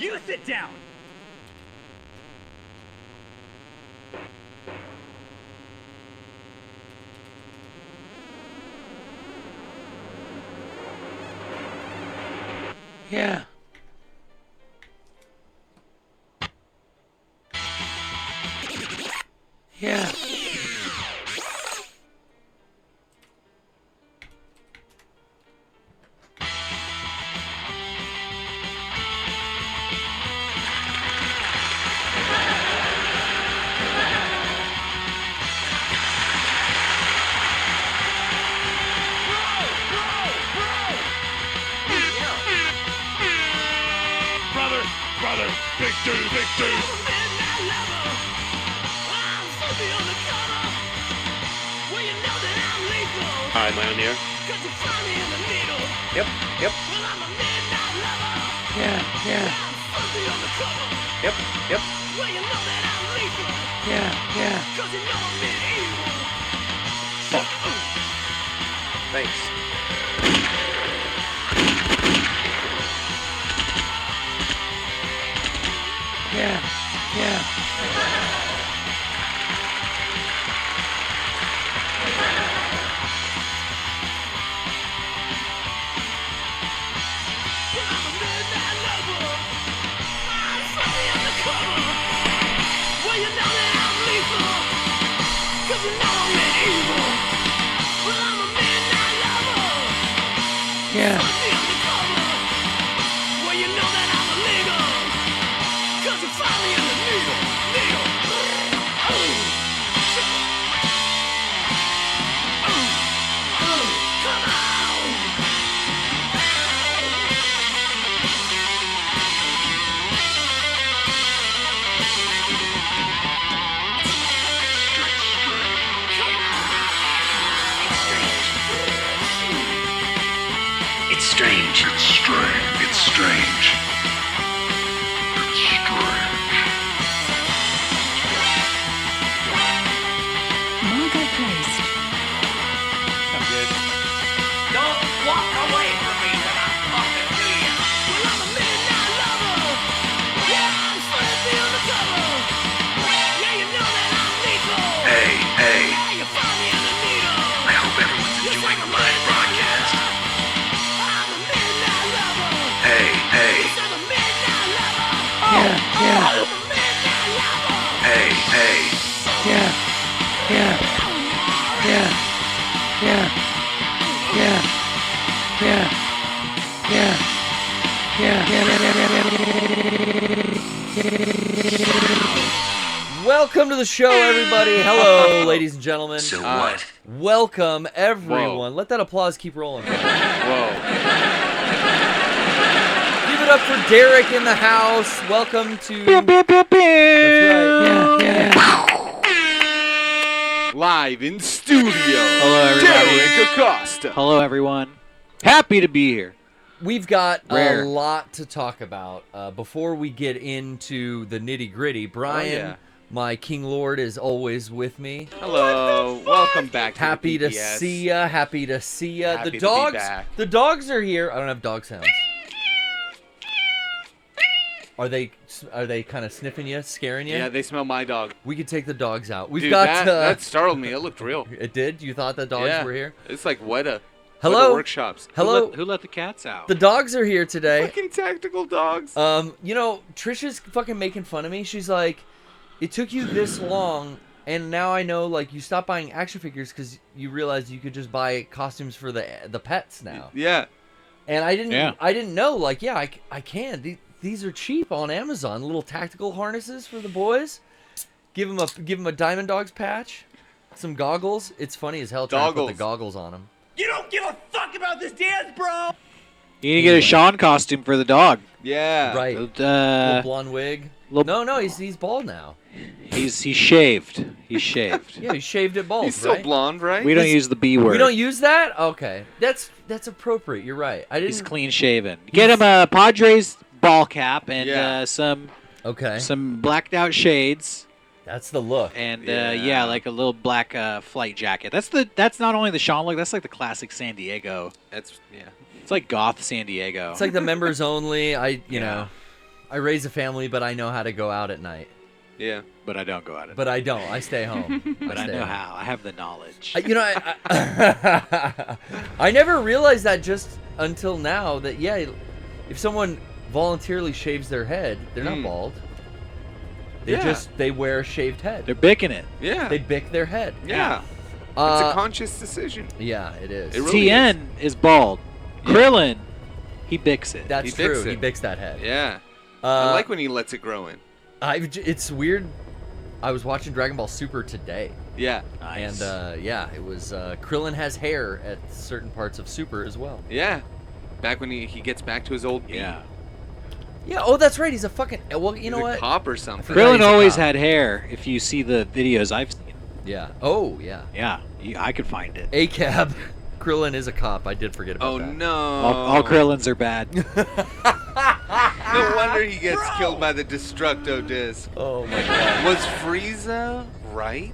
You sit down. Yeah. Yeah. Brother, big dude, big dude. Hi, am I on the air? Yep. Yeah. Yep. Yeah. Fuck. Thanks. Yeah. Yeah. It's strange. Margot placed. I'm good. Don't walk away from me when I'm talking to you. Well, I'm a midnight lover. Yeah, I'm sleepy undercover. Yeah, you know that I'm lethal. Hey. Yeah, you find me in the needle. I hope everyone's enjoying the live broadcast. I'm a midnight lover. Hey. Yes, I'm a midnight lover. Yeah. I'm a midnight lover. Hey. Yeah. Welcome to the show, everybody. Hello, ladies and gentlemen. So what? Welcome, everyone. Whoa. Let that applause keep rolling. Give Whoa. it up for Derrick in the house. Welcome to... That's right. Yeah. Live in studio. Hello, everybody. Derrick Acosta. Hello, everyone. Happy to be here. We've got Rare. a lot to talk about. Before we get into the nitty-gritty, Brian, yeah. my King Lord, is always with me. Hello. Welcome back to Happy the to BPS. see ya. Happy to see ya. Happy The to be dogs. back. The dogs are here. I don't have dog sounds. Are they kind of sniffing you, scaring you? Yeah, they smell my dog. We could take the dogs out. We've Dude, got. that startled me. It looked real. It did. You thought the dogs Yeah. were here? It's like Weta. Hello. Weta workshops. Hello. Who let the cats out? The dogs are here today. Fucking tactical dogs. You know, Trisha's fucking making fun of me. She's like, "It took you this long, and now I know like you stopped buying action figures because you realized you could just buy costumes for the pets now." Yeah. And I didn't. Yeah. I didn't know. Like, yeah, I can. These are cheap on Amazon. Little tactical harnesses for the boys. Give them a Diamond Dogs patch, some goggles. It's funny as hell trying to put the goggles on them. You don't give a fuck about this dance, bro. You need to get a Sean costume for the dog. Yeah. Right. Little Uh, blonde wig. little- No, he's bald now. he's shaved. He's shaved. Yeah, he shaved it bald. He's still right? blonde, right? We don't use the B word. We don't use that? Okay. That's appropriate. You're right. I didn't. He's clean shaven. Get him a Padres ball cap and Yeah. some Okay. blacked out shades That's the look. and Yeah. like a little black flight jacket. That's not only the Sean look. That's like the classic San Diego. That's yeah. It's like goth San Diego. It's like the members only. I I raise a family, but I know how to go out at night. Yeah. But I don't go out. But I don't. I stay home. But I stay know home. how. I have the knowledge. You know, I never realized that just until now. That if someone voluntarily shaves their head, they're not bald. They wear a shaved head. They're bicking it. Yeah. They bick their head. Yeah. It's a conscious decision. Yeah, it is. It really TN is bald. Krillin, he bicks it. That's He true. bicks it. He bicks that head. Yeah. I like when he lets it grow in. It's weird. I was watching Dragon Ball Super today. Yeah. Nice. And it was Krillin has hair at certain parts of Super as well. Yeah. Back when he gets back to his old beat. Yeah. Yeah. Oh, that's right. He's a fucking. Well, you know He's what? a cop or something. forgot Krillin he's a always cop. had hair. If you see the videos I've seen. Yeah. Oh, yeah. Yeah, I could find it. ACAB. Krillin is a cop. I did forget about Oh that. no. All Krillins are bad. No wonder he gets killed by the Destructo disc. Oh my god. Was Frieza right?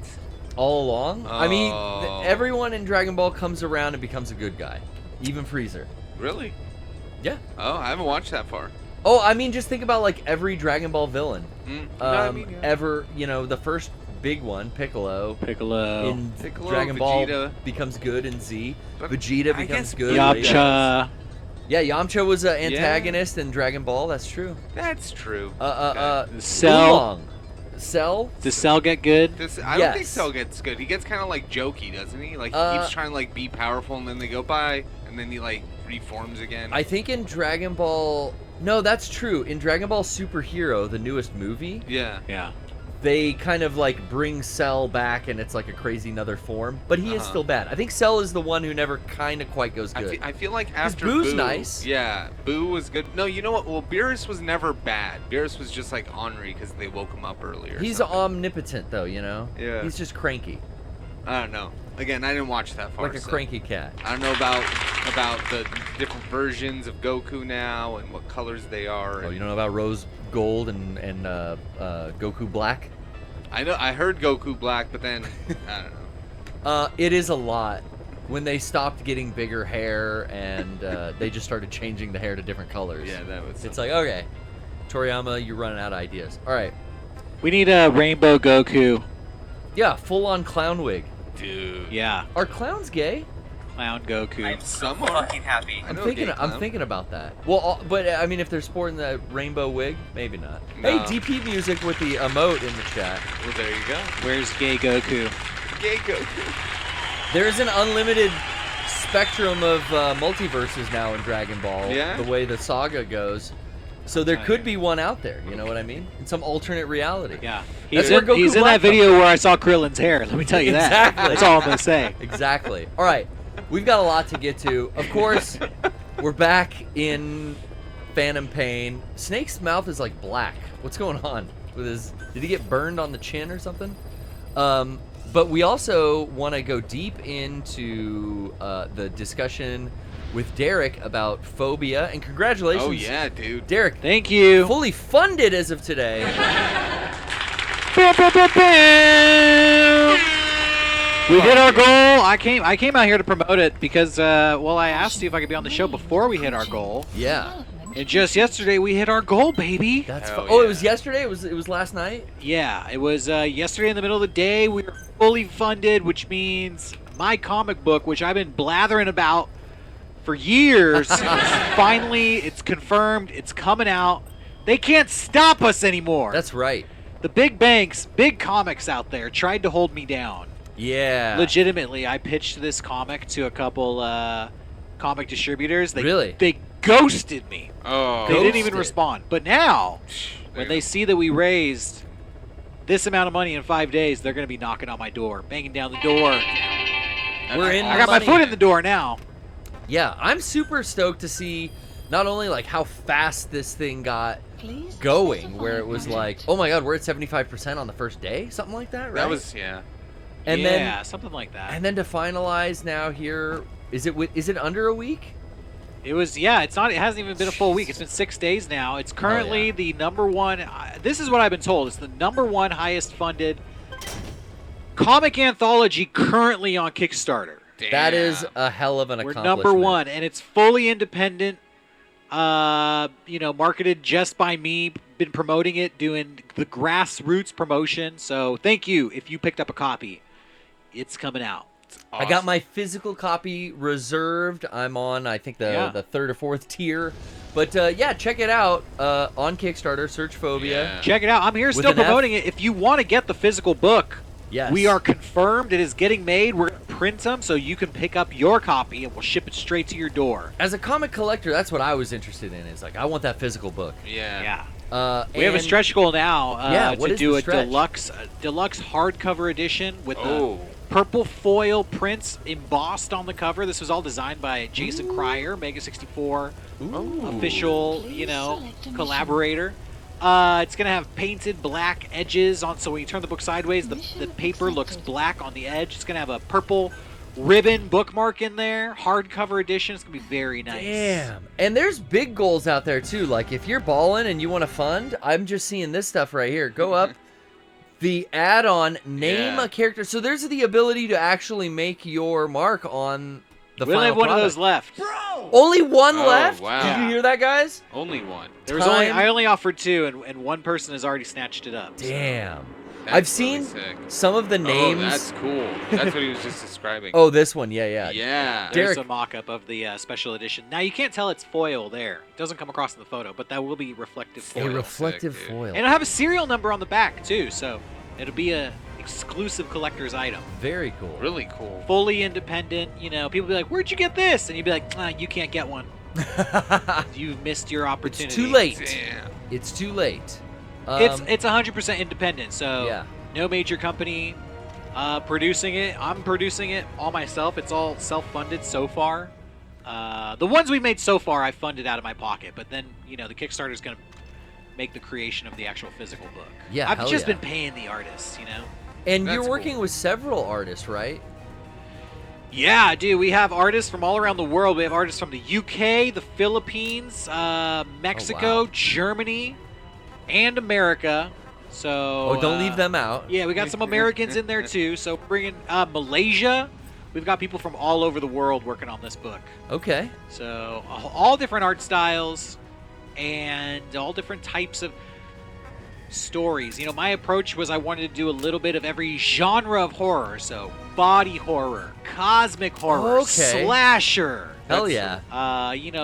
All along? I mean, Oh. everyone in Dragon Ball comes around and becomes a good guy. Even Freezer. Really? Yeah. Oh, I haven't watched that far. Oh, I mean, just think about like every Dragon Ball villain. No, I mean, yeah. Ever, the first big one, Piccolo. Piccolo. In Piccolo, Dragon Ball Vegeta. becomes good in Z. But Vegeta I becomes guess good. Yamcha. Yeah, Yamcha was an antagonist in Dragon Ball. That's true. That's true. Cell. Oolong. Cell. Does Cell get good? I don't think Yes. Cell gets good. He gets kind of like jokey, doesn't he? Like he keeps trying to like be powerful, and then they go bye, and then he like reforms again. I think in Dragon Ball. No, that's true. In Dragon Ball Superhero, the newest movie, Yeah. Yeah. they kind of like bring Cell back, and it's like a crazy another form. But he is still bad. I think Cell is the one who never kind of quite goes good. I feel like after Boo's Boo, nice. Yeah, Boo was good. No, you know what? Well, Beerus was never bad. Beerus was just like ornery because they woke him up earlier. or He's something. omnipotent, though. Yeah. He's just cranky, I don't know. Again, I didn't watch that far. like a so cranky cat. I don't know about the different versions of Goku now and what colors they are. Oh, and- you don't know about Rose Gold and Goku Black? I know. I heard Goku Black, but then I don't know. It is a lot. When they stopped getting bigger hair and they just started changing the hair to different colors. Yeah, that was. It's like, okay, Toriyama, you're running out of ideas. All right. We need a Rainbow Goku. Yeah, full-on clown wig. dude. Yeah. Are clowns gay? Clown Goku. Some are. fucking happy. I I'm know a thinking. gay I'm clown. thinking about that. Well, but I mean, if they're sporting the rainbow wig, maybe not. No. Hey, DP Music with the emote in the chat. Well, there you go. Where's Gay Goku? Gay Goku. There's an unlimited spectrum of multiverses now in Dragon Ball. Yeah? The way the saga goes. So there could be one out there. You know what I mean? In some alternate reality. Yeah. That's He's where in, Goku he's in Black that video where I saw Krillin's hair. Let me tell you that. Exactly. That's all I'm going to say. Exactly. All right. We've got a lot to get to. Of course, we're back in Phantom Pain. Snake's mouth is like black. What's going on with his? Did he get burned on the chin or something? But we also want to go deep into the discussion with Derrick about Fobia. And congratulations. Oh yeah, dude. Derrick, Thank you. fully funded as of today. Bam, bam, bam, bam. We hit our goal. I came out here to promote it because, I asked you if I could be on the show before we hit our goal. Yeah. And just yesterday, we hit our goal, baby. That's Hell Oh, it yeah. was yesterday? It was last night? Yeah, it was yesterday in the middle of the day. We were fully funded, which means my comic book, which I've been blathering about for years, finally, it's confirmed. It's coming out. They can't stop us anymore. That's right. The big banks, big comics out there tried to hold me down. Yeah. Legitimately, I pitched this comic to a couple comic distributors. Really? They ghosted me. Oh. They didn't even Ghosted. respond. But now, when they see that we raised this amount of money in 5 days, they're going to be knocking on my door, banging down the door. We're in I the got my money. foot in the door now. Yeah, I'm super stoked to see not only like how fast this thing got going, where it was like, oh my god, we're at 75% on the first day, something like that, right? That was yeah. and yeah, something like that. then to finalize now here, is it under a week? It was, yeah, it's not. It hasn't even been a full week. It's been 6 days now. It's currently yeah. the number one. This is what I've been told. It's the number one highest funded comic anthology currently on Kickstarter. That is Damn. a hell of an We're accomplishment. number one, and it's fully independent. Marketed just by me. Been promoting it, doing the grassroots promotion. So thank you if you picked up a copy. It's coming out. Awesome. I got my physical copy reserved. I'm on, I think, the third or fourth tier. But, check it out on Kickstarter. Search Fobia. Yeah. Check it out. I'm here still an F. promoting it. If you want to get the physical book, Yes. we are confirmed it is getting made. We're going to print them so you can pick up your copy and we'll ship it straight to your door. As a comic collector, that's what I was interested in. Is like, I want that physical book. Yeah. We have a stretch goal now what to is do the a stretch? deluxe hardcover edition with Oh. the purple foil prints embossed on the cover. This was all designed by Jason Cryer, Mega 64 official, collaborator. It's going to have painted black edges on, so when you turn the book sideways, the paper looks black on the edge. It's going to have a purple ribbon bookmark in there, hardcover edition. It's going to be very nice. Damn. And there's big goals out there, too. Like, if you're balling and you want to fund, I'm just seeing this stuff right here. Go up. The add-on, name a character. So there's the ability to actually make your mark on the We final only have one of product. those left. Only one Oh, left? wow. Did you hear that, guys? Only one. I only offered 2, and one person has already snatched it up. Damn. That's I've seen really sick. some of the names. Oh, that's cool. That's what he was just describing. Oh, this one. Yeah. Yeah. There's Derrick- a mock-up of the special edition. Now, you can't tell it's foil there. It doesn't come across in the photo, but that will be reflective A foil. reflective Sick, dude. foil. And it'll have a serial number on the back, too, so it'll be a exclusive collector's item. Very cool. Really cool. Fully independent, people be like, where'd you get this? And you'd be like, you can't get one. You've missed your opportunity. It's too late. Damn. It's too late. It's 100% independent, so Yeah. no major company producing it. I'm producing it all myself. It's all self-funded so far. The ones we made so far, I funded out of my pocket, but then, the Kickstarter's going to make the creation of the actual physical book. Yeah, I've hell just yeah. been paying the artists, And That's you're working cool. with several artists, right? Yeah, dude, we have artists from all around the world. We have artists from the UK, the Philippines, Mexico, wow. Germany, and America. So Oh, don't leave them out. Yeah, we got some Americans in there too. So bringing Malaysia. We've got people from all over the world working on this book. Okay. So all different art styles and all different types of stories. My approach was I wanted to do a little bit of every genre of horror. So body horror, cosmic horror, Okay. slasher. Hell yeah.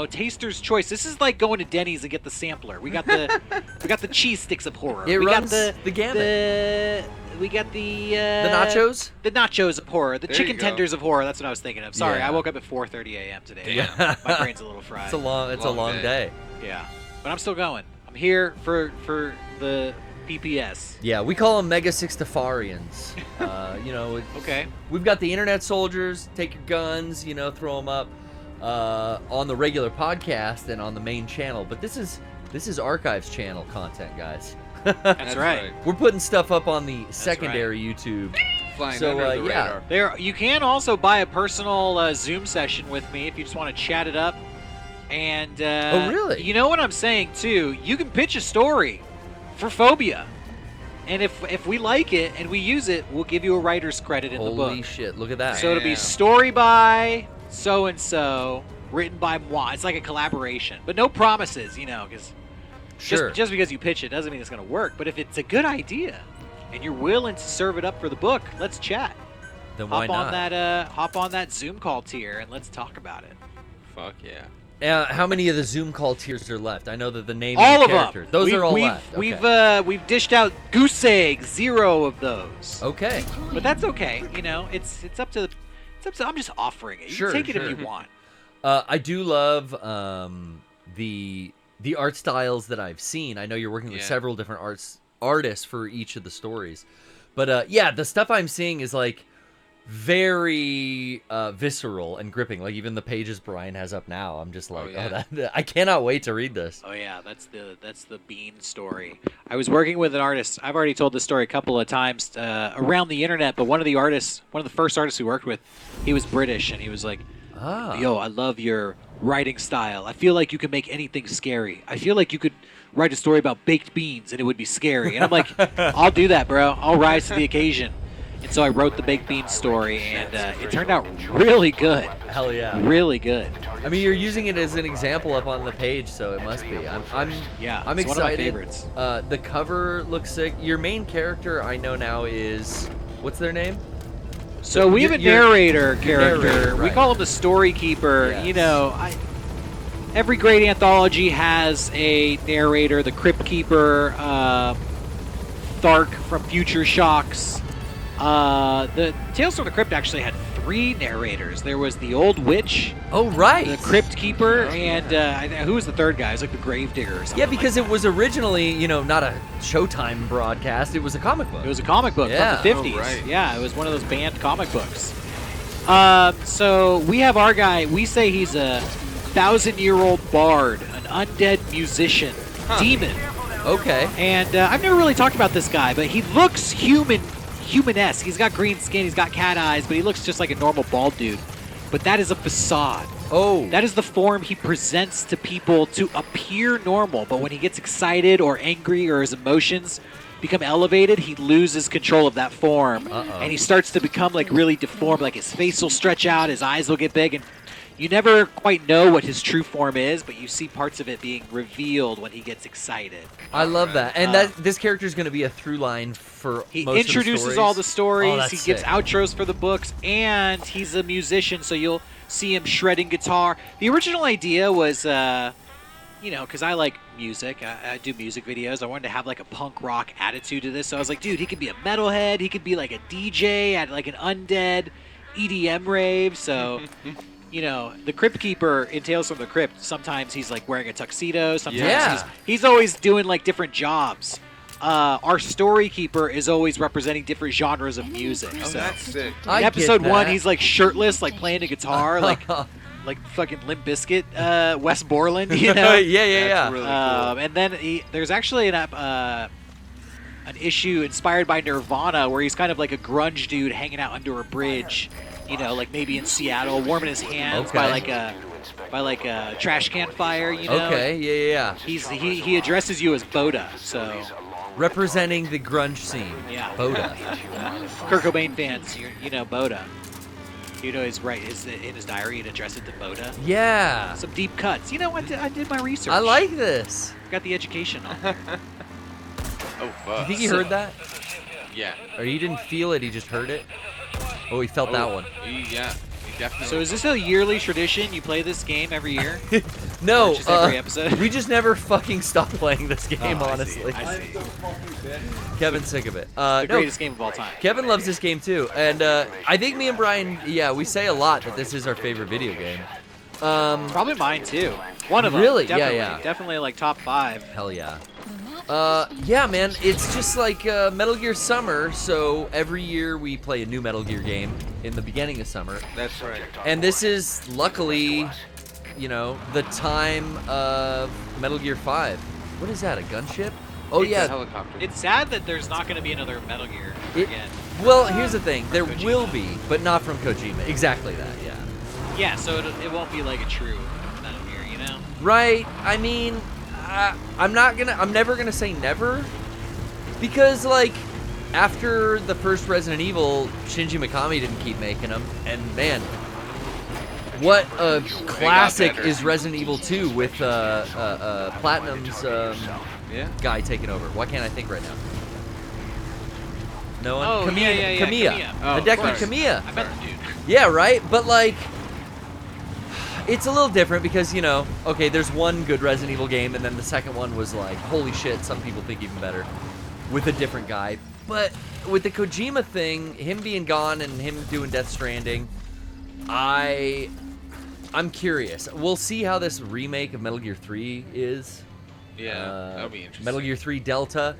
Taster's choice. This is like going to Denny's and get the sampler. We got the cheese sticks of horror. It we runs got the gamut. we got the nachos? The nachos of horror. The There chicken you go. tenders of horror. That's what I was thinking of. Sorry, Yeah. I woke up at 4:30 a.m. today. Damn. My brain's a little fried. It's a long Long day. Yeah, but I'm still going. I'm here for the PPS. Yeah, we call them Mega Sixtifarians. Okay. We've got the internet soldiers. Take your guns, throw them up on the regular podcast and on the main channel. But this is Archives channel content, guys. That's right. We're putting stuff up on the secondary YouTube. Flying So, under the yeah. radar. There, you can also buy a personal Zoom session with me if you just want to chat it up. And Oh, really? You know what I'm saying too? You can pitch a story for Fobia, and if we like it and we use it, we'll give you a writer's credit in the Holy book. shit! Look at that. So it'll be Damn. story by so and so, written by moi. It's like a collaboration, but no promises, because sure. just because you pitch it doesn't mean it's going to work. But if it's a good idea and you're willing to serve it up for the book, let's chat. Then why Hop not? hop on that Zoom call tier and let's talk about it. Fuck yeah. How many of the Zoom call tiers are left? I know that the name All of of character. them. Those are all we've, left. We've Okay. we've dished out goose eggs, 0 of those. Okay. But that's okay. It's up to I'm just offering it. You Sure, can take it sure. if you want. I do love the art styles that I've seen. I know you're working with Yeah. several different artists for each of the stories, but yeah, the stuff I'm seeing is like very visceral and gripping. Like even the pages Brian has up now, I'm just like, yeah. I cannot wait to read this. Oh yeah, that's the Bean story. I was working with an artist. I've already told this story a couple of times around the internet, but one of the first artists we worked with, he was British, and he was like, "Yo, I love your writing style. I feel like you can make anything scary. I feel like you could write a story about baked beans and it would be scary." And I'm like, "I'll do that, bro. I'll rise to the occasion." And so I wrote the Baked Beans story, and it turned out really good. Hell yeah. Really good. I mean, you're using it as an example up on the page, so it must be. I'm it's excited. one of my favorites. The cover looks sick. Your main character, I know now, is what's their name? So we have a narrator character. narrator, We right. call him the story keeper. Yes. You know, every great anthology has a narrator. The Crypt Keeper, Thark from Future Shocks. The Tales from the Crypt actually had 3 narrators. There was the Old Witch, Oh, right. the Crypt Keeper, and who was the third guy? It was like the Gravedigger or something. Yeah, because like it was originally, not a Showtime broadcast. It was a comic book. It was a comic book Yeah. from the 50s. Oh, right. Yeah, it was one of those banned comic books. So we have our guy. We say he's a 1,000-year-old bard, an undead musician, demon. Okay. And I've never really talked about this guy, but he looks humanesque. He's got green skin, he's got cat eyes, but he looks just like a normal bald dude. But that is a facade. Oh. That is the form he presents to people to appear normal, but when he gets excited or angry or his emotions become elevated, he loses control of that form. And he starts to become like really deformed, like his face will stretch out, his eyes will get big, and you never quite know what his true form is, but you see parts of it being revealed when he gets excited. I love that. And this character is going to be a through line for He most introduces of the all the stories, Oh, that's he gives sick. outros for the books, and he's a musician, so you'll see him shredding guitar. The original idea was, because I like music, I do music videos, I wanted to have like a punk rock attitude to this, so I was like, dude, he could be a metalhead, he could be like a DJ at like an undead EDM rave, so... the Crypt Keeper in Tales from the Crypt, sometimes he's like wearing a tuxedo, sometimes Yeah. he's always doing like different jobs. Our Story Keeper is always representing different genres of music. Oh, so that's sick. I in get episode 1, that. he's like shirtless, like playing a guitar, like fucking Limp Bizkit, Wes Borland, yeah, yeah, That's yeah. really cool. And then there's actually an issue inspired by Nirvana where he's kind of like a grunge dude hanging out under a bridge, like maybe in Seattle, warming his hands by like a trash can fire, Okay, yeah. He addresses you as Boda, so Representing the grunge scene. Yeah. Boda. Kurt Cobain fans, Boda. He's right. In his diary, it addressed it to Boda. Yeah. Some deep cuts. I did my research. I like this. Got the education on. Oh, You fuck. think he heard that? Yeah. Or he didn't feel it, he just heard it? Oh, he felt that one. Yeah. He definitely. So is this a yearly tradition? You play this game every year? No, Just every episode? we just never fucking stop playing this game, Oh, I see, honestly. I see. Kevin's sick of it. The No, greatest game of all time. Kevin loves this game too, and I think me and Brian, we say a lot that this is our favorite video game. Probably mine too. One of them. Really? Yeah, Definitely. yeah. Definitely like top 5. Hell yeah. Yeah, man, it's just like Metal Gear Summer, so every year we play a new Metal Gear game in the beginning of summer. That's right. And this is, luckily, the time of Metal Gear 5. What is that, a gunship? Oh, It's a yeah. helicopter. It's sad that there's not going to be another Metal Gear It- again. Well, here's the thing. There will be, but not from Kojima. Exactly that, yeah. Yeah, so it won't be like a true Metal Gear, Right. I mean, I'm never gonna say never, because like after the first Resident Evil, Shinji Mikami didn't keep making them, and man, what a classic better. is Resident Evil 2 with Platinum's Yeah. guy taking over. Why can't I think right now? No one. Oh, yeah, Kamiya. Oh, Hideki sorry. Kamiya. I met the dude. Yeah, right? But, like, it's a little different because, okay, there's one good Resident Evil game, and then the second one was like, holy shit, some people think even better, with a different guy. But with the Kojima thing, him being gone and him doing Death Stranding, I'm curious. We'll see how this remake of Metal Gear 3 is. Yeah. That'll be interesting. Metal Gear 3 Delta.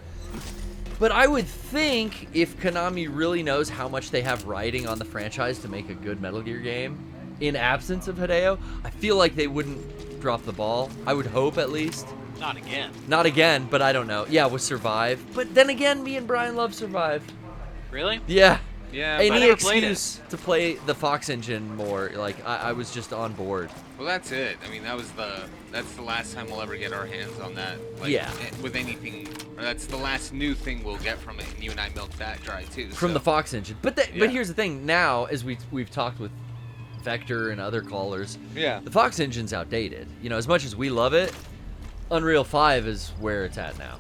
But I would think if Konami really knows how much they have riding on the franchise to make a good Metal Gear game, in absence of Hideo, I feel like they wouldn't drop the ball. I would hope, at least. Not again. Not again, but I don't know. Yeah, with Survive. But then again, me and Brian love Survive. Really? Yeah. Yeah, any I never played it. excuse to play the Fox engine more. Like I was just on board. well, that's it. I mean, that's the last time we'll ever get our hands on that. Like, Yeah. With anything, or that's the last new thing we'll get from it, and you and I milked that dry too. From so. the Fox engine. But Yeah. but here's the thing. Now, as we've talked with Vector and other callers, Yeah. the Fox engine's outdated. You know, as much as we love it, Unreal 5 is where it's at now.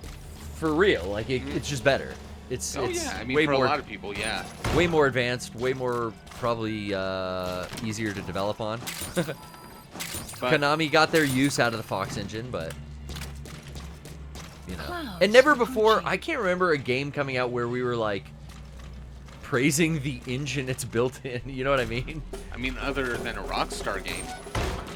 For real, like it's just better. It's Oh it's yeah, I mean way for more a lot of people, yeah. way more advanced, way more probably easier to develop on. But Konami got their use out of the Fox engine, but you know, Clouds and never before. approaching. I can't remember a game coming out where we were like praising the engine it's built in. You know what I mean? I mean, other than a Rockstar game,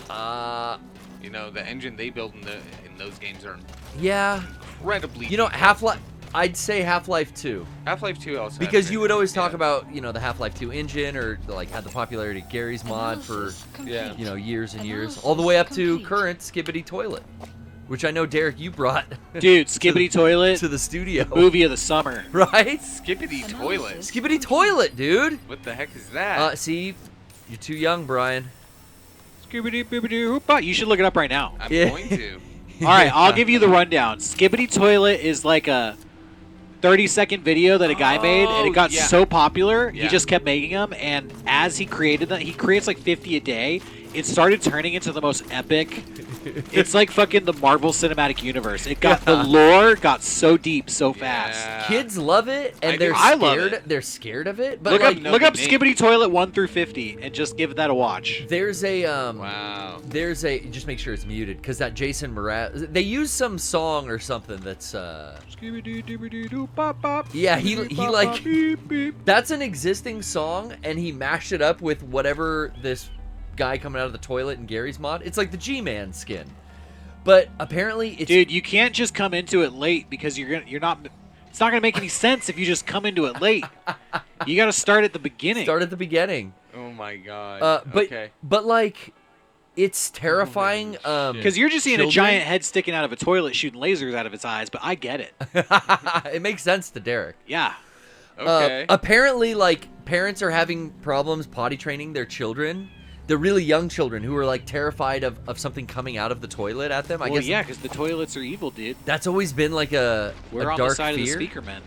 Uh, the engine they build in those games are yeah. incredibly. You know, detailed. Half-Life. I'd say Half-Life 2. Half-Life 2 also. Because had you it. would always talk Yeah. about, the Half-Life 2 engine, or like had the popularity of Gary's mod for, Analysis complete. years and years, Analysis all the way up to complete. current Skibbity Toilet, which I know, Derek, you brought Dude, Skibbity Toilet, to the studio, movie of the summer. right? Skippity Toilet. Analysis. Skibbity Toilet, dude. What the heck is that? See, you're too young, Brian. Skibbity bibbity hoopah. You should look it up right now. I'm yeah. going to. All right, I'll give you the rundown. Skibbity Toilet is like a 30-second video that a guy made, and it got yeah. so popular, he Yeah. just kept making them. And as he created them, he creates like 50 a day. It started turning into the most epic. It's like fucking the Marvel Cinematic Universe. It got the lore got so deep so fast. Yeah. Kids love it, and I they're do. I love scared. it. They're scared of it. But Look like, up, know look the up name. Skibbity Toilet 1 through 50 and just give that a watch. there's a Wow. There's a just make sure it's muted because that Jason Mraz, they use some song or something that's Skibbity dibbity doo bop bop. Yeah, he Bibbidi like- bop bop, beep, beep. that's an existing song, and he mashed it up with whatever this guy coming out of the toilet in Gary's mod. It's like the G-Man skin, but apparently it's Dude, you can't just come into it late because you're not. It's not gonna make any sense if you just come into it late. You got to start at the beginning. start at the beginning. Oh my god. But okay. but like, it's terrifying. Because you're just seeing a Children? giant head sticking out of a toilet shooting lasers out of its eyes, but I get it. It makes sense to Derek. Yeah. Okay. Apparently, like, parents are having problems potty training their children. The really young children who are like terrified of something coming out of the toilet at them. I Well, guess yeah, because the toilets are evil, dude. that's always been like a We're on dark the side fear. of the speaker men.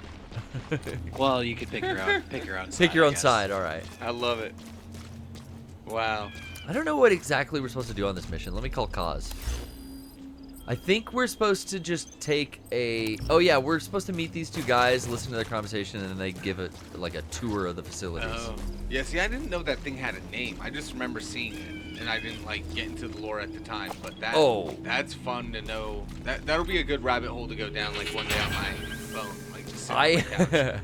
Well, you could pick your own. Pick your own side. Pick your I own guess. side. All right. I love it. Wow. I don't know what exactly we're supposed to do on this mission. Let me call Kaz. I think we're supposed to just take a... Oh, yeah, we're supposed to meet these two guys, listen to their conversation, and then they give it, like, a tour of the facilities. Oh. Yeah, see, I didn't know that thing had a name. I just remember seeing it, and I didn't, like, get into the lore at the time. But that's fun to know. That'll be a good rabbit hole to go down, like, one day on my phone. Like, just sit on my couch.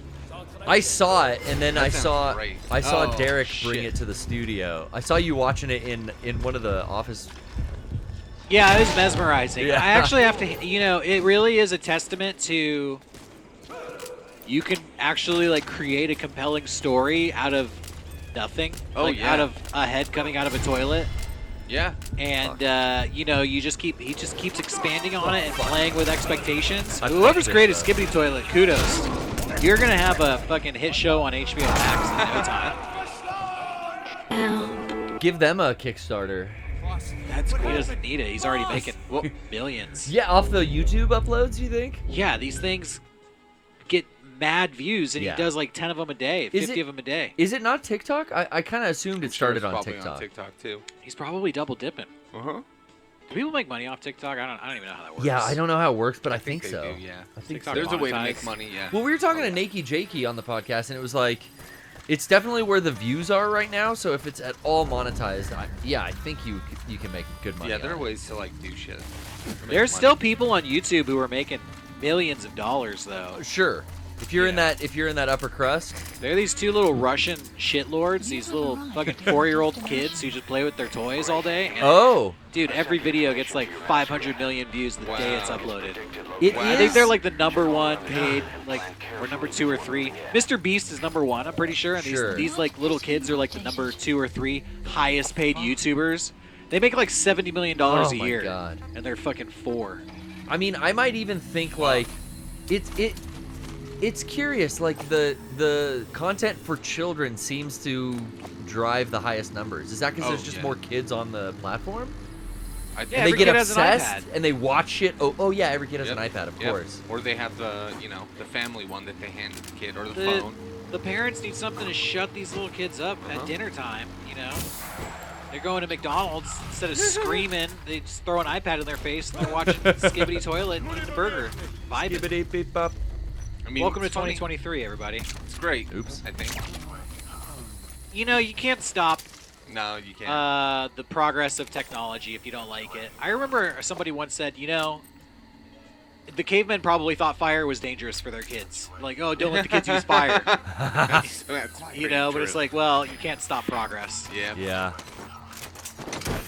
I saw it, and then That I sounds saw great. I saw Oh, Derek bring shit. it to the studio. I saw you watching it in one of the office. Yeah, it was mesmerizing. Yeah. I actually have to, it really is a testament to you can actually like create a compelling story out of nothing. Oh, like, yeah. out of a head coming out of a toilet. Yeah. And he just keeps expanding on it and playing with expectations. I Whoever's fucked created this, Skibbity Toilet, kudos. You're gonna have a fucking hit show on HBO Max in no time. Give them a Kickstarter. That's cool. He doesn't need it. He's already making millions. Yeah, off the YouTube uploads, you think? Yeah, these things get mad views, and Yeah. he does like 10 of them a day, Is 50 it- of them a day. Is it not TikTok? I kind of assumed it started on Probably TikTok. on TikTok, too. He's probably double dipping. Uh-huh. Do people make money off TikTok? I don't even know how that works. Yeah, I don't know how it works, but I think they so. do, yeah. I think TikTok so. There's a way to monetized. make money, yeah. Well, we were talking to Nakey Jakey on the podcast, and it was like, it's definitely where the views are right now. So if it's at all monetized, I think you can make good money. Yeah, on there are it. ways to, like, do shit. There's still people on YouTube who are making millions of dollars, though. Sure. If you're in Yeah. that upper crust, There are these two little Russian shitlords, these little fucking 4-year-old kids who just play with their toys all day. And, oh, dude, every video gets like 500 million views the day it's uploaded. it Wow. I think they're like the #1 paid, like, or number 2 or 3. Mr. Beast is #1, I'm pretty sure. And Sure. these like little kids are like the number 2 or 3 highest paid YouTubers. They make like $70 million Oh a my year, God. and they're fucking 4. I mean, I might even think like it. It's curious. Like the content for children seems to drive the highest numbers. Is that because there's just more kids on the platform? I Yeah, And they every get kid has an obsessed iPad. and they watch shit. Oh yeah, every kid has an Yep. iPad, of Yep. course. Or they have the, the family one that they hand to the kid, or the phone. The parents need something to shut these little kids up at dinner time, They're going to McDonald's, instead of screaming, they just throw an iPad in their face and they're watching Skibbity Toilet and eating a burger. Vibing. I mean, Welcome to it's funny. 2023, everybody. It's great. Oops. I think. You can't stop No, you can't. the progress of technology if you don't like it. I remember somebody once said, the cavemen probably thought fire was dangerous for their kids. Like, oh, don't let the kids use fire. That's pretty But true. it's like, well, you can't stop progress. Yeah. Yeah.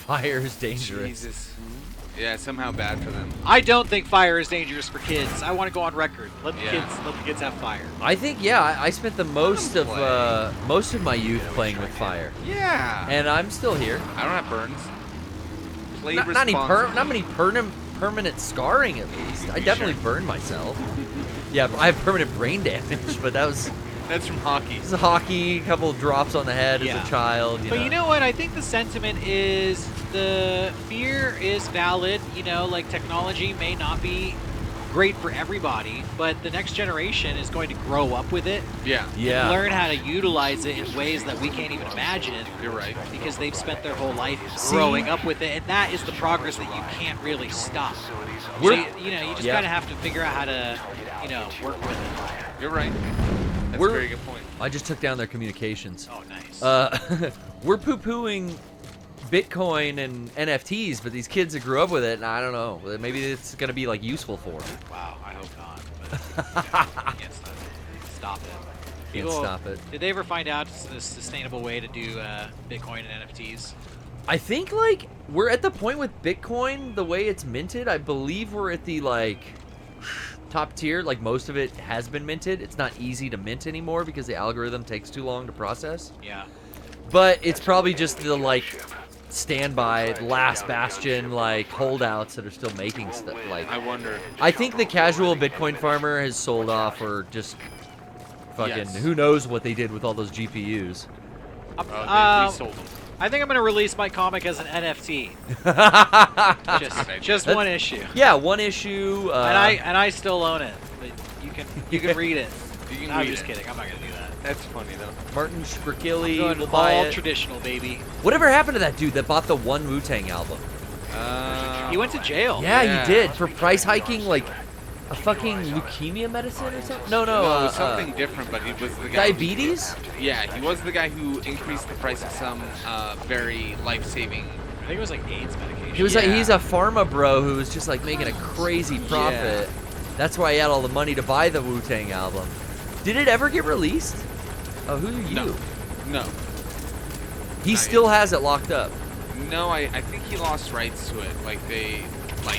Fire is dangerous. Jesus. Yeah, it's somehow bad for them. I don't think fire is dangerous for kids. I want to go on record. Let the kids have fire. I think I spent the most of my youth playing with fire, Yeah. and I'm still here. I don't have burns. Play Not many permanent scarring at least. I definitely burned myself. Yeah, I have permanent brain damage, but that's from hockey. a hockey, a couple of drops on the head Yeah. as a child. But you know what? I think the sentiment is the fear is valid. Like technology may not be great for everybody, but the next generation is going to grow up with it. Yeah. Yeah. And learn how to utilize it in ways that we can't even imagine. You're right. Because they've spent their whole life growing up with it, and that is the progress that you can't really stop. So you just kind of have to figure out how to, work with it. You're right. That's We're- a very good point. I just took down their communications. Oh, nice. We're poo-pooing Bitcoin and NFTs, but these kids that grew up with it, and I don't know. Maybe it's gonna be like useful for them. Wow, I hope not. But can't stop it. Can't stop it. Did they ever find out a sustainable way to do Bitcoin and NFTs? I think like we're at the point with Bitcoin, the way it's minted. I believe we're at the top tier. Like most of it has been minted. It's not easy to mint anymore because the algorithm takes too long to process. Yeah. But it's probably just the standby last bastion holdouts that are still making stuff. I wonder. I think the casual Bitcoin farmer has sold off or just fucking Yes. who knows what they did with all those GPUs. They resold them. I think I'm going to release my comic as an NFT. just one issue. Yeah, one issue. And I still own it. But you can read it. You can I'm read just it. kidding. I'm not going to do that. That's funny though. Martin Shkreli Going will buy all it. traditional, baby. Whatever happened to that dude that bought the one Wu-Tang album? He went to jail. Yeah, he did for price hiking a fucking leukemia medicine or something. No, it was something different, but he was the guy. diabetes. Yeah, he was the guy who increased the price of some very life-saving. I think it was like AIDS medication. He was Yeah. he's a pharma bro who was just making a crazy profit. That's why he had all the money to buy the Wu-Tang album. Did it ever get released? Oh, who are you? No. He Not still yet. has it locked up. No, I think he lost rights to it.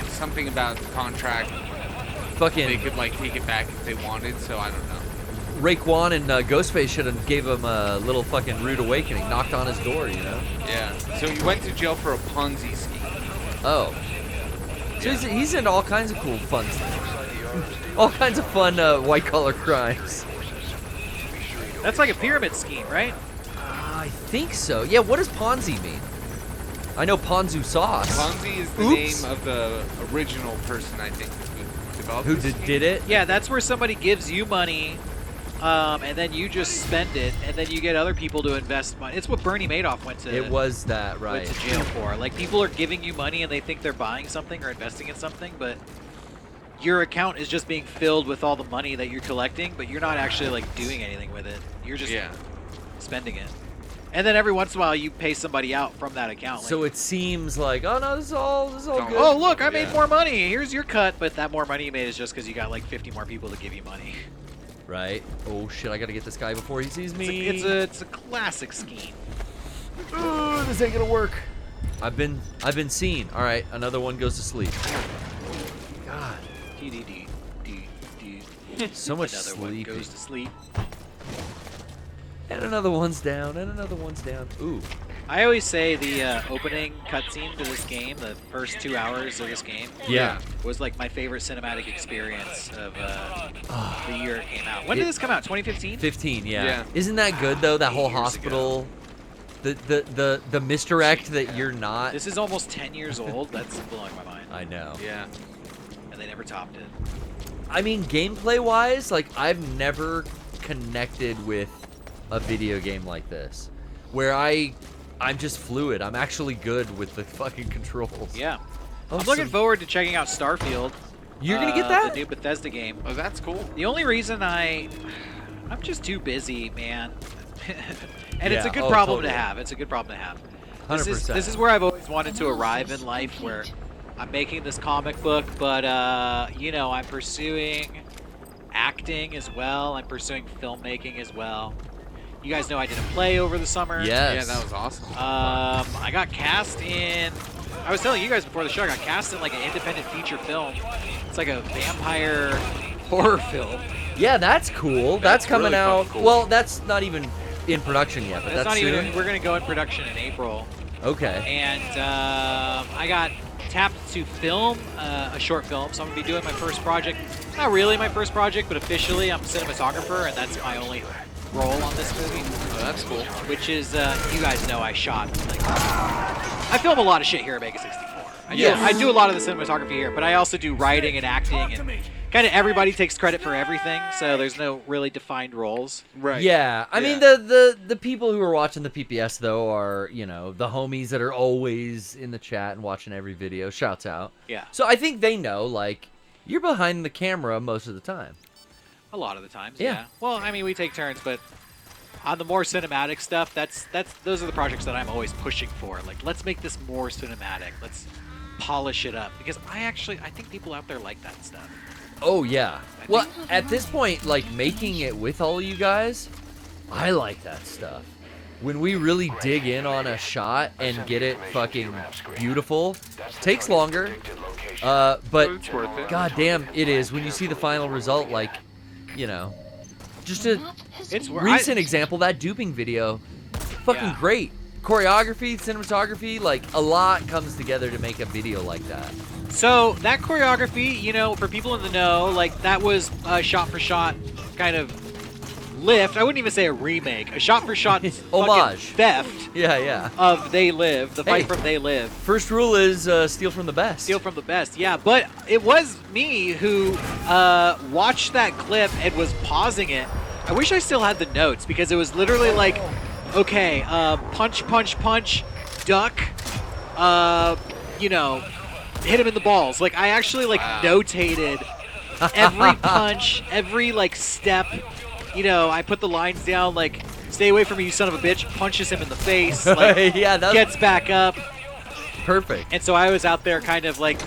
Something about the contract. Fucking They could take it back if they wanted. So I don't know. Raekwon and Ghostface should have gave him a little fucking rude awakening. Knocked on his door, Yeah. So he went to jail for a Ponzi scheme. Oh. So he's into all kinds of cool fun stuff. All kinds of fun white-collar crimes. That's like a pyramid scheme, right? I think so. Yeah, what does Ponzi mean? I know Ponzu sauce. Ponzi is the Oops. name of the original person, I think, who developed Who this did it? Yeah, that's where somebody gives you money, and then you just spend it, and then you get other people to invest money. It's what Bernie Madoff went to. It was that, right. Went to jail for. People are giving you money and they think they're buying something or investing in something, but your account is just being filled with all the money that you're collecting, but you're not actually doing anything with it. You're just spending it. And then every once in a while you pay somebody out from that account. So it seems like, oh no, this is all good. Oh look, I made more money. Here's your cut, but that more money you made is just because you got 50 more people to give you money. Right. Oh shit, I gotta get this guy before he sees me. It's a classic scheme. Ooh, this ain't gonna work. I've been seen. All right, another one goes to sleep. God, so much Another one sleeping. goes to sleep. And another one's down. And another one's down. Ooh. I always say the opening cutscene to this game, the first 2 hours of this game, Yeah. was like my favorite cinematic experience of the year it came out. When did this come out? 2015? 15, yeah. Yeah. Isn't that good though? That whole 8 years hospital, the misdirect that you're not. This is almost 10 years old. That's blowing my mind. I know. Yeah. And they never topped it. I mean, gameplay wise, like I've never connected with a video game like this, where I'm just fluid. I'm actually good with the fucking controls. Yeah. I'm Awesome. looking forward to checking out Starfield. You're gonna get that? The new Bethesda game. Oh, that's cool. The only reason I'm just too busy, man. And it's a Yeah, good oh, problem totally. to have. It's a good problem to have. 100%. This is where I've always wanted to arrive in life, where I'm making this comic book, but you know, I'm pursuing acting as well. I'm pursuing filmmaking as well. You guys know I did a play over the summer. Yes. Yeah, that was awesome. I got cast in. I was telling you guys before the show, I got cast in like an independent feature film. It's like a vampire horror film. Yeah, that's cool. That's coming really out. fucking cool. Well, that's not even in production yet, but It's that's not soon. even. We're gonna go in production in April, Okay. and I got tapped to film a short film. So I'm gonna be doing my first project. Not really my first project, but officially I'm a cinematographer, and that's my only role on this movie. Oh, that's cool. Which is, you guys know I shot. Like, I film a lot of shit here at Mega 64. I do a lot of the cinematography here, but I also do writing and acting, and kind of everybody takes credit for everything. So there's no really defined roles. Right. Yeah, I mean the people who are watching the PPS though are, you know, the homies that are always in the chat and watching every video. Shouts out. Yeah. So I think they know, like, you're behind the camera most of the time. A lot of the times, Yeah. yeah. Well, I mean, we take turns, but on the more cinematic stuff, those are the projects that I'm always pushing for. Like, let's make this more cinematic. Let's polish it up, because I think people out there like that stuff. Oh yeah. Well, at this point, like making it with all you guys, I like that stuff. When we really dig in on a shot and get it fucking beautiful, takes longer. But It's worth it. god damn, it is when you see the final result. Like, you know, just a It's recent example, that duping video, fucking Yeah. great. Choreography, cinematography, like a lot comes together to make a video like that. So that choreography, you know, for people in the know, like that was a shot-for-shot kind of lift. I wouldn't even say a remake. A shot-for-shot Homage. theft Yeah, yeah. of They Live, the fight Hey. from They Live. First rule is steal from the best. Steal from the best, yeah. But it was me who watched that clip and was pausing it. I wish I still had the notes, because it was literally like, okay, punch, punch, punch, duck, you know, hit him in the balls. Like, I actually, like, notated every punch, every, like, step. You know, I put the lines down, like, stay away from me, you son of a bitch, punches him in the face, like, Yeah, that's gets back up. perfect. And so I was out there kind of, like,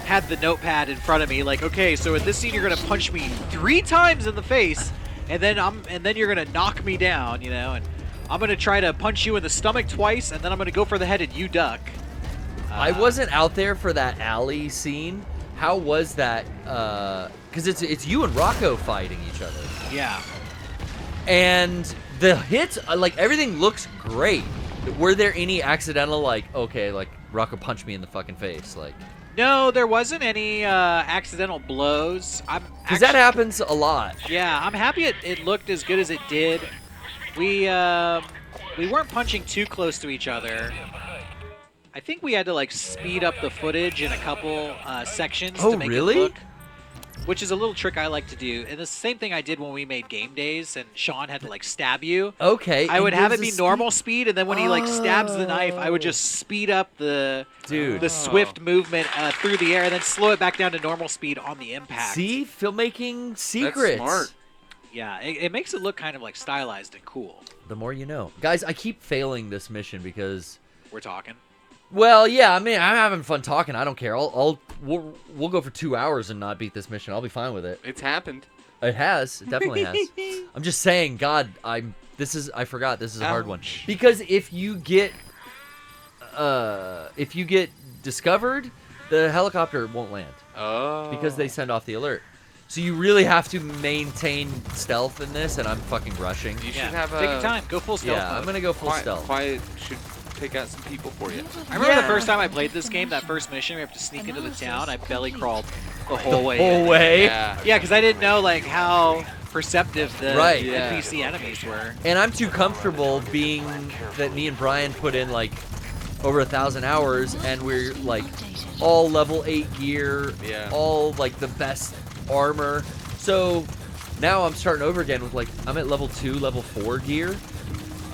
had the notepad in front of me, like, okay, so at this scene you're gonna punch me 3 times in the face, and then you're gonna knock me down, you know, and I'm gonna try to punch you in the stomach twice, and then I'm gonna go for the head and you duck. I wasn't out there for that alley scene. How was that? Because it's you and Rocco fighting each other, Yeah. and the hits, like everything looks great. Were there any accidental, like, okay, like Rocco punched me in the fucking face, like? No, there wasn't any accidental blows. Because that happens a lot. Yeah, I'm happy it looked as good as it did. We weren't punching too close to each other. I think we had to like speed up the footage in a couple sections Oh, to make really? it look, which is a little trick I like to do. And the same thing I did when we made Game Days, and Sean had to like stab you. Okay. I would have it gives be a normal speed, and then when he like stabs the knife, I would just speed up the swift movement through the air, and then slow it back down to normal speed on the impact. See, filmmaking secrets. smart. Yeah, it makes it look kind of like stylized and cool. The more you know, guys. I keep failing this mission because. We're talking. Well, yeah, I mean, I'm having fun talking. I don't care. We'll go for 2 hours and not beat this mission. I'll be fine with it. It's happened. It has. It definitely has. I'm just saying, God, I forgot this is a hard one. Ouch. Because if you get discovered, the helicopter won't land Oh. because they send off the alert. So you really have to maintain stealth in this, and I'm fucking rushing. You should Yeah, have take your time. Go full stealth Yeah, I'm mode. gonna go full quiet, stealth. quiet take out some people for you. I remember the first time I played this game, that first mission, we have to sneak into the town. I belly crawled the whole way. Whole way. Yeah. Yeah, because I didn't know like how perceptive the Right. NPC enemies were. And I'm too comfortable being that me and Brian put in like over 1,000 hours, and we're like all level 8 gear, Yeah. all like the best armor. So now I'm starting over again with like I'm at level 2, level 4 gear.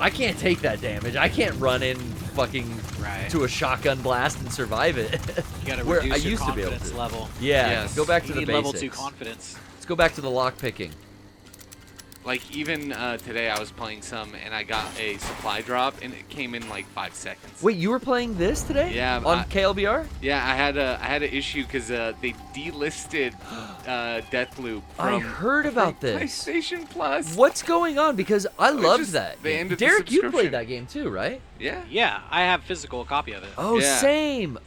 I can't take that damage. I can't run in fucking Right. to a shotgun blast and survive it. You gotta Where reduce I your used to be able confidence to. level. Yeah, Yes. go back to You the need basics. level 2 confidence. Let's go back to the lock picking. Like even today, I was playing some, and I got a supply drop, and it came in like 5 seconds. Wait, you were playing this today? Yeah, On KLBR? Yeah, I had an issue because they delisted Deathloop I from heard about this. PlayStation Plus. What's going on? Because I loved just- that. they game. ended the Derek, you subscription. played that game too, right? Yeah, Yeah, I have physical copy of it. Oh, Yeah. same.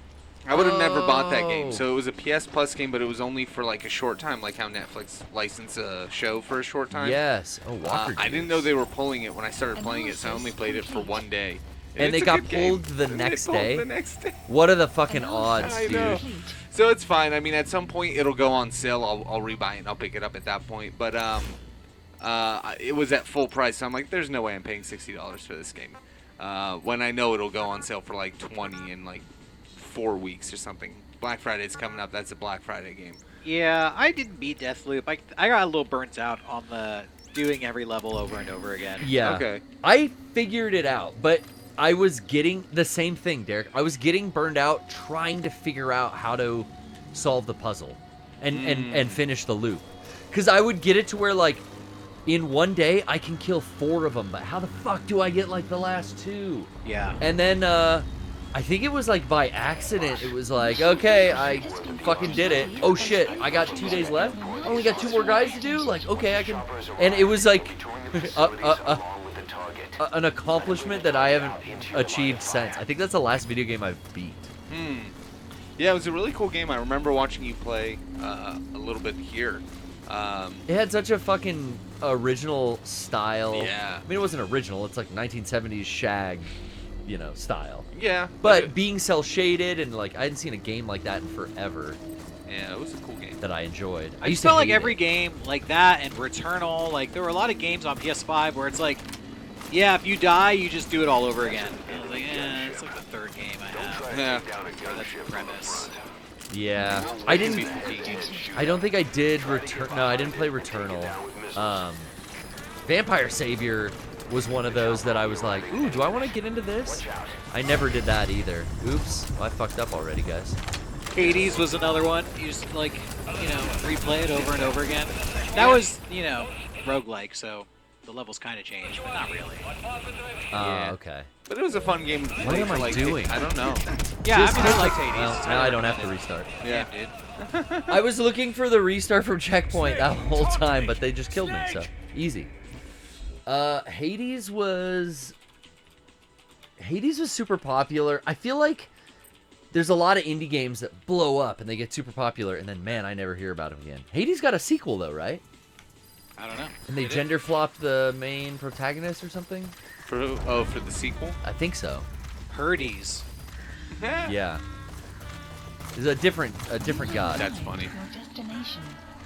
I would have never bought that game. Oh. So it was a PS Plus game, but it was only for like a short time, like how Netflix licensed a show for a short time. Yes. Oh, Walker. I didn't know they were pulling it when I started playing it, so I only played it for one day. And they it's a got good game. pulled the And next they pulled day? The next day. What are the fucking odds, I dude? know. So it's fine. I mean, at some point it'll go on sale. I'll rebuy it and I'll pick it up at that point. But it was at full price, so I'm like, there's no way I'm paying $60 for this game. When I know it'll go on sale for like 20 in like 4 weeks or something. Black Friday's coming up. That's a Black Friday game. Yeah, I didn't beat Deathloop. I got a little burnt out on the doing every level over and over again. Yeah. Okay. I figured it out, but I was getting the same thing, Derek. I was getting burned out trying to figure out how to solve the puzzle and finish the loop. Because I would get it to where, like, in one day, I can kill 4 of them, but how the fuck do I get, like, the last 2? Yeah. And then, I think it was, like, by accident. It was like, okay, I fucking did it. Oh, shit, I got 2 days left? I only got 2 more guys to do? Like, okay, I can... And it was, like, an accomplishment that I haven't achieved since. I think that's the last video game I've beat. Yeah, it was a really cool game. I remember watching you play a little bit here. It had such a fucking original style. Yeah. I mean, it wasn't original. It's like 1970s shag, you know, style. Yeah. But being cel-shaded and, like, I hadn't seen a game like that in forever yeah, it was a cool game. that I enjoyed. I used just to felt like hate every it. game like that and Returnal, like there were a lot of games on PS5 where it's like, yeah, if you die, you just do it all over again. And I was like, it's like the 3rd game I have. Yeah. For the premise. Yeah. I don't think I did Return. No, I didn't play Returnal. Vampire Savior was one of those that I was like, ooh, do I want to get into this? I never did that either. Oops. I fucked up already, guys. Hades was another one. You just like, replay it over and over again. That was, roguelike, so the levels kind of changed, but not really. Yeah. Okay. But it was a fun game to play. What am for, I like, doing? I don't know. Yeah, Just I mean, I hit liked the- Hades. well, now I don't have to restart. Yeah. Damn, dude. I was looking for the restart from Checkpoint that whole time, but they just killed me, so easy. Hades was super popular. I feel like there's a lot of indie games that blow up and they get super popular, and then, man, I never hear about them again. Hades got a sequel, though, right? I don't know. And they Did it? gender flopped the main protagonist or something? For the sequel? I think so. Hades. Yeah. There's a different god. That's funny.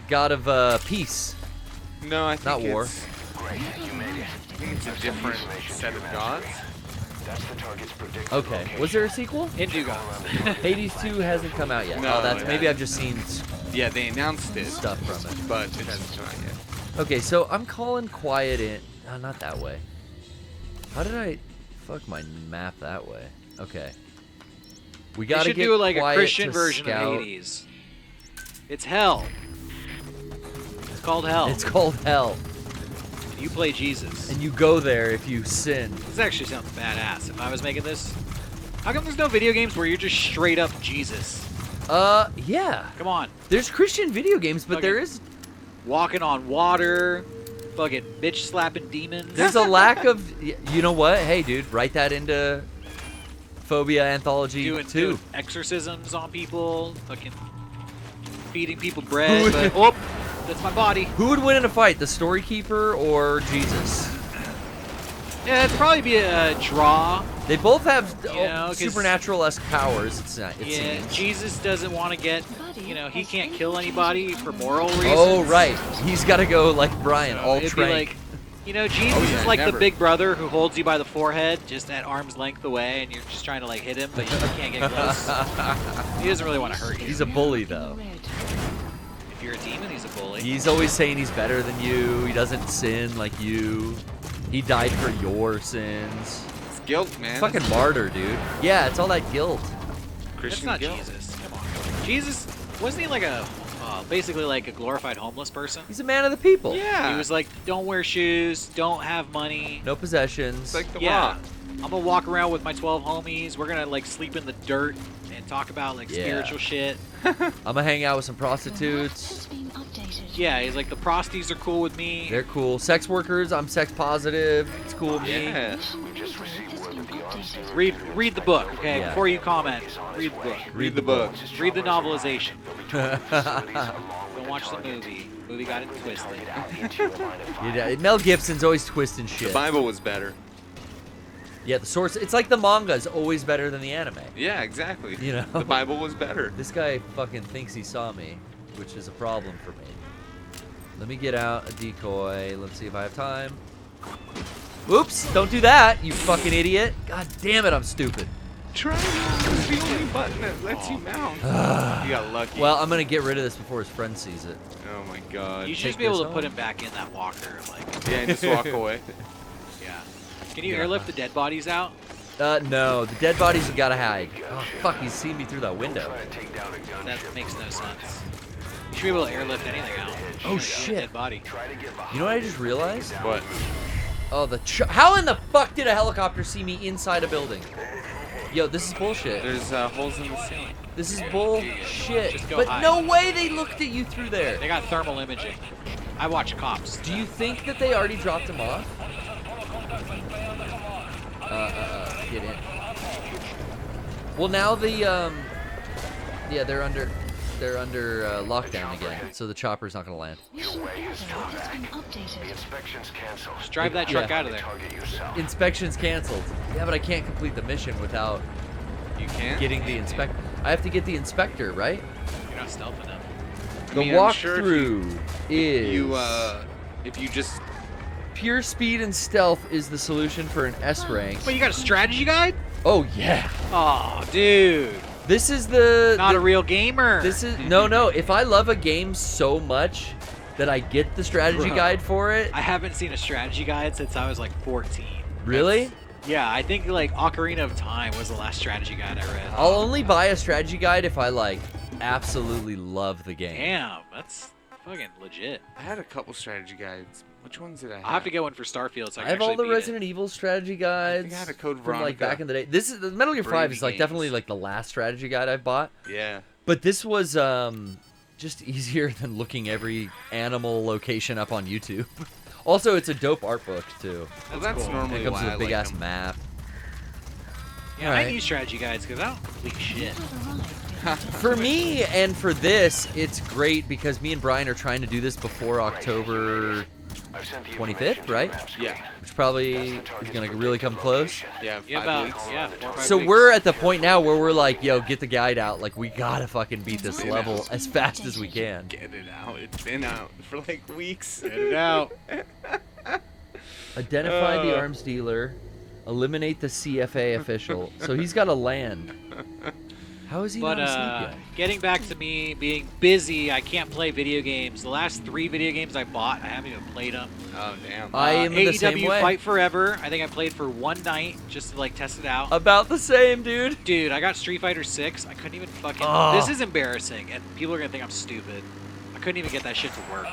God of peace. No, I think Not war. I think it's a different set of gods. Okay. Was there a sequel? Hindu gods. Hades 2 hasn't come out yet. No, Oh, that's it maybe hasn't. I've just seen Yeah, they announced it, stuff from it. but it hasn't come out yet. Okay, so I'm calling quiet in. No, not that way. How did I fuck my map that way? Okay. We They gotta should get do like a quiet Christian to version scout. of Hades. It's hell. It's called hell. It's called hell, You play Jesus. and you go there if you sin. This actually sounds badass. If I was making this, how come there's no video games where you're just straight up Jesus? Yeah. Come on, There's Christian video games, but Okay. there is walking on water, fucking bitch slapping demons. there's a lack of. You know what? Hey, dude, write that into Fobia Anthology doing too. exorcisms on people, fucking feeding people bread. But, oh, that's my body. Who would win in a fight, the Story Keeper or Jesus? Yeah, it'd probably be a draw. They both have know, 'cause- supernatural-esque powers. It Yeah, seems. Jesus doesn't want to get, he can't kill anybody for moral reasons. Oh right, he's got to go like Brian, all It'd be trank. like, Jesus yeah, is like never. the big brother who holds you by the forehead, just at arm's length away, and you're just trying to like hit him, but you can't get close. He doesn't really want to hurt you. He's a bully though. If you're a demon, he's a bully. He's always saying he's better than you. He doesn't sin like you. He died for your sins. It's guilt, man. Fucking martyr, dude. Yeah, it's all that guilt. That's Christian not guilt. Jesus. Come on. Jesus, wasn't he like basically like a glorified homeless person? He's a man of the people. Yeah. He was like, don't wear shoes, don't have money. No possessions. It's like the Yeah. Rock. I'm gonna walk around with my 12 homies. We're gonna like sleep in the dirt and talk about like Yeah. spiritual shit. I'm gonna hang out with some prostitutes. Yeah, he's like, the prosties are cool with me. They're cool. Sex workers, I'm sex positive. It's cool with me. Yeah. Read the book, okay? Yeah. Before you comment, read the book. Read the book. Read the novelization. Don't watch the movie. Movie got it twisted. Yeah, Mel Gibson's always twisting The shit. Bible was better. Yeah, the source. It's like the manga is always better than the anime. Yeah, exactly. You know? The Bible was better. This guy fucking thinks he saw me, which is a problem for me. Let me get out a decoy. Let's see if I have time. Oops, don't do that, you fucking idiot. God damn it, I'm stupid. Try it's the only button that lets you mount. You got lucky. Well, I'm gonna get rid of this before his friend sees it. Oh my god. You should take just be able this to put home. him back in that walker. Like, Yeah, and just walk away. yeah. Can you Yeah. airlift the dead bodies out? No, the dead bodies have gotta hide. Oh, fuck, he's seen me through that window. That makes no sense. You should be able to airlift anything out. Oh, Yeah, shit. Dead body. You know what I just realized? What? Oh, how in the fuck did a helicopter see me inside a building? Yo, this is bullshit. There's holes in the ceiling. This is bullshit. Just go But hide. no way they looked at you through there. They got thermal imaging. I watch Cops. Do you think that they already dropped him off? Get in. Well, now the yeah, they're under lockdown again, so the chopper's not gonna land. Just drive that truck Yeah. out of there. Inspection's canceled. Yeah, but I can't complete the mission without You can't? getting the inspector. I have to get the inspector, right? You're not stealthing them. I The mean, I'm sure if walkthrough is if you just pure speed and stealth is the solution for an S rank. But you got a strategy guide? Oh yeah, Oh, dude. this is the Not a real gamer. This is no. If I love a game so much that I get the strategy Bro. guide for it, I haven't seen a strategy guide since I was like 14. really, Yeah, I think like Ocarina of Time was the last strategy guide I read. I'll only buy a strategy guide if I like absolutely love the game. Damn, that's fucking legit. I had a couple strategy guides. Which ones did I have? I'll have to get one for Starfield so I I can have all actually the beat Resident Evil strategy guides I had a Code from like Veronica back in the day. This is the Metal Gear 5 Brave is like games. definitely like the last strategy guide I've bought. Yeah. But this was just easier than looking every animal location up on YouTube. Also, it's a dope art book too. Well, that's cool. normally It comes why with I a big like ass them. map. it. Yeah, Alright. I need strategy guides because I don't complete shit. For me and for this, it's great because me and Brian are trying to do this before October 25th, right? Yeah. Which probably is gonna really come close. Yeah. Yeah, 5 about weeks. 4 or 5 So weeks. we're at the point now where we're like, yo, get the guide out. Like, we gotta fucking beat this level as fast as we can. Get it out. It's been out for like weeks. Get it out. Identify the arms dealer. Eliminate the CFA official. So he's got to land. How is he But not asleep yet? getting back to me being busy, I can't play video games. The last 3 video games I bought, I haven't even played them. Oh damn. I am the AEW same way. Fight Forever. I think I played for 1 night just to like test it out. About the same, dude. Dude, I got Street Fighter 6. I couldn't even fucking. Oh. This is embarrassing, and people are gonna think I'm stupid. I couldn't even get that shit to work.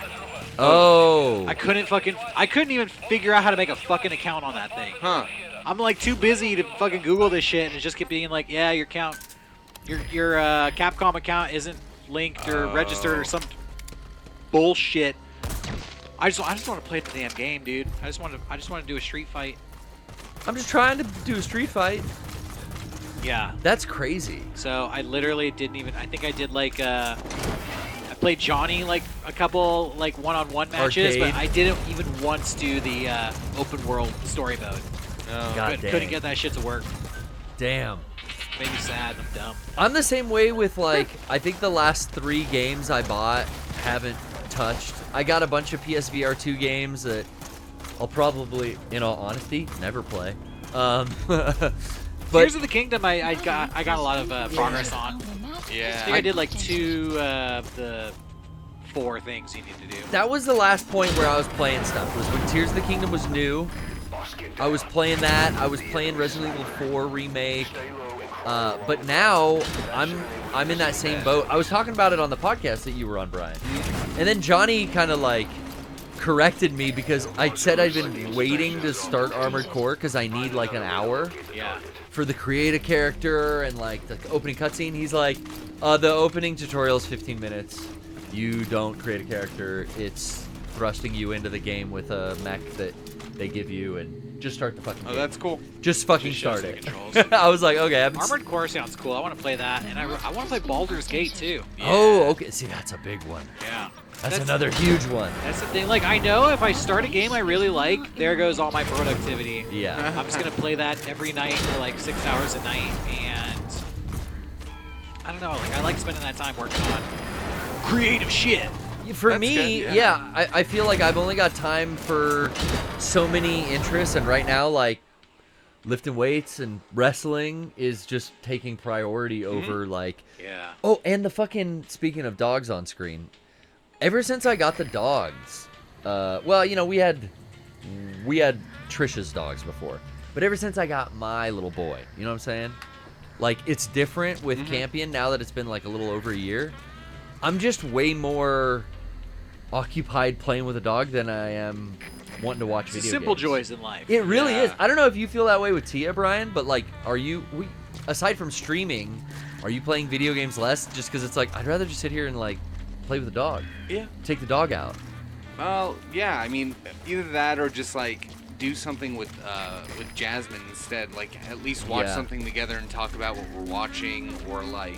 Oh. I couldn't even figure out how to make a fucking account on that thing. Huh. I'm like too busy to fucking Google this shit, and it just kept being like, yeah, your Capcom account isn't linked or registered or some bullshit. I just want to play the damn game, dude. I just want to do a street fight. I'm just trying to do a street fight. Yeah. That's crazy. So I literally didn't even. I think I did like I played Johnny like a couple like one-on-one matches, Arcade. but I didn't even once do the open world story mode. Oh. God damn. Couldn't get that shit to work. Damn. Made me sad. I'm dumb. I'm the same way with, like, I think the last 3 games I bought haven't touched. I got a bunch of PSVR 2 games that I'll probably, in all honesty, never play. But Tears of the Kingdom, I got a lot of progress on. Yeah. I think I did like 2 of the 4 things you need to do. that was the last point where I was playing stuff, was when Tears of the Kingdom was new. I was playing that. I was playing Resident Evil 4 Remake. But now I'm in that same boat. I was talking about it on the podcast that you were on, Brian. And then Johnny kind of like corrected me because I said I'd been waiting to start Armored Core because I need like an hour for the create a character and like the opening cutscene. He's like, the opening tutorial is 15 minutes. You don't create a character. It's thrusting you into the game with a mech that they give you, and just start the fucking game. Oh, that's cool. Just fucking Just shows start the it. controls. I was like, okay. Armored Core sounds cool. I want to play that, and I want to play Baldur's Gate too. Oh, okay. See, that's a big one. Yeah. That's another huge one. That's the thing. Like, I know if I start a game I really like, there goes all my productivity. Yeah. I'm just gonna play that every night for like 6 hours a night, and I don't know. Like, I like spending that time working on creative shit. For That's me, good, yeah, I feel like I've only got time for so many interests, and right now, like, lifting weights and wrestling is just taking priority over, like... Yeah. Oh, and the fucking... Speaking of dogs on screen, ever since I got the dogs... well, you know, we had Trisha's dogs before, but ever since I got my little boy, you know what I'm saying? Like, it's different with Campion now that it's been, like, a little over a year. I'm just way more... occupied playing with a dog than I am wanting to watch It's video simple games. joys in life. It really Yeah. is. I don't know if you feel that way with Tia, Brian, but like, aside from streaming, are you playing video games less just because it's like, I'd rather just sit here and like play with the dog. Yeah. Take the dog out. Well, yeah. I mean, either that or just like do something with Jasmine instead. Like at least watch Yeah. something together and talk about what we're watching, or like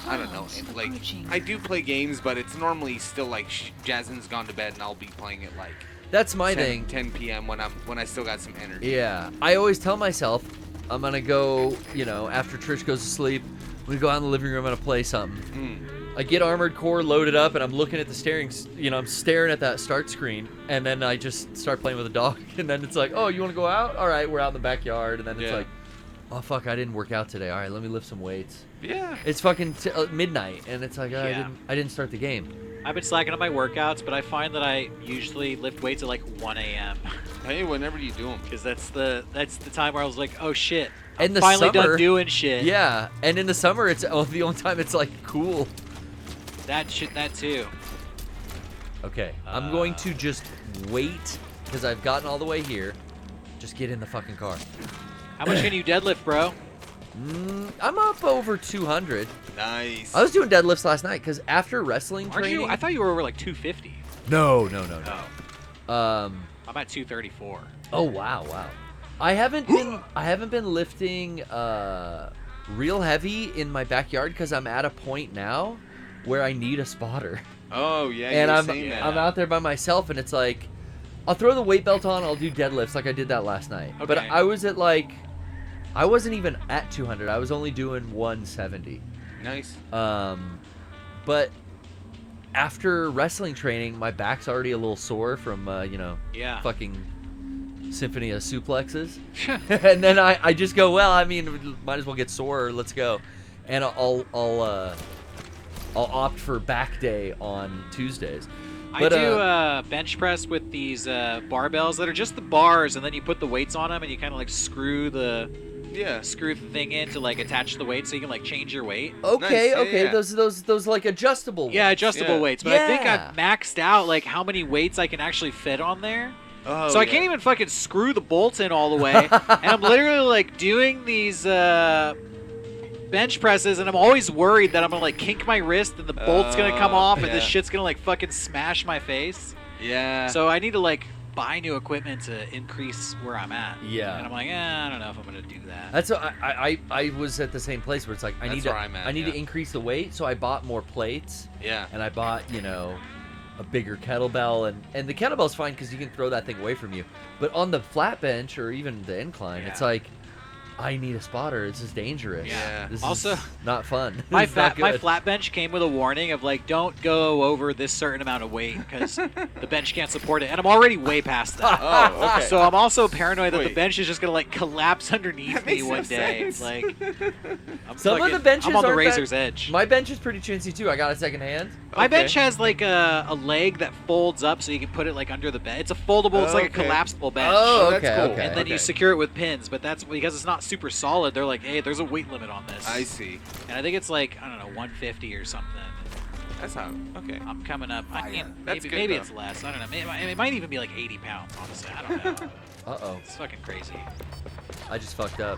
I don't know. Like I do play games, but it's normally still like Jasmine's gone to bed and I'll be playing it like That's my 10, thing. 10 p.m. when I still got some energy. Yeah. I always tell myself I'm gonna go, you know, after Trish goes to sleep, we go out in the living room, I'm gonna play something. I get Armored Core loaded up and I'm looking at the I'm staring at that start screen, and then I just start playing with the dog, and then it's like, oh, you want to go out? All right, we're out in the backyard, and then it's Yeah. like, oh fuck, I didn't work out today. All right, let me lift some weights. Yeah. It's fucking midnight, and it's like, oh, Yeah. I didn't start the game. I've been slacking on my workouts, but I find that I usually lift weights at like 1 a.m. Hey, whenever you do them. because that's the time where I was like, oh shit, In I'm the finally summer- done doing shit. Yeah, and in the summer, it's the only time it's like cool. That too. Okay, I'm going to just wait because I've gotten all the way here. Just get in the fucking car. How much can you deadlift, bro? I'm up over 200. Nice. I was doing deadlifts last night because after wrestling Aren't training. you? I thought you were over like 250. No. Oh, I'm at 234. Oh wow. I haven't been lifting real heavy in my backyard because I'm at a point now where I need a spotter. Oh yeah. And you were I'm saying that. out there by myself, and it's like I'll throw the weight belt on, I'll do deadlifts like I did that last night. But Okay. I was at like I wasn't even at 200. I was only doing 170. Nice. But after wrestling training, my back's already a little sore from Yeah. fucking symphony of suplexes. And then I just go, well, I mean, might as well get sore. Let's go. And I'll opt for back day on Tuesdays. I But, do bench press with these barbells that are just the bars, and then you put the weights on them, and you kind of like screw the thing in to like attach the weight, so you can like change your weight. Okay, Nice, okay, yeah. those like adjustable ones. Yeah, adjustable Yeah. weights. But I think Yeah. I've maxed out like how many weights I can actually fit on there. Oh, So I yeah. can't even fucking screw the bolts in all the way. And I'm literally like doing these bench presses, and I'm always worried that I'm gonna like kink my wrist and the bolt's gonna come off and this yeah. shit's gonna like fucking smash my face. Yeah. So I need to like buy new equipment to increase where I'm at. Yeah. And I'm like, I don't know if I'm gonna do that. That's what I was at the same place where it's like I That's need where I'm at, to yeah. increase the weight, so I bought more plates yeah. and I bought a bigger kettlebell, and the kettlebell's fine because you can throw that thing away from you. But on the flat bench or even the incline, it's like, I need a spotter. This is dangerous. Yeah. This Also, is not fun. My It's not good. flat bench came with a warning of like, don't go over this certain amount of weight because the bench can't support it, and I'm already way past that. Oh, okay. So I'm also paranoid that the Wait. bench is just gonna like collapse underneath That me makes no one day. sense. Like, I'm Some of the benches I'm on the aren't razor's that- edge. My bench is pretty chintzy too. I got a second hand. My bench has like a leg that folds up so you can put it like under the bed. It's a foldable. It's like a Okay. collapsible bench. Oh, that's okay, cool. okay. And then you secure it with pins, but that's because it's not super solid. They're like, hey, there's a weight limit on this. I see. And I think it's like, I don't know, 150 or something. That's not okay. I'm coming up. I mean, That's maybe, good, maybe though. it's less. I don't know. It might even be like 80 pounds, honestly. I don't know. Uh-oh. It's fucking crazy. I just fucked up.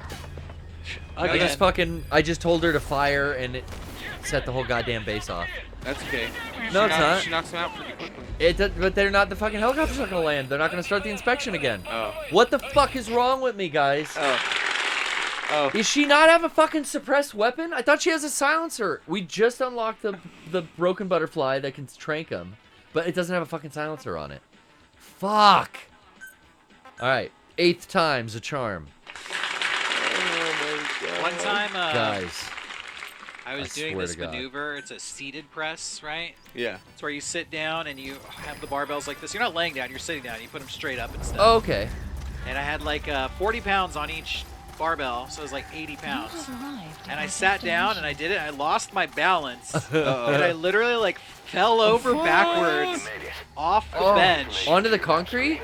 Again, I just told her to fire, and it set the whole goddamn base off. That's okay. No, it's not. She knocks him out pretty quickly. But they're not. The fucking helicopter's not gonna land. They're not gonna start the inspection again. Oh. What the fuck is wrong with me, guys? Oh. Does she not have a fucking suppressed weapon? I thought she has a silencer. We just unlocked the broken butterfly that can trank him, but it doesn't have a fucking silencer on it. Fuck. All right, 8th time's a charm, one time guys. I was I doing swear this to God. maneuver. It's a seated press, right? Yeah. It's where you sit down and you have the barbells like this. You're not laying down. You're sitting down. You put them straight up and stuff. Oh, okay. And I had like 40 pounds on each barbell, so it was like 80 pounds. And I sat down and I did it. And I lost my balance, and I literally like fell over backwards off the bench. Onto the concrete?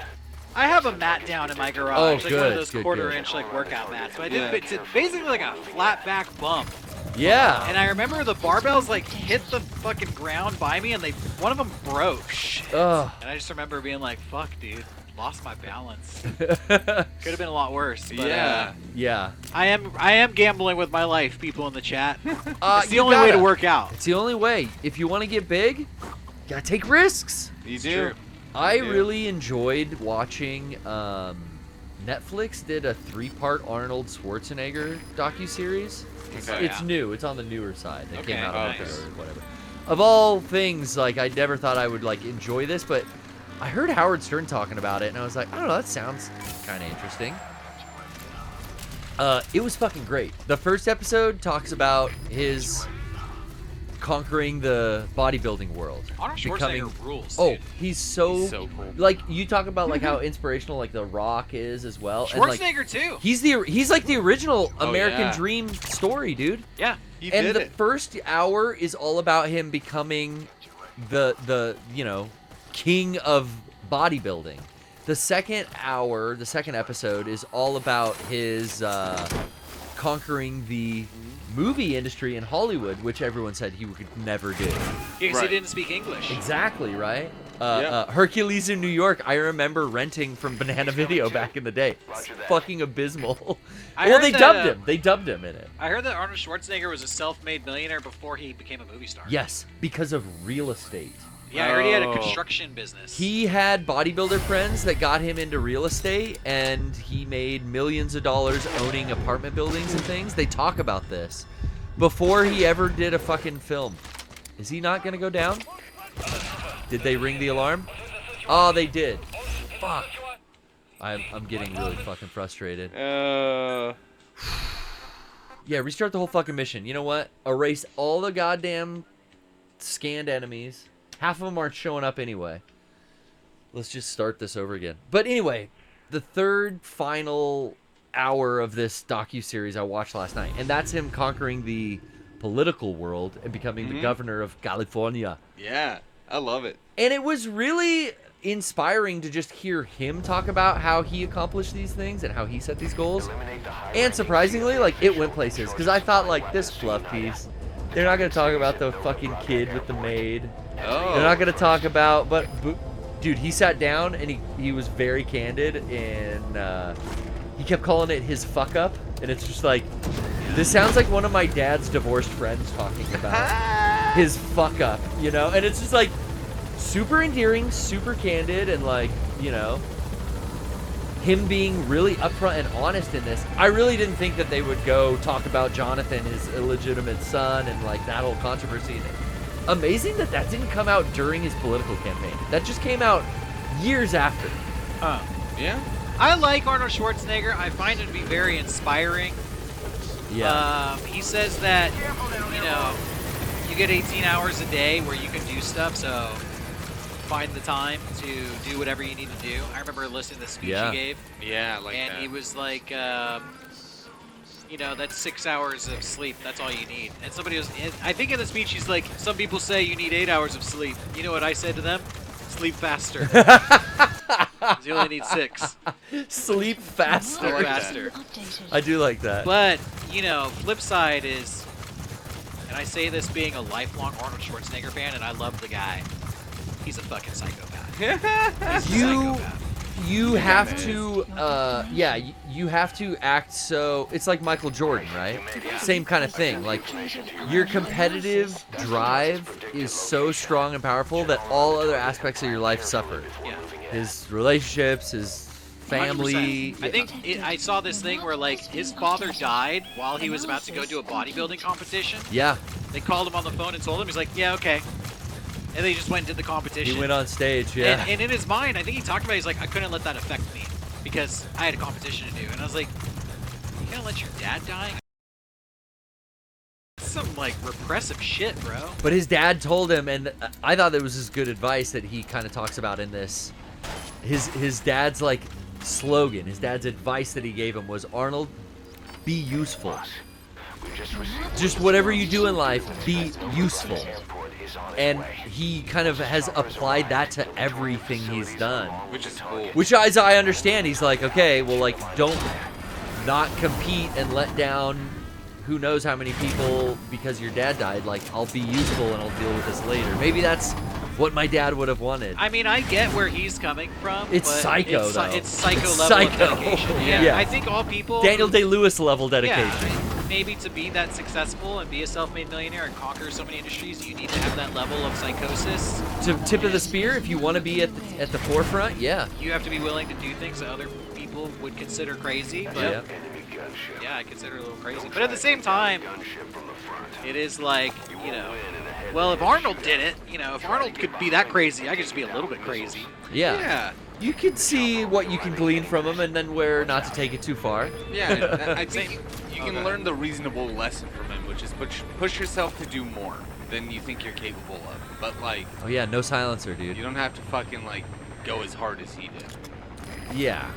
I have a mat down in my garage, Oh, like one good, of those good, quarter-inch like workout mats. But I did it's basically like a flat back bump. Yeah. And I remember the barbells like hit the fucking ground by me, and one of them broke. Ugh. And I just remember being like, "Fuck, dude, lost my balance." Could have been a lot worse. But, Yeah. Yeah. I am gambling with my life, people in the chat. It's the you only way to gotta. work out. It's the only way. If you want to get big, you gotta take risks. You do. True. I Yeah. really enjoyed watching. Netflix did a 3-part Arnold Schwarzenegger docuseries. Okay. It's new. It's on the newer side. It came Okay, out a month nice. ago or whatever. Of all things, like I never thought I would like enjoy this, but I heard Howard Stern talking about it, and I was like, I don't know, that sounds kind of interesting. It was fucking great. The first episode talks about his conquering the bodybuilding world. Arnold Schwarzenegger rules. Oh, Dude. he's so He's so cool. like you talk about like how inspirational like The Rock is as well. And, like, Schwarzenegger too. he's like the original American yeah. Dream story, dude. Yeah. He And did the it. first hour is all about him becoming the king of bodybuilding. The second hour, the second episode is all about his conquering the movie industry in Hollywood, which everyone said he could never do. Because he Right. didn't speak English. Exactly, right? Yeah. Hercules in New York, I remember renting from Banana Video back in the day. It's fucking abysmal. I Well, heard they that, dubbed him. They dubbed him in it. I heard that Arnold Schwarzenegger was a self-made millionaire before he became a movie star. Yes, because of real estate. Yeah, I heard he had a Oh. construction business. He had bodybuilder friends that got him into real estate, and he made millions of dollars owning apartment buildings and things. They talk about this before he ever did a fucking film. Is he not gonna go down? Did they ring the alarm? Oh, they did. Fuck. I'm getting really fucking frustrated. Yeah, restart the whole fucking mission. You know what? Erase all the goddamn scanned enemies. Half of them aren't showing up anyway. Let's just start this over again. But anyway, the third final hour of this docuseries I watched last night, and that's him conquering the political world and becoming the governor of California. Yeah. I love it. And it was really inspiring to just hear him talk about how he accomplished these things and how he set these goals. And surprisingly, like, it went places. Because I thought, like, this fluff piece, they're not going to talk about the fucking kid with the maid. Oh. They're not going to talk about, but dude, he sat down and he was very candid, and he kept calling it his fuck up. And it's just like, this sounds like one of my dad's divorced friends talking about his fuck up, you know? And it's just like super endearing, super candid, and like, you know, him being really upfront and honest in this. I really didn't think that they would go talk about Jonathan, his illegitimate son, and like that whole controversy. amazing that didn't come out during his political campaign. That just came out years after. Yeah. I like Arnold Schwarzenegger. I find him to be very inspiring. Yeah. He says that, you know, you get 18 hours a day where you can do stuff, so find the time to do whatever you need to do. I remember listening to the speech he gave. Yeah, I like and that. he was like, you know, that's 6 hours of sleep. That's all you need. And somebody was, I think in the speech, he's like, some people say you need 8 hours of sleep. You know what I said to them? Sleep faster. You only need 6. Sleep faster. like faster. I do like that. But, you know, flip side is, and I say this being a lifelong Arnold Schwarzenegger fan, and I love the guy. He's a fucking psychopath. He's a psychopath. You have to, you have to act so. It's like Michael Jordan, right? Same kind of thing. Like, your competitive drive is so strong and powerful that all other aspects of your life suffer. Yeah. His relationships, his family. 100%. I think I saw this thing where, like, his father died while he was about to go do a bodybuilding competition. Yeah. They called him on the phone and told him. He's like, yeah, okay. And they just went and did the competition. He went on stage, yeah. And in his mind, I think he talked about it, he's like, I couldn't let that affect me because I had a competition to do. And I was like, you gonna let your dad die? That's some, like, repressive shit, bro. But his dad told him, and I thought that was his good advice that he kind of talks about in this. His dad's, like, slogan, his dad's advice that he gave him was, Arnold, be useful. Just whatever you do in life, be useful. And he kind of has applied that to everything he's done. Which is cool. Which, as I understand, he's like, okay, well, like, don't not compete and let down who knows how many people because your dad died. Like, I'll be useful and I'll deal with this later. Maybe that's what my dad would have wanted. I mean, I get where he's coming from. It's but psycho, though. It's psycho It's level psycho. of dedication. Yeah. Yeah. I think all people... Daniel Day-Lewis level dedication. Yeah, maybe to be that successful and be a self-made millionaire and conquer so many industries, you need to have that level of psychosis. To tip of the spear, if you want to be at the forefront, yeah. You have to be willing to do things that other people would consider crazy. But yeah, I consider it a little crazy. But at the same time, it is like, you know, well, if Arnold did it, you know, if Arnold could be that crazy, I could just be a little bit crazy. Yeah. You can see what you can glean from him and then where not to take it too far. Yeah, I think you can learn the reasonable lesson from him, which is push yourself to do more than you think you're capable of. But, like... Oh, yeah, no silencer, dude. You don't have to fucking, like, go as hard as he did. Yeah.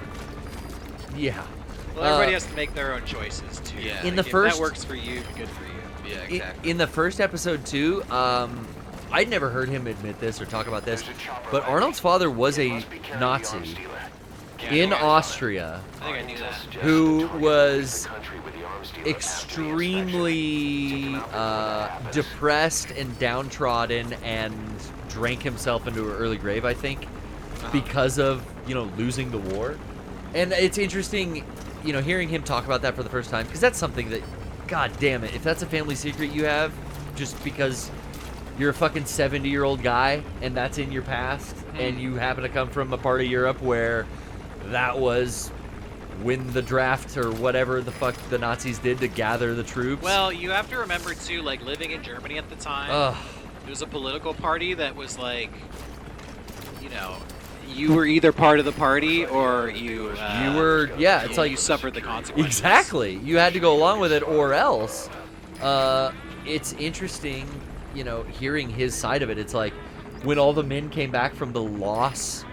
Yeah. Well, everybody has to make their own choices, too. Yeah. In the If first... that works for you, good for you. Yeah, exactly. In the first episode, too, I'd never heard him admit this or talk about this, but Arnold's father was a Nazi in Austria I think I knew that. who was extremely depressed and downtrodden and drank himself into an early grave, I think, because of, you know, losing the war. And it's interesting, you know, hearing him talk about that for the first time, because that's something that, god damn it, if that's a family secret you have, just because you're a fucking 70-year-old guy and that's in your past, and you happen to come from a part of Europe where that was win the draft or whatever the fuck the Nazis did to gather the troops. Well, you have to remember, too, like, living in Germany at the time, it was a political party that was, like, you know, you were either part of the party or you were, yeah, it's like you suffered the consequences. Exactly. You had to go along with it or else. It's interesting, you know, hearing his side of it. It's like when all the men came back from the loss,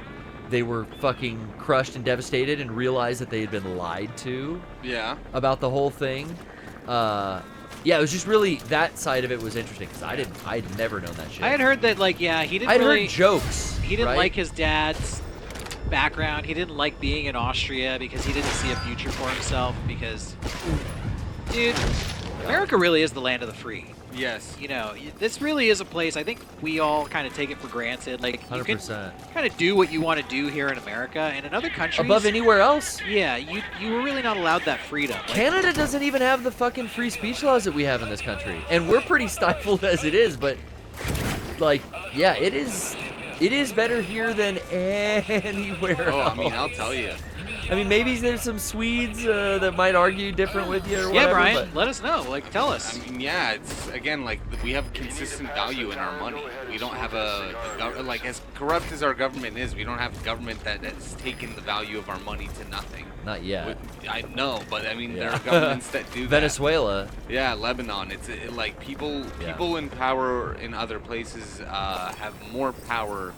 they were fucking crushed and devastated and realized that they had been lied to. Yeah. About the whole thing. Yeah, it was just really, that side of it was interesting because I'd never known that shit. I had heard that, like, yeah, he didn't I'd really... heard jokes. He didn't right? like his dad's background. He didn't like being in Austria because he didn't see a future for himself because, dude, America really is the land of the free. Yes. You know, this really is a place, I think we all kind of take it for granted. Like, you 100%. can kind of do what you want to do here in America, and in other countries... Above anywhere else? Yeah, you were really not allowed that freedom. Like, Canada doesn't even have the fucking free speech laws that we have in this country. And we're pretty stifled as it is, but, like, yeah, it is better here than anywhere else. I mean, I'll tell you. I mean, maybe there's some Swedes that might argue different with you or whatever. Yeah, Brian, but- let us know. Like, tell us. I mean, yeah, it's again like we have consistent value in our money. We don't have like as corrupt as our government is, we don't have a government that has taken the value of our money to nothing. Not yet. I know, but I mean there Yeah. are governments that do that. Venezuela. Yeah, Lebanon. It's like people in power in other places have more power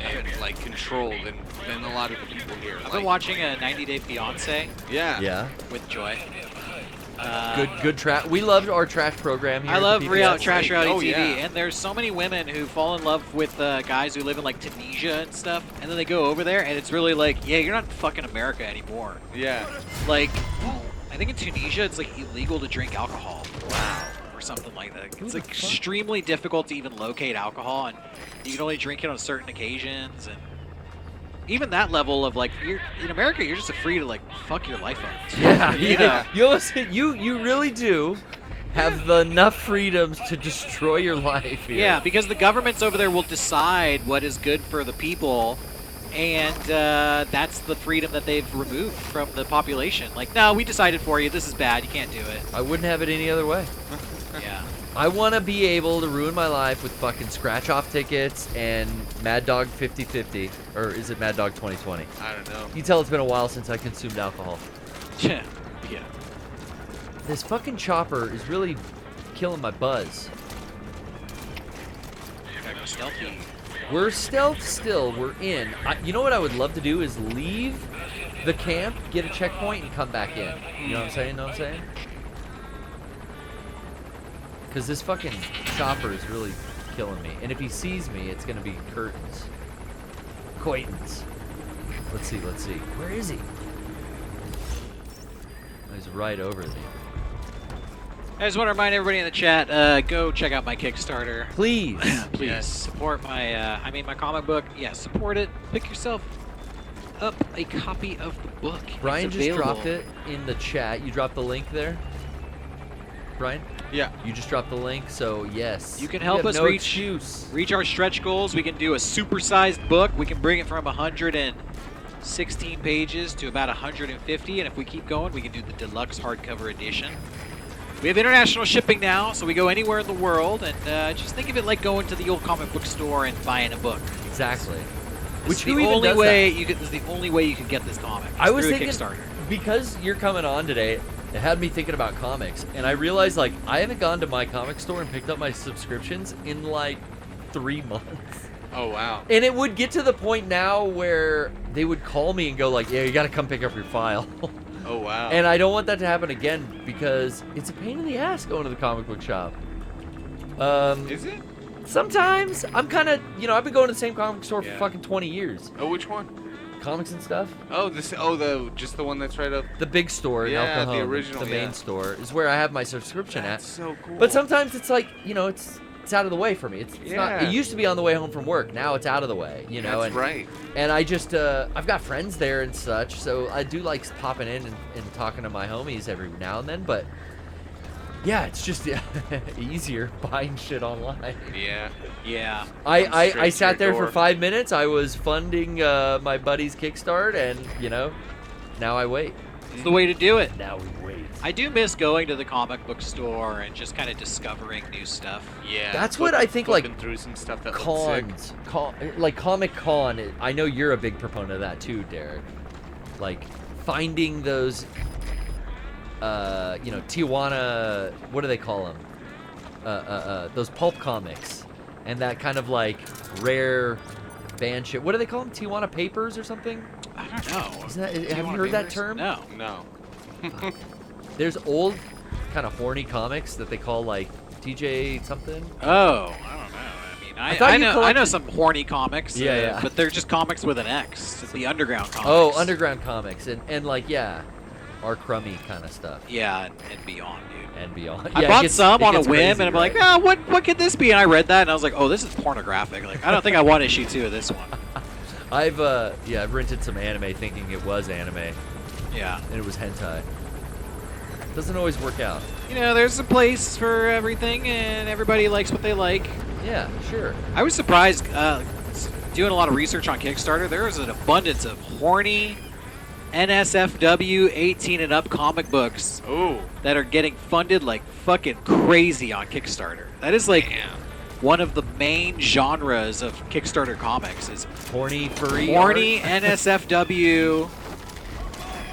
and like control than a lot of the people here. I've been watching a 90 Day Fiance Yeah. Yeah. with Joy. Good trash. We loved our trash program here. I at love the trash reality Oh, TV, yeah. and there's so many women who fall in love with guys who live in like Tunisia and stuff, and then they go over there, and it's really like, yeah, you're not fucking America anymore. Yeah. Like, I think in Tunisia it's like illegal to drink alcohol. Wow. Or something like that. It's like extremely difficult to even locate alcohol, and you can only drink it on certain occasions, and even that level of like, you're in America, you're just free to like fuck your life up. Yeah, You know? you really do have enough freedoms to destroy your life here. Yeah, because the governments over there will decide what is good for the people, and that's the freedom that they've removed from the population. Like, no, we decided for you. This is bad. You can't do it. I wouldn't have it any other way. Yeah. I want to be able to ruin my life with fucking scratch-off tickets and Mad Dog 50/50, or is it Mad Dog 20/20? I don't know. You can tell it's been a while since I consumed alcohol. Yeah. Yeah. This fucking chopper is really killing my buzz. Gotta go stealthy. We're stealth still. We're in. You know what I would love to do is leave the camp, get a checkpoint, and come back in. You know what I'm saying? Know what I'm saying? Because this fucking chopper is really killing me. And if he sees me, it's going to be curtains. Acquaintance. Let's see, let's see. Where is he? Oh, he's right over there. I just want to remind everybody in the chat, go check out my Kickstarter. Please. Please Yes. support my, my comic book. Yeah, support it. Pick yourself up a copy of the book. Brian It's just available. dropped it in the chat. You dropped the link there? Brian? Yeah. You just dropped the link, so yes. You can We help have us no reach excuse. reach our stretch goals. We can do a supersized book. We can bring it from 116 pages to about 150, and if we keep going, we can do the deluxe hardcover edition. We have international shipping now, so we go anywhere in the world, and just think of it like going to the old comic book store and buying a book. Exactly. This is who the even only does way that? you can. This is the only way you can get this comic. I was through a thinking, Kickstarter. because you're coming on today, it had me thinking about comics, and I realized, like, I haven't gone to my comic store and picked up my subscriptions in, like, 3 months. Oh wow. And it would get to the point now where they would call me and go, like, yeah, you gotta come pick up your file. Oh wow. And I don't want that to happen again, because it's a pain in the ass going to the comic book shop. Is it? Sometimes. I'm kind of, I've been going to the same comic store for Yeah. fucking 20 years. Oh, which one? Comics and stuff. Oh, just the one that's right up. The big store in Yeah, El Cajon, the original, the main yeah. store, is where I have my subscription That's at. so cool. But sometimes it's like, it's out of the way for me. It's not. Yeah. It used to be on the way home from work. Now it's out of the way. That's and, right. And I just, I've got friends there and such, so I do like popping in and talking to my homies every now and then. But yeah, it's just easier buying shit online. Yeah. Yeah. I straight sat to there your for door. 5 minutes. I was funding my buddy's Kickstart, and now I wait. It's the way to do it. Now we wait. I do miss going to the comic book store and just kind of discovering new stuff. Yeah. That's what I think, like, flipping through some stuff that looks sick. like Comic Con. I know you're a big proponent of that too, Derek. Like finding those, Tijuana. What do they call them? Those pulp comics, and that kind of like rare band shit. What do they call them? Tijuana papers or something? I don't know. Isn't that, have you Tijuana heard that papers? term? No. No. There's old, kind of horny comics that they call like TJ something. Oh, I don't know. I mean, I thought I you know collected- some horny comics. Yeah, yeah. But they're just comics with an X. It's the underground comics. Oh, underground comics and like our crummy kind of stuff Yeah, and beyond, dude. and beyond. I Yeah, it bought gets- some it on a gets whim, crazy, and I'm like, right? what could this be? And I read that, and I was like, oh, this is pornographic. Like, I don't think I want issue 2 of this one. I've rented some anime thinking it was anime, Yeah. and it was hentai. Doesn't always work out. There's a place for everything, and everybody likes what they like. Yeah, sure. I was surprised, doing a lot of research on Kickstarter, there was an abundance of horny NSFW 18 and up comic books Oh, that are getting funded like fucking crazy on Kickstarter. That is like one of the main genres of Kickstarter comics is Horny furry. horny art. NSFW,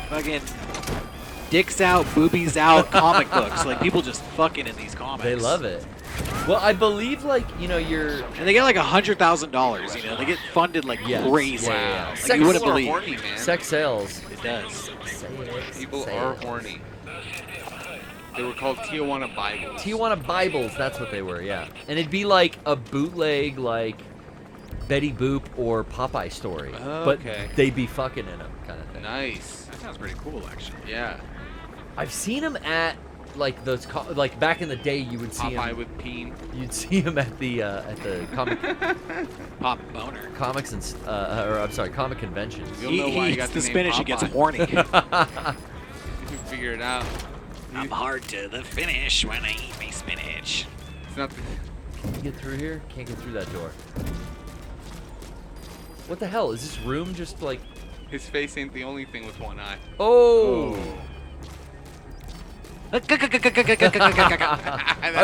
fucking dicks out, boobies out comic books. Like people just fucking in these comics. They love it. Well, I believe you're. And they get like $100,000. You know, they get funded like Yes. crazy. Yeah. Like, Sex you wouldn't people are believe. horny, man. Sex sales. It does. Say it. People Say are it. horny. They were called Tijuana Bibles. Tijuana Bibles, that's what they were, yeah. And it'd be like a bootleg, like Betty Boop or Popeye story. But Okay. they'd be fucking in them, kind of thing. Nice. That sounds pretty cool, actually. Yeah. I've seen them at like those, like back in the day, you would see Popeye them. with peen. You'd see them at the comic, Pop boner. comics and or I'm sorry, comic conventions. You'll know why you got the the name spinach. He gets Popeye. horny. You can figure it out. I'm hard to the finish when I eat my spinach. It's not the, Can you get through here? Can't get through that door. What the hell? Is this room just like? his face ain't the only thing with one eye. Oh. I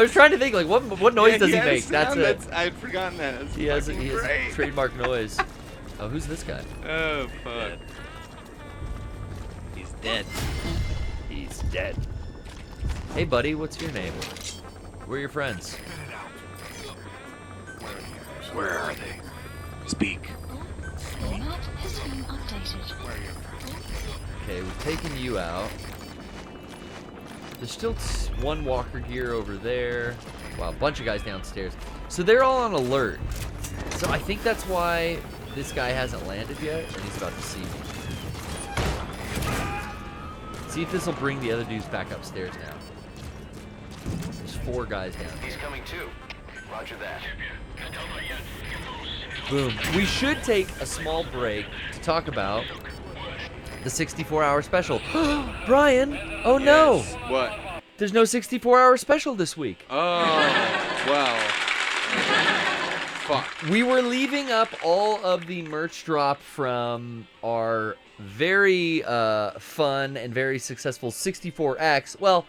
was trying to think like what noise does he had a make? That's sound it. I had forgotten that. That's He has a fucking great. trademark noise. Oh, who's this guy? Oh fuck. He's dead. He's dead. Hey, buddy, what's your name? We're your friends. Where are they? Speak. Map has been updated. Okay, we've taken you out. There's still one walker gear over there. Wow, a bunch of guys downstairs. So they're all on alert. So I think that's why this guy hasn't landed yet, and he's about to see me. See if this will bring the other dudes back upstairs now. There's 4 guys down here. He's coming too. Roger that. Boom. We should take a small break to talk about the 64-hour special. Brian! Oh no! Yes. What? There's no 64-hour special this week. Oh well. Fuck. We were leaving up all of the merch drop from our very fun and very successful 64X. Well,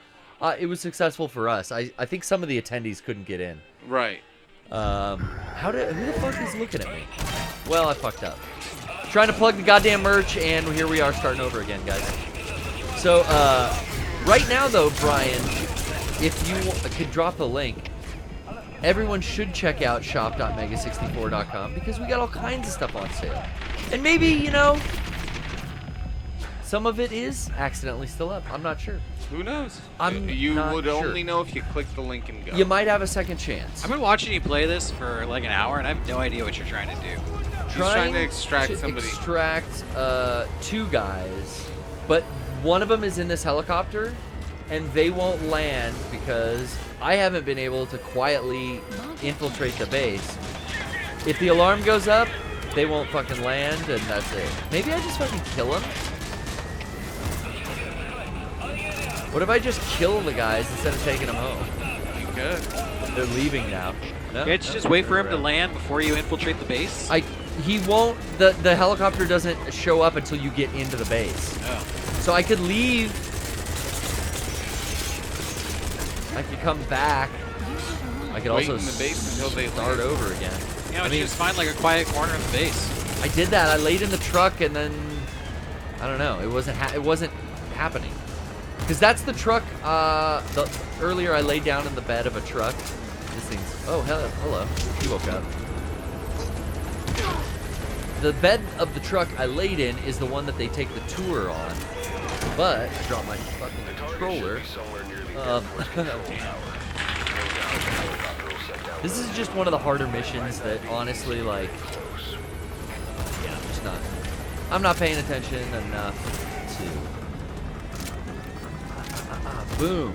it was successful for us. I think some of the attendees couldn't get in. Right. Who the fuck is looking at me? Well, I fucked up. Trying to plug the goddamn merch, and here we are starting over again, guys. So, right now, though, Brian, if you could drop a link, everyone should check out shop.mega64.com because we got all kinds of stuff on sale. And maybe, you know, some of it is accidentally still up. I'm not sure. Who knows? I'm you not would sure. only know if you click the link and go. You might have a second chance. I've been watching you play this for like an hour, and I have no idea what you're trying to do. He's trying to extract somebody. Extract 2 guys, but one of them is in this helicopter, and they won't land because I haven't been able to quietly infiltrate the base. If the alarm goes up, they won't fucking land, and that's it. Maybe I just fucking kill them? What if I just kill the guys instead of taking them home? You could. They're leaving now. No, Can't you no, just wait for him to they're around. land before you infiltrate the base? He won't. The helicopter doesn't show up until you get into the base. Oh. So I could leave. I could come back. I could Wait also in the base until they start land. over again. Yeah, I but mean, you just find like a quiet corner of the base. I did that. I laid in the truck and then I don't know. It wasn't happening. Because that's the truck. Earlier I laid down in the bed of a truck. This thing's. Oh hello. He woke up. The bed of the truck I laid in is the one that they take the tour on. But I dropped my fucking controller. This is just one of the harder missions that honestly, like, yeah, I'm not paying attention enough to. Boom.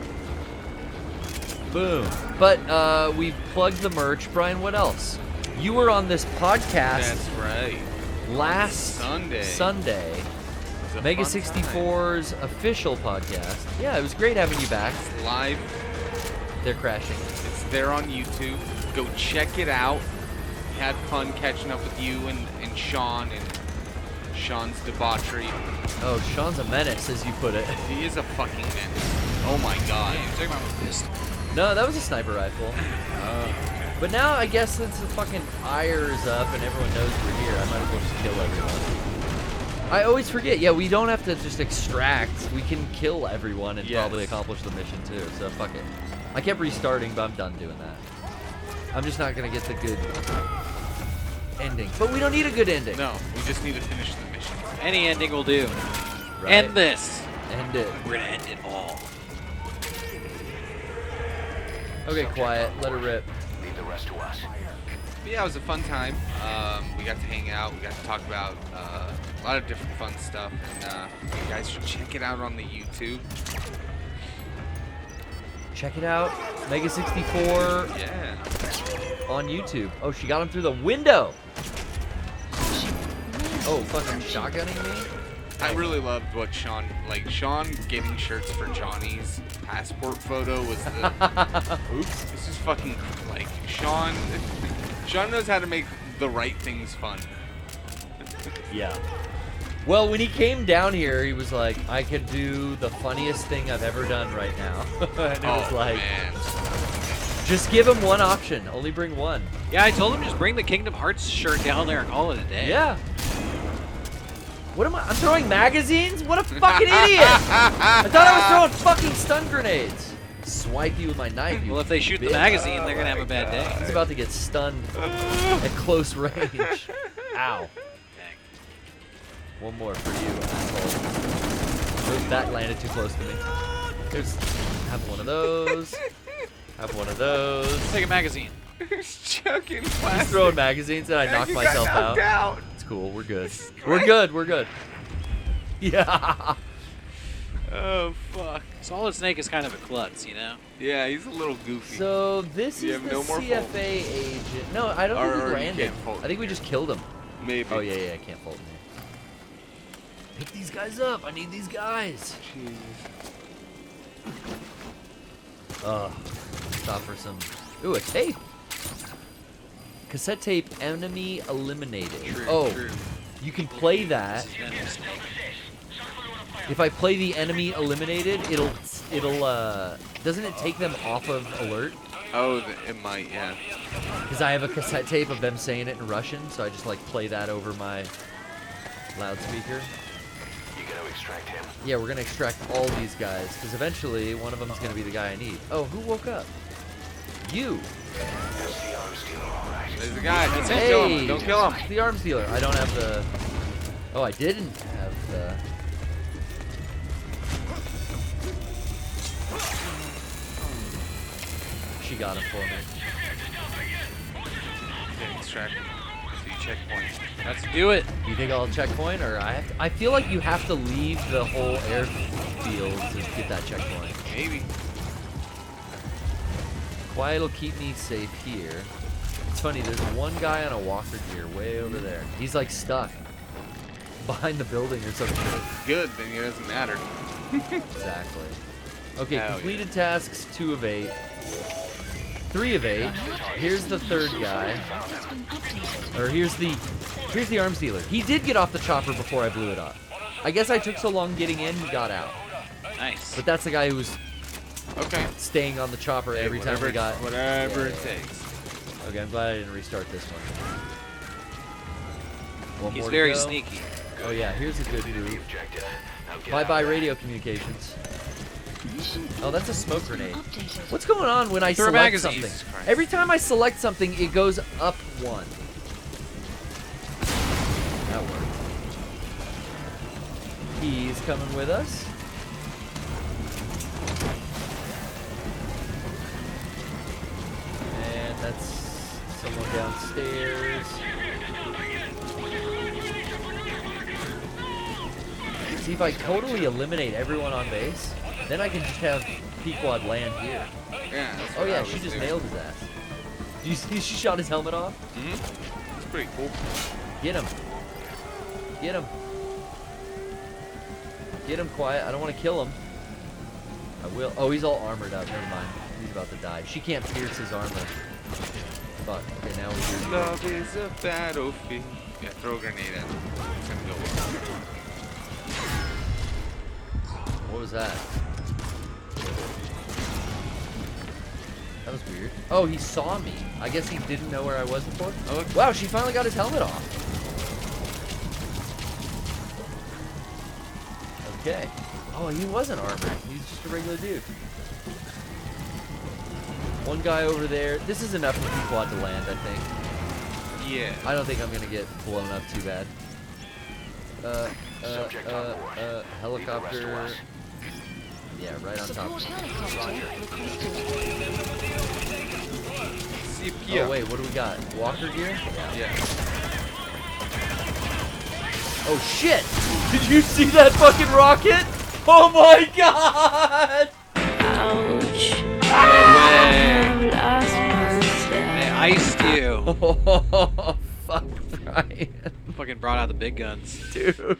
Boom. But we've plugged the merch. Brian, what else? You were on this podcast That's right. last Sunday. Sunday. It's a Mega fun 64's official podcast. Yeah, it was great having you back. time. Live. They're crashing. It's there on YouTube. Go check it out. We had fun catching up with you and Sean and Sean's debauchery. Oh, Sean's a menace, as you put it. He is a fucking menace. Oh my god. No, that was a sniper rifle. But now, I guess since the fucking ire is up and everyone knows we're here, I might as well just kill everyone. I always forget. Yeah, we don't have to just extract. We can kill everyone and probably accomplish the mission too. So fuck it. I kept restarting, but I'm done doing that. I'm just not gonna get the good ending. But we don't need a good ending. No, we just need to finish the mission. Any ending will do. Right. End this. End it. We're gonna end it all. Okay, quiet. Let her rip. Leave the rest to us. But yeah, it was a fun time. We got to hang out. We got to talk about a lot of different fun stuff. And you guys should check it out on the YouTube. Check it out. Mega 64 Yeah. on YouTube. Oh, she got him through the window. Oh, fucking shotgunning me? I really loved what Sean getting shirts for Johnny's passport photo was the. Oops. This is fucking like Sean. Sean knows how to make the right things fun. Yeah. Well, when he came down here, he was like, I could do the funniest thing I've ever done right now. And it was like, man. just give him one option. Only bring one. Yeah, I told him just bring the Kingdom Hearts shirt down there and call it a day. Yeah. What am I? I'm throwing magazines? What a fucking idiot! I thought I was throwing fucking stun grenades. Swipe you with my knife. You Well, if they shoot the bitch. magazine, they're gonna have a bad day. He's about to get stunned at close range. Ow. One more for you, asshole. Oops, that landed too close to me. Here's, have one of those. Have one of those. Take a magazine. He's chucking He's plastic. throwing magazines and I knocked You got myself knocked out. It's cool. We're good. We're good. We're good. Yeah. Oh fuck. Solid Snake is kind of a klutz, you know? Yeah, he's a little goofy. So this You is have the no more CFA fold. agent. No, I don't Or- think or we you landed. can't fold I think we just killed him. Maybe. Oh yeah, I can't fold him here. Pick these guys up. I need these guys. Stop for some. Ooh, a tape. Cassette tape. Enemy eliminated. True. You can play that. If I play the enemy eliminated, it'll doesn't it take them off of alert? Oh, it might, yeah. Because I have a cassette tape of them saying it in Russian, so I just like play that over my loudspeaker. You gotta extract him. Yeah, we're gonna extract all these guys, because eventually one of them is gonna be the guy I need. Oh, who woke up? You. That's the arms dealer, all right. There's a guy. Don't Hey, kill him. Don't kill him. The arms dealer. I don't have the. Oh, I didn't have the. She got him for me. Extract. See checkpoint. Let's do it. You think I'll checkpoint, or I have to, I feel like you have to leave the whole airfield to get that checkpoint. Maybe. Quiet'll keep me safe here. It's funny, there's one guy on a walker gear way over there. He's like stuck behind the building or something. Good, then it doesn't matter. Exactly. Okay, Hell completed tasks 2 of 8. 3 of 8. Here's the third guy. Or here's the arms dealer. He did get off the chopper before I blew it up. I guess I took so long getting in, he got out. Nice. But that's the guy who was Okay. staying on the chopper every time we got. Whatever Yeah, it yeah. takes. Okay, I'm glad I didn't restart this one. One He's more to very go. sneaky. Oh yeah, here's a good The move. objective. Now get Bye-bye out of there. radio communications. Mission Oh, that's a smoke grenade. updated. What's going on when I Throw a select magazine. something? Jesus Christ. Every time I select something, it goes up 1. That worked. He's coming with us. And that's someone downstairs. See, if I totally eliminate everyone on base, then I can just have Pequod land here. Yeah. That's Oh what I yeah, was she just doing. nailed his ass. Did you see she shot his helmet off? It's pretty cool. Get him. Get him. Get him quiet. I don't want to kill him. I will. Oh, he's all armored up. Never mind. He's about to die. She can't pierce his armor. Fuck. Okay, now we do. Love is a battlefield. Yeah, throw a grenade at him. It's gonna go well. What was that? That was weird. Oh, he saw me. I guess he didn't know where I was before. Oh, wow, she finally got his helmet off. Okay. Oh, he wasn't armored. He's just a regular dude. One guy over there. This is enough for P-Quad to land, I think. Yeah. I don't think I'm gonna get blown up too bad. Helicopter. Yeah, right on top. Support helicopter requested. Oh wait, what do we got? Walker gear? Yeah. Oh shit! Did you see that fucking rocket? Oh my god! Ouch. Way. Last person. They iced you. Oh, fuck, Brian. Fucking brought out the big guns. Dude,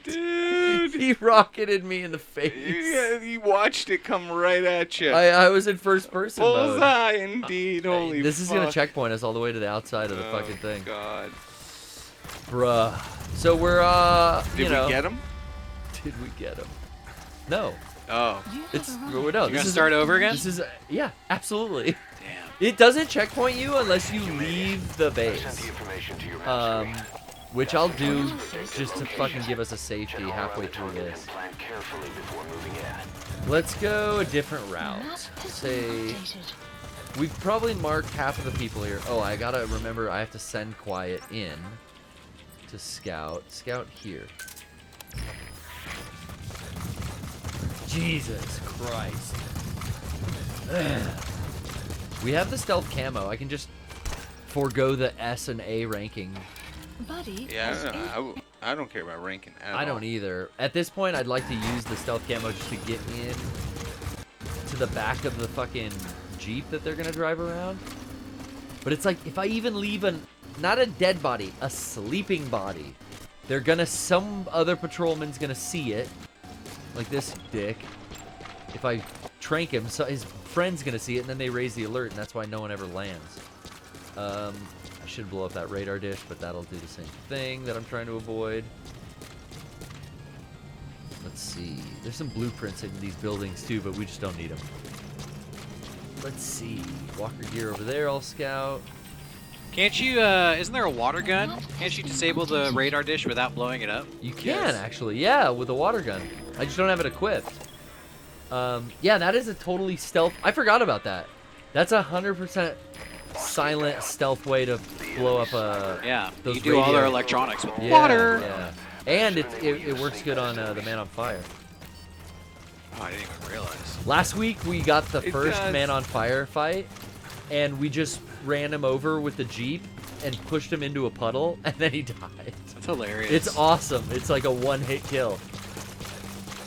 he rocketed me in the face. Yeah, you watched it come right at you. I was in first person mode. Bullseye, indeed. Holy This is fuck. gonna checkpoint us all the way to the outside of the fucking thing. God. Bruh. So we're, Did you know. we get him? Did we get him? No. Oh. You have It's, arrived. no, You this gonna is start over again? This is, yeah, absolutely. Damn. It doesn't checkpoint you unless you leave the Send the base. information to your mastery. Which I'll do just to fucking give us a safety halfway through this. Plan carefully before moving in. Let's go a different route. Map has been Say, updated. we've probably marked half of the people here. Oh, I gotta remember I have to send Quiet in to scout. Scout here. Jesus Christ. We have the stealth camo. I can just forego the S and A ranking. Buddy, Yeah, has I don't care about ranking at all. I don't either. At this point, I'd like to use the stealth camo just to get in to the back of the fucking Jeep that they're gonna drive around. But it's like, if I even leave not a dead body, a sleeping body, some other patrolman's gonna see it. Like this dick. If I trank him, so his friend's gonna see it, and then they raise the alert, and that's why no one ever lands. I should blow up that radar dish, but that'll do the same thing that I'm trying to avoid. Let's see. There's some blueprints in these buildings too, but we just don't need them. Let's see. Walker gear over there, I'll scout. Can't you, isn't there a water gun? Can't you disable the radar dish without blowing it up? You can actually, yeah, with a water gun. I just don't have it equipped. Yeah, that is a totally stealth. I forgot about that. That's 100% silent stealth way to blow up Yeah, those you do all their radio- electronics with Yeah, water. Yeah, and it works good on the Man on Fire. Oh, I didn't even realize. Last week we got the It first does. Man on Fire fight, and we just ran him over with the Jeep and pushed him into a puddle, and then he died. That's hilarious. It's awesome. It's like a one-hit kill.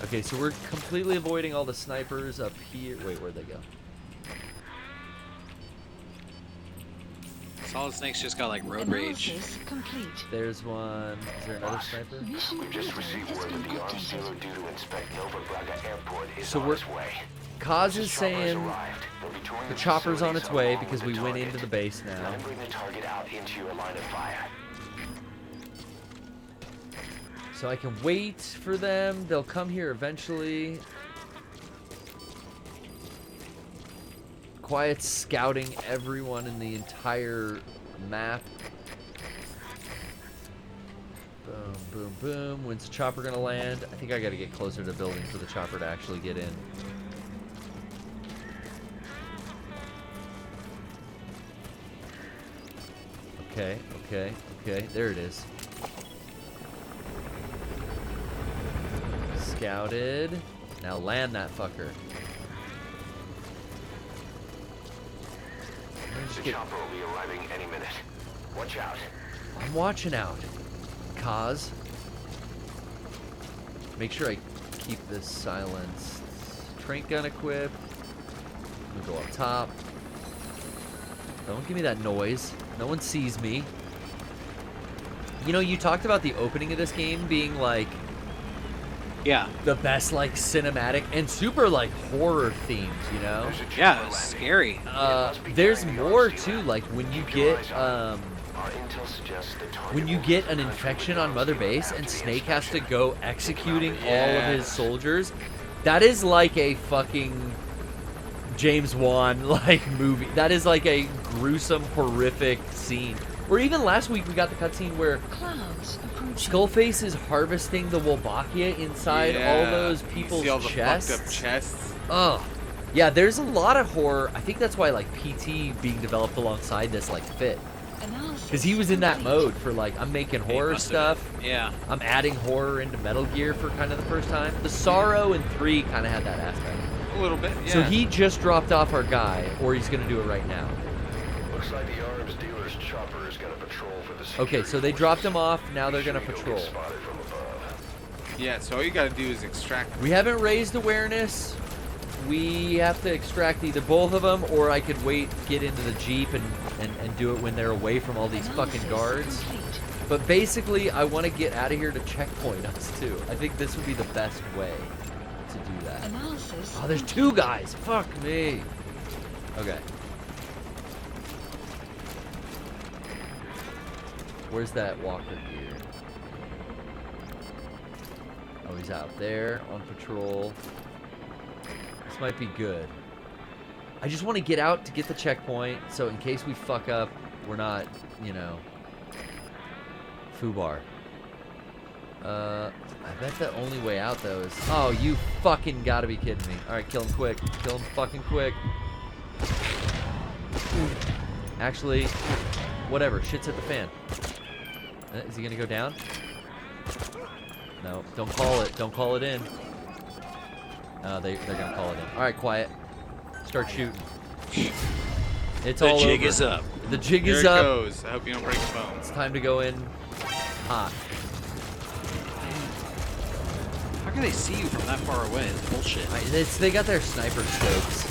Okay, so we're completely avoiding all the snipers up here. Wait, where'd they go? Solid Snake's just got like road rage. analysis complete. There's one. Is there another sniper? Mission We've just info received has word been that the arms dealer updated. due to inspect Nova Braga Airport is So on we're- its way. Kaz The is chopper has saying arrived. They'll be touring the the chopper's on facilities its way along because with we the went target. into the base now. Then bring the target out into your line of fire. So I can wait for them. They'll come here eventually. Quiet's scouting everyone in the entire map. Boom, boom, boom. When's the chopper gonna land? I think I gotta get closer to the building for the chopper to actually get in. Okay, okay, okay. There it is. Scouted. Now land that fucker. Let me just The get- chopper will be arriving any minute. Watch out. I'm watching out. Kaz. Make sure I keep this silenced. Trank gun equipped. I'm gonna go up top. Don't give me that noise. No one sees me. You know, you talked about the opening of this game being like Yeah. the best like cinematic and super like horror themed, you know? There's a Yeah, chopper it's landing. scary. There's more too, like when you get Our intel suggests the target When you will get an survive infection without on Mother being Base and after the Snake has to inspection. go executing all Yeah. of his soldiers, that is like a fucking James Wan like movie. That is like a gruesome, horrific scene. Or even last week we got the cutscene where Clouds approaching. Skullface is harvesting the Wolbachia inside all those people's You see all the chests. fucked up chests. Ugh. Yeah, there's a lot of horror. I think that's why like PT being developed alongside this like fit. Analysis Because he was in that complete. mode for like, I'm making He horror must have stuff. been. Yeah. I'm adding horror into Metal Gear for kind of the first time. The Sorrow in 3 kind of had that aspect. A little bit, yeah. So he just dropped off our guy, or he's going to do it right now. Looks like the arms dealer's chopper is going to patrol for the Okay, so they dropped him off. Now they're going to patrol. Spotted from above. Yeah, so all you gotta do is extract. We haven't raised awareness. We have to extract either both of them, or I could wait, get into the Jeep, and do it when they're away from all these fucking guards. Complete. But basically, I want to get out of here to checkpoint us, too. I think this would be the best way to do that. Analysis. Oh, there's 2 guys. Fuck me. Okay. Where's that walker gear? Oh, he's out there on patrol. This might be good. I just want to get out to get the checkpoint, so in case we fuck up, we're not, you know, foobar. I bet the only way out, though, is... Oh, you fucking gotta be kidding me. Alright, kill him quick. Kill him fucking quick. Actually, whatever. Shit's at the fan. Is he gonna go down? No, don't call it. Don't call it in. They're gonna call it in. Alright, quiet. Start shooting. It's all The jig over. is up. The jig Here is it up. goes. I hope you don't break your bones. It's time to go in hot. How can they see you from that far away? It's bullshit. They got their sniper scopes.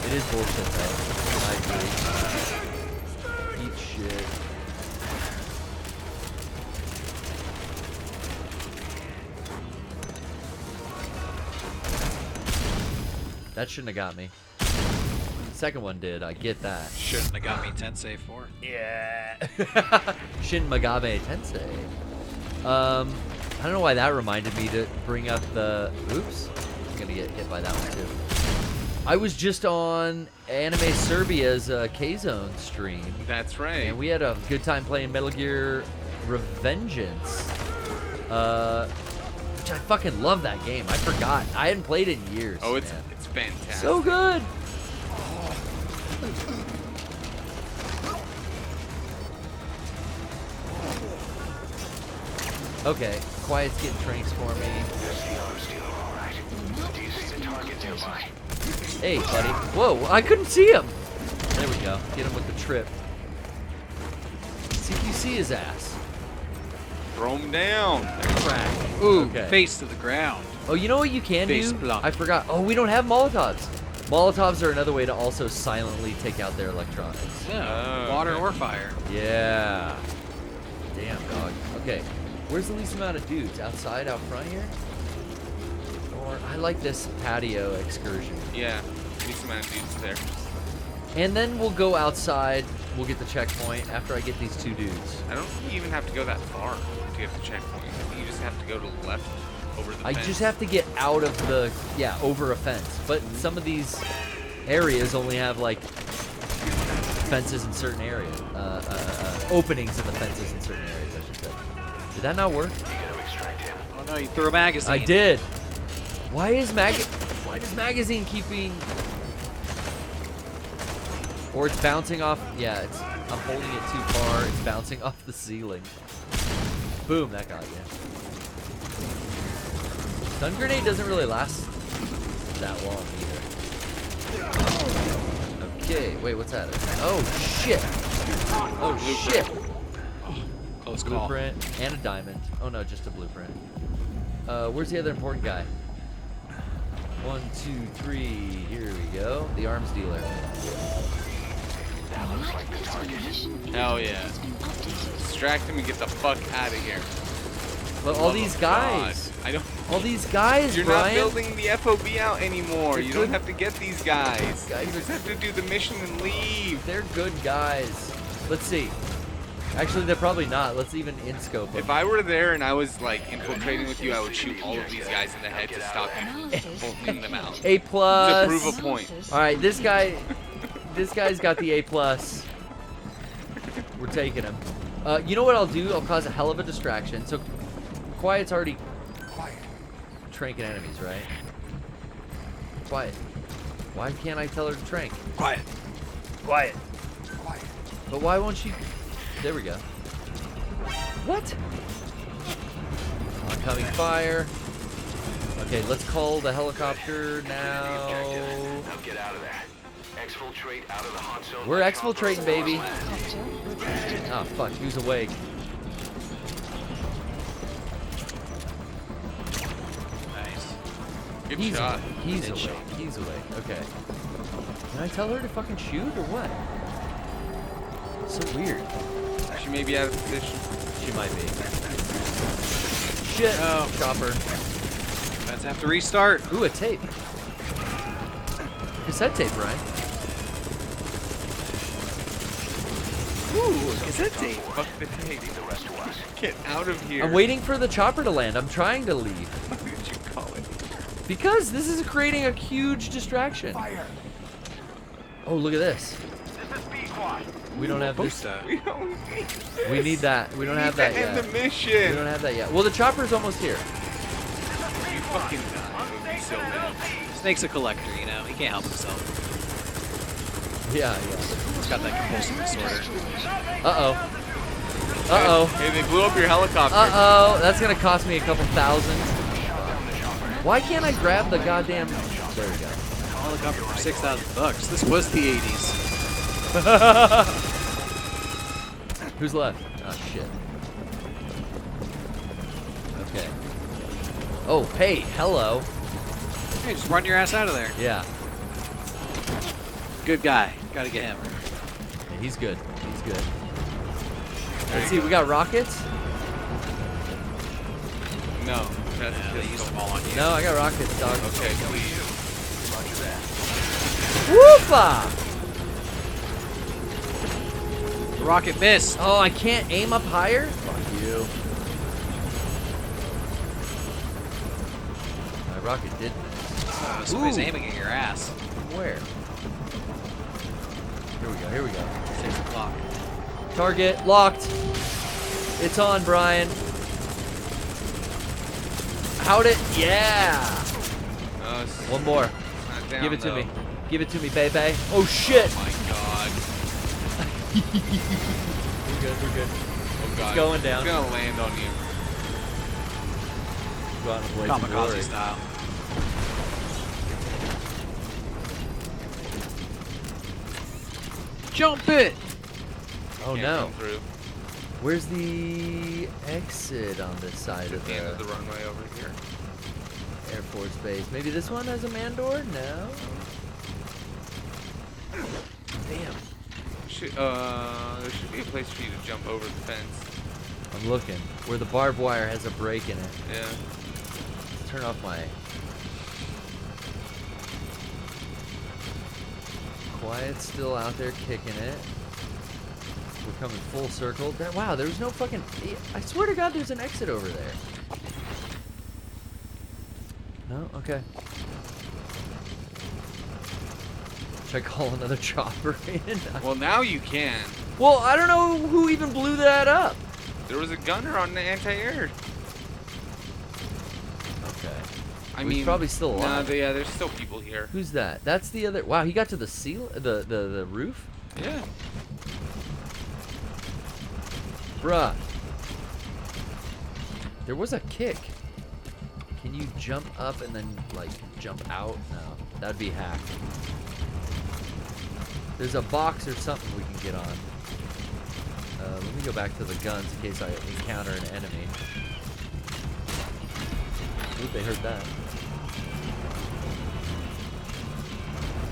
It is bullshit, though. I agree. Eat shit. That shouldn't have got me. Second one did. I get that. Shouldn't have got me Tensei 4. Yeah. Shin Megami Tensei. I don't know why that reminded me to bring up the... Oops. I'm going to get hit by that one, too. I was just on Anime Serbia's K-Zone stream. That's right. And we had a good time playing Metal Gear Revengeance. Which I fucking love that game. I forgot. I hadn't played it in years. Oh, it's man. fantastic. So good. Okay, Quiet's getting drinks for me. That's the arms dealer, all right. Do you see the target nearby? Hey, buddy. Whoa, I couldn't see him. There we go. Get him with the trip. See if you see his ass. Throw him down. Crack. Ooh, Okay. face to the ground. Oh, you know what you can Face do? block. I forgot. Oh, we don't have Molotovs. Molotovs are another way to also silently take out their electronics. Yeah, Oh, water okay. or fire. Yeah. Damn, dog. Okay. Where's the least amount of dudes? Outside, out front here? Or I like this patio excursion. Yeah. Need some amount of dudes there. And then we'll go outside. We'll get the checkpoint after I get these 2 dudes. I don't think you even have to go that far to get the checkpoint. I think you just have to go to the left over the I fence. just have to get out of the, over a fence. But some of these areas only have, like, fences in certain areas. Openings in the fences in certain areas, I should say. Did that not work? You gotta extract him. Oh no, you threw a magazine. I did. Why does magazine keep being... Or it's bouncing off... Yeah, I'm holding it too far. It's bouncing off the ceiling. Boom, that got you. Stun grenade doesn't really last that long either. Okay, wait, what's that? Oh, shit. Oh, shit. Close call. Blueprint and a diamond. Oh, no, just a blueprint. Where's the other important guy? 1, 2, 3. Here we go. The arms dealer. That looks like the target. Hell yeah. Has been updated. Distract him and get the fuck out of here. But all Love these of guys. God. I don't. All these guys, You're Brian. not building the FOB out anymore. They're You good. don't have to get these guys. Guys You just have to do the mission and leave. They're good guys. Let's see. Actually, they're probably not. Let's even in-scope them. If I were there and I was like infiltrating with you, I would shoot all of these guys in the head to stop you from pulling them out. A+. To prove a point. All right, this guy's got the A+. We're taking him. You know what I'll do? I'll cause a hell of a distraction. So, Quiet's already tranking enemies, right? Quiet. Why can't I tell her to trank? Quiet. Quiet. But why won't she? There we go. What? Oncoming fire. Okay, let's call the helicopter now. Now get out of there. Exfiltrate out of the hot zone. We're exfiltrating, baby. Helicopter requested. Oh, fuck. Who's awake? Nice. Good He's shot. awake. He's Good awake. shot. He's awake. Okay. Can I tell her to fucking shoot or what? So weird. She may be out of position. She might be. Shit. Oh. Chopper. Let's have to restart. Ooh, a tape. Cassette tape, right? Ooh, cassette tape. Fuck the tape. Get out of here. I'm waiting for the chopper to land. I'm trying to leave. What did you call it? Because this is creating a huge distraction. Oh, look at this. We don't have this. We don't need We need that. We don't have that End yet. the We mission. don't have that yet. Well, the chopper's almost here. You fucking die. So mad. Snake's a collector, you know. He can't help himself. Yeah. He's got that compulsive disorder. Uh-oh. Uh-oh. Hey, they blew up your helicopter. Uh-oh. That's going to cost me a couple thousand. Why can't I grab the goddamn... There we go. Helicopter for $6,000. This was the 80s. Who's left? Oh, shit. Okay. Oh, hey, hello. Hey, just run your ass out of there. Yeah. Good guy. Gotta get him. Yeah, he's good. He's good. Let's see, we got rockets? No, that's Yeah, they used them all on you. No, I got rockets, dog. Okay, please. Woofa! The rocket missed. Oh, I can't aim up higher? Fuck you. My rocket did miss. Somebody's Ooh. aiming at your ass. Where? Here we go. 6 o'clock. Target locked. It's on, Brian. How'd it? Yeah. One more. Not down, Give it to though. me. Give it to me, baby. Oh, shit. Oh my god. We're good. Oh god. It's going down. It's gonna land on you. Go out and blaze some glory. Kamikaze style. Jump it! Oh, Can't no. come through. Where's the exit on this side of The end of the the runway over here. Air Force Base? Maybe this one has a man door? No. Damn. There should be a place for you to jump over the fence. I'm looking. Where the barbed wire has a break in it. Yeah. Let's turn off my... Quiet's still out there kicking it. We're coming full circle. Wow, there's no fucking... I swear to God there's an exit over there. No? Okay. Should I call another chopper in? Well, now you can. Well, I don't know who even blew that up. There was a gunner on the anti-air. Okay. I He's mean, probably still alive. Nah, yeah, there's still people here. Who's that? That's the other... Wow, he got to the the roof? Yeah. Bruh. There was a kick. Can you jump up and then, like, jump out? No. That'd be hacked. There's a box or something we can get on. Let me go back to the guns in case I encounter an enemy. Ooh, they heard that.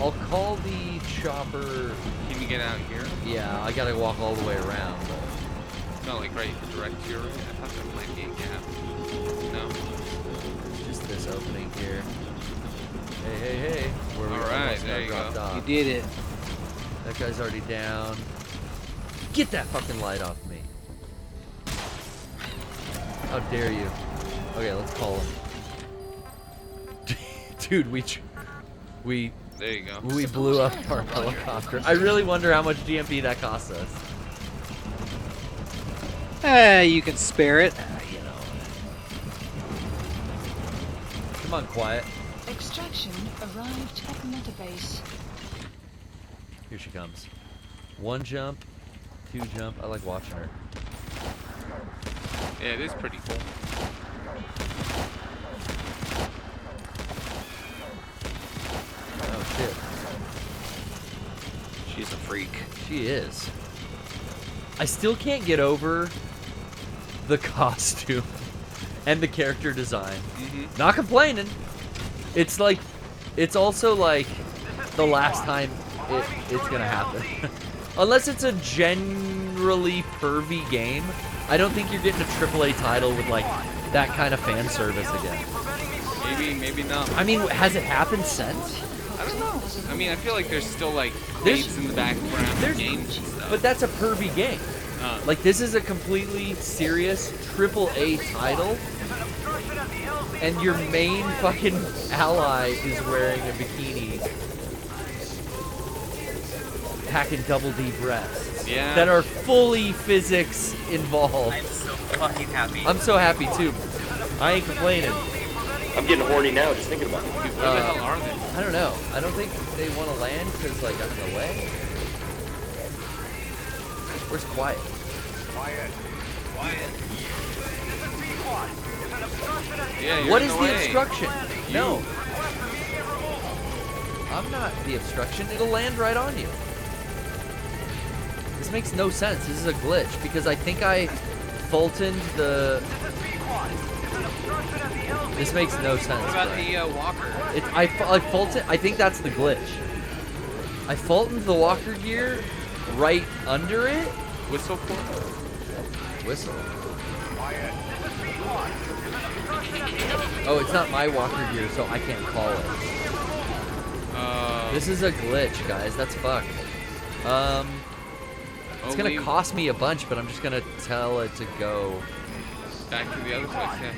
I'll call the chopper. Can you get out here? Yeah, I gotta walk all the way around. But... Not like right direct to your right. I thought there might be a gap. No. Just this opening here. Hey. Where we All right, almost there got you dropped go. off. You did it. That guy's already down. Get that fucking light off me. How dare you? Okay, let's call him. Dude, we There you go. we blew up our helicopter. I really wonder how much GMP that cost us. You can spare it. You know. Come on, quiet. Extraction arrived at Metabase. Here she comes. 1 jump, 2 jump. I like watching her. Yeah, it is pretty cool. Oh shit. She's a freak. She is. I still can't get over the costume and the character design. Not complaining. It's like, it's also like the last time it's gonna happen. Unless it's a generally pervy game, I don't think you're getting a AAA title with like that kind of fan service again. Maybe not. I mean, has it happened since? I don't know. I mean, I feel like there's still like There's- babes in the background of games and stuff. But that's a pervy game. Like, this is a completely serious AAA title, and your main fucking ally is wearing a bikini, packing double D breasts that are fully physics involved. I'm so fucking happy. I'm so happy too. I ain't complaining. I'm getting horny now just thinking about it. Where the hell are they? I don't know. I don't think they want to land because, like, I'm in the way. Where's Quiet? Yeah, you're What in is the the way. obstruction? No. I'm not the obstruction. It'll land right on you. This makes no sense. This is a glitch because I think I Fultoned the... This makes no sense. What about Brian. the Walker? I Fulton. I think that's the glitch. I Fultoned the Walker gear right under it. Whistle for it? Whistle. Oh, it's not my Walker gear, so I can't call it. This is a glitch, guys. That's fucked. It's gonna cost me a bunch, but I'm just gonna tell it to go back to the other place. Yeah.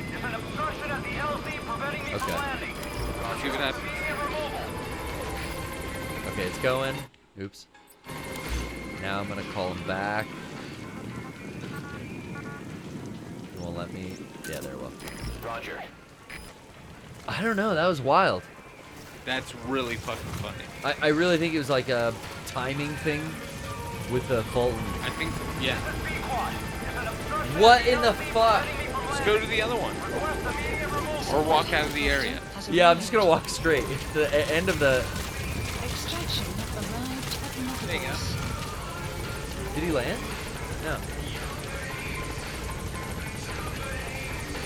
Okay. See what happens. Okay, it's going. Oops. Now I'm gonna call him back. It won't let me. Yeah, there it will. Roger. I don't know. That was wild. That's really fucking funny. I really think it was like a timing thing with the Fulton. I think, yeah. What in the fuck? Just go to the other one. Or walk out of the area. Yeah, I'm just gonna walk straight. It's the end of the... Extraction arrived at There you go. Did he land? No.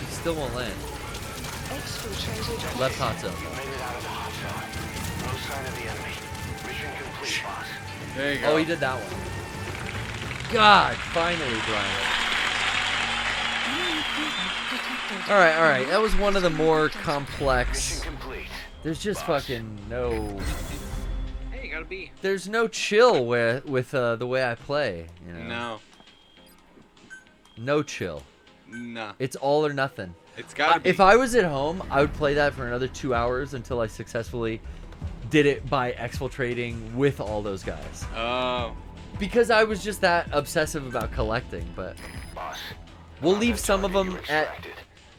He still won't land. Exfiltrated. Left hot zone. Made it out of the hot zone. No sign of the enemy. Mission complete, boss. There you go. Oh, he did that one. God, finally, Brian. All right. That was one of the more complex. Mission complete. There's just fucking no. Hey, you gotta be. There's no chill with the way I play. You know? No. No chill. Nah. It's all or nothing. It's gotta be. If I was at home, I would play that for another 2 hours until I successfully did it by exfiltrating with all those guys. Oh. Because I was just that obsessive about collecting, but Boss. we'll leave some of them at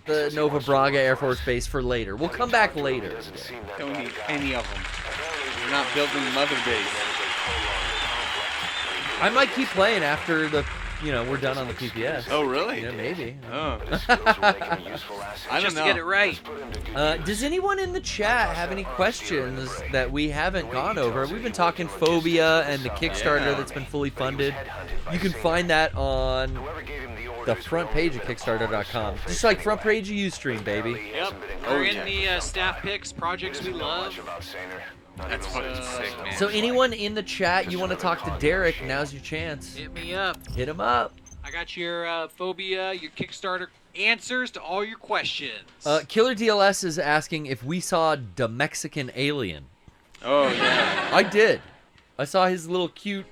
the Nova Braga Air Force Base for later. We'll come back later. Doesn't seem that Don't bad need guy. any of them. We're not building Mother Base. I might keep playing after we're done on the PPS. Oh, really? Yeah, maybe. Oh. I don't know. Get it right. Does anyone in the chat have any questions that we haven't gone over? We've been talking Fobia and the Kickstarter that's been fully funded. You can find that on the front page of Kickstarter.com. Just like front page of Ustream, baby. Yep. We're in the staff picks, projects we love. That's fucking sick, man. So anyone in the chat, you want to talk to Derrick, now's your chance. Hit me up. Hit him up. I got your Phobia, your Kickstarter answers to all your questions. Killer DLS is asking if we saw the Mexican alien. Oh, yeah. I did. I saw his little cute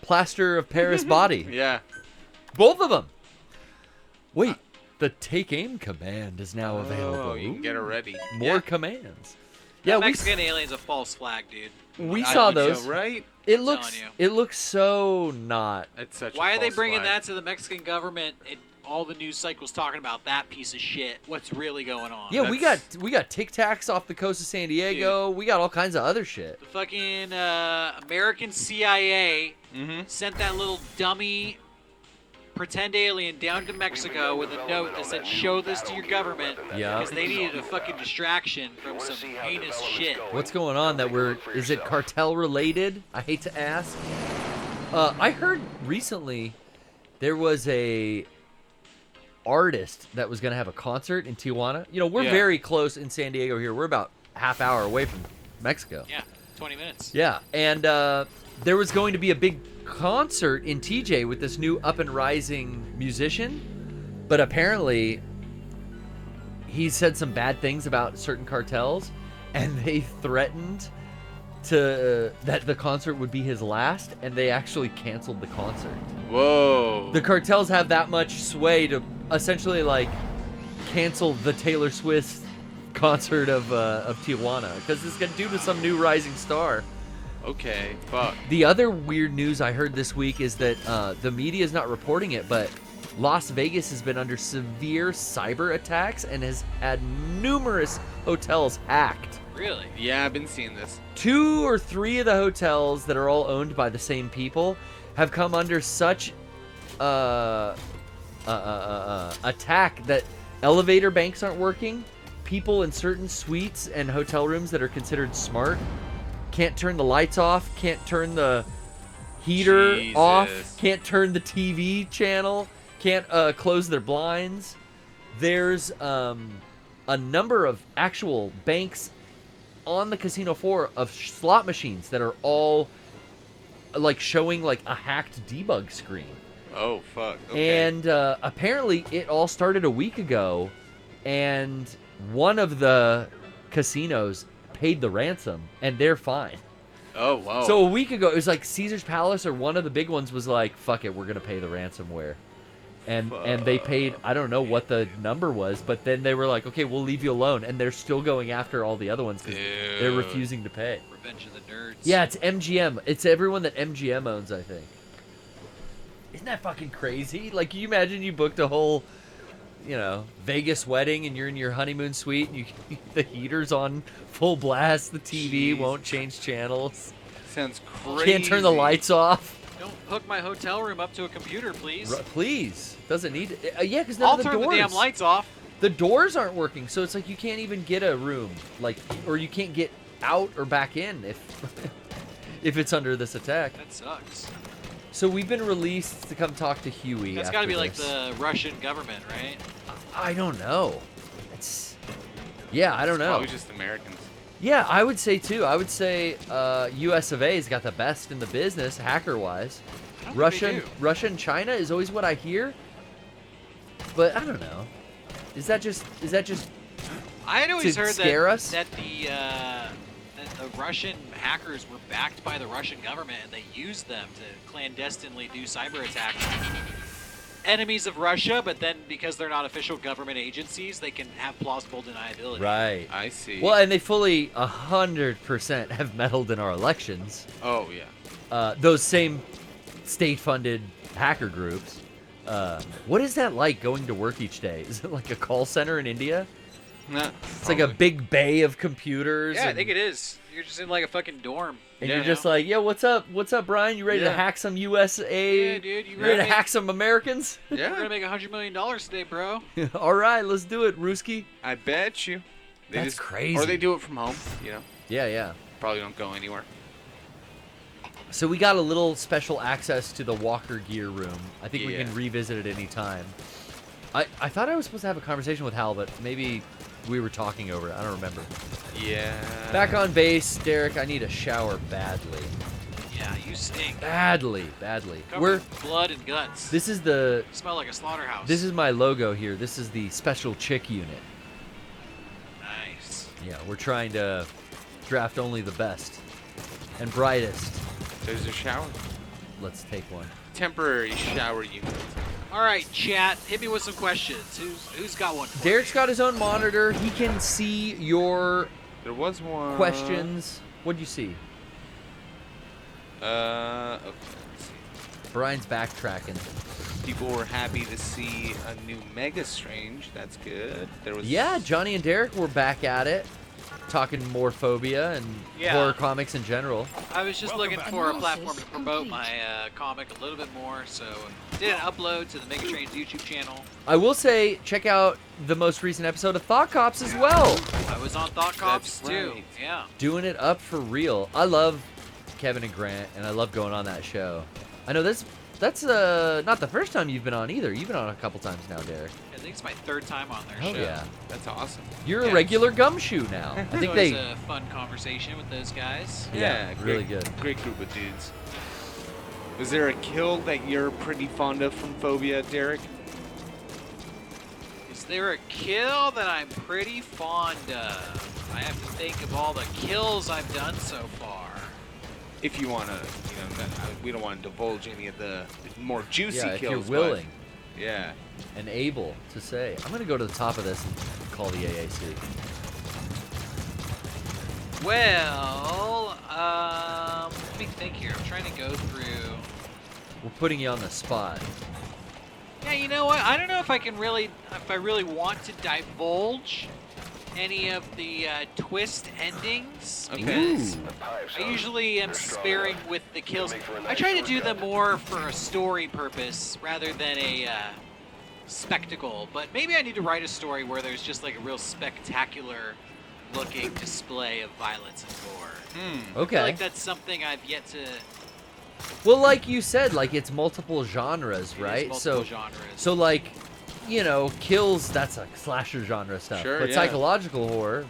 plaster of Paris body. Yeah. Both of them. Wait, the take aim command is now available. Oh, you can get it ready. More commands. Yeah, That Mexican alien's a false flag, dude. we saw those. Right? It I'm looks telling it looks so not. It's such Why a are they false bringing flag. that to the Mexican government? All the news cycles talking about that piece of shit. What's really going on? Yeah, we got Tic Tacs off the coast of San Diego. We got all kinds of other shit. The fucking American CIA Mm-hmm. sent that little dummy pretend alien down to Mexico with a note that said, "Show this to your government," Yeah. because they needed a fucking distraction from some heinous shit. What's going on that is it cartel related? I hate to ask. I heard recently there was a artist that was going to have a concert in Tijuana. You know, we're very close in San Diego here. We're about half hour away from Mexico. Yeah, 20 minutes. Yeah, and there was going to be a big concert in TJ with this new up and rising musician, but apparently he said some bad things about certain cartels, and they threatened that the concert would be his last, and they actually canceled the concert. Whoa. The cartels have that much sway to essentially like cancel the Taylor Swift concert of Tijuana because it's due to some new rising star. Okay, fuck. The other weird news I heard this week is that the media is not reporting it, but Las Vegas has been under severe cyber attacks and has had numerous hotels hacked. Really? Yeah, I've been seeing this. 2 or 3 of the hotels that are all owned by the same people have come under such attack that elevator banks aren't working. People in certain suites and hotel rooms that are considered smart can't turn the lights off, can't turn the heater off, can't turn the TV channel, can't close their blinds. There's a number of actual banks on the casino floor of slot machines that are all like showing like a hacked debug screen. Oh, fuck. Okay. And apparently it all started a week ago, and one of the casinos paid the ransom, and they're fine. Oh, wow. So a week ago, it was like Caesar's Palace or one of the big ones was like, fuck it, we're going to pay the ransomware. And they paid, I don't know what the number was, but then they were like, okay, we'll leave you alone. And they're still going after all the other ones because they're refusing to pay. Revenge of the Nerds. Yeah, it's MGM. It's everyone that MGM owns, I think. Isn't that fucking crazy? Like, you imagine you booked a whole, Vegas wedding and you're in your honeymoon suite and the heater's on full blast, the TV won't change channels. Sounds crazy. Can't turn the lights off. Don't hook my hotel room up to a computer, please. Please. Doesn't need it. Yeah, because I'll none of the turn doors. the damn lights off. The doors aren't working, so it's like you can't even get a room, or you can't get out or back in if it's under this attack. That sucks. So we've been released to come talk to Huey. That's got to be like the Russian government, right? I don't know. I don't know. Probably just Americans. Yeah, I would say too. I would say US of A's got the best in the business, hacker-wise. Russia and China is always what I hear, but I don't know. Is that just I had always to heard scare us? that the Russian hackers were backed by the Russian government and they used them to clandestinely do cyber attacks. Enemies of Russia, but then because they're not official government agencies, they can have plausible deniability. Right. I see. Well, and they fully 100% have meddled in our elections. Oh, yeah. Those same state-funded hacker groups. What is that like going to work each day? Is it like a call center in India? Nah, it's like a big bay of computers. Yeah, I think it is. You're just in like a fucking dorm. And you're just like, yeah, what's up? What's up, Brian? You ready to hack some USA? Yeah, dude. You ready to hack some Americans? Yeah. We're going to make $100 million today, bro. All right, let's do it, Ruski. I bet you. That's crazy. Or they do it from home, Yeah. Probably don't go anywhere. So we got a little special access to the Walker Gear room. I think we can revisit it any time. I thought I was supposed to have a conversation with Hal, but maybe we were talking over it. I don't remember. Yeah. Back on base, Derek. I need a shower badly. Yeah, you stink. Badly. Covered in blood and guts. This is the. You smell like a slaughterhouse. This is my logo here. This is the special chick unit. Nice. Yeah, we're trying to draft only the best and brightest. There's a shower. Let's take one. Temporary shower unit. All right, chat. Hit me with some questions. Who's got one? For Derek's me? got his own monitor. He can see your There was one. questions. What'd you see? Okay. Let's see. Brian's backtracking. People were happy to see a new Mega Strange. That's good. There was. Yeah, Johnny and Derek were back at it, talking more Fobia and horror comics in general. I was just looking for a platform to promote my comic a little bit more, so did an upload to the Mega Train's YouTube channel. I will say, check out the most recent episode of Thought Cops as well. I was on Thought Cops That's too. right. Yeah. Doing it up for real. I love Kevin and Grant, and I love going on that show. I know that's not the first time you've been on either. You've been on a couple times now, Derek. I think it's my third time on their Oh show. yeah, That's awesome. you're a regular gumshoe now. I think It they. was a fun conversation with those guys. Yeah, really good. Great group of dudes. Was there a kill that you're pretty fond of from Fobia, Derek? Is there a kill that I'm pretty fond of? I have to think of all the kills I've done so far. If you want to, we don't want to divulge any of the more juicy Yeah, if kills. you're willing But yeah. and able to say. I'm gonna go to the top of this and call the AAC. Well, let me think here. I'm trying to go through. We're putting you on the spot. Yeah, you know what? I don't know if I really want to divulge any of the twist endings because I usually am sparing with the kills. I try to do them more for a story purpose rather than a spectacle. But maybe I need to write a story where there's just like a real spectacular looking display of violence and gore. Okay. I feel like that's something I've yet to. Well, like you said, like it's multiple genres, It is right? multiple genres. So like, kills, that's like slasher genre stuff. Sure, but yeah. psychological horror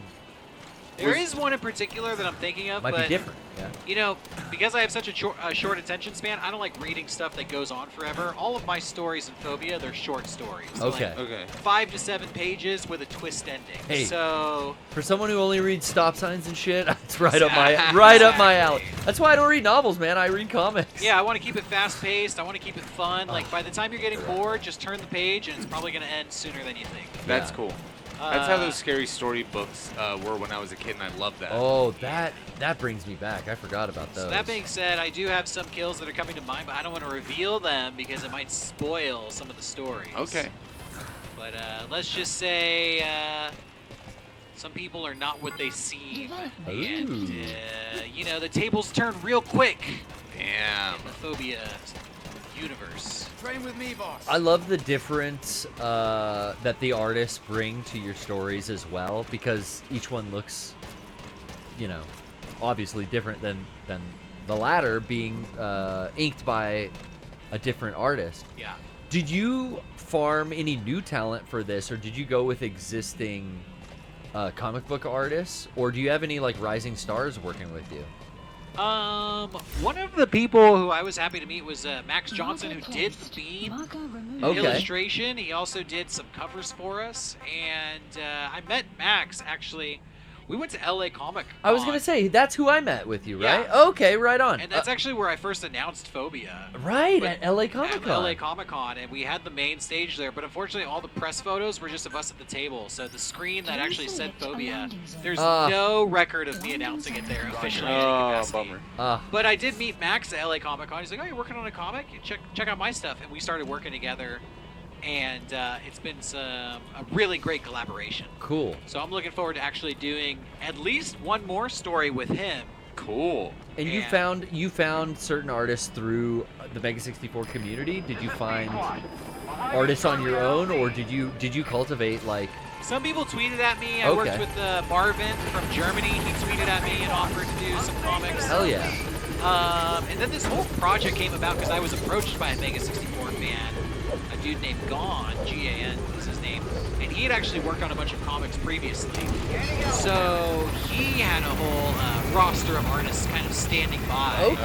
There is one in particular that I'm thinking of, might but be different. Yeah. Because I have such a short attention span, I don't like reading stuff that goes on forever. All of my stories in Fobia, they're short stories. They're Okay. Okay. Like 5 to 7 pages with a twist ending. Hey. So For someone who only reads stop signs and shit, it's right up my alley. That's why I don't read novels, man. I read comics. yeah, I want to keep it fast paced. I want to keep it fun. Like by the time you're getting bored, just turn the page, and it's probably going to end sooner than you think. That's Yeah. cool. That's how those scary story books were when I was a kid, and I loved that. Oh, that brings me back. I forgot about those. So that being said, I do have some kills that are coming to mind, but I don't want to reveal them because it might spoil some of the stories. Okay. But let's just say some people are not what they seem. And, the tables turn real quick Damn. in the Fobia universe. Train with me, boss. I love the difference that the artists bring to your stories as well, because each one looks, obviously different than the latter being inked by a different artist. Yeah. Did you farm any new talent for this, or did you go with existing comic book artists, or do you have any like rising stars working with you? One of the people who I was happy to meet was Max Johnson, who did the theme Okay. illustration. He also did some covers for us, and I met Max actually. We went to LA Comic Con. I was gonna say that's who I met with you, right? Yeah. Okay, right on. And that's actually where I first announced Fobia. Right, But at LA Comic Con. At LA Comic Con, and we had the main stage there, but unfortunately all the press photos were just of us at the table. So the screen that actually said Fobia, there's no record of me announcing it there officially in any capacity. Bummer. But I did meet Max at LA Comic Con. He's like, "Oh, you're working on a comic? Check out my stuff." And we started working together, and it's been a really great collaboration. Cool. So I'm looking forward to actually doing at least one more story with him. Cool. And you found certain artists through the Mega 64 community. Did you find artists on your own, or did you cultivate like? Some people tweeted at me. I worked with Marvin from Germany. He tweeted at me and offered to do some comics. Hell yeah. And then this whole project came about because I was approached by a Mega 64 fan, a dude named Gon, G-A-N is his name, and he had actually worked on a bunch of comics previously. So he had a whole roster of artists kind of standing by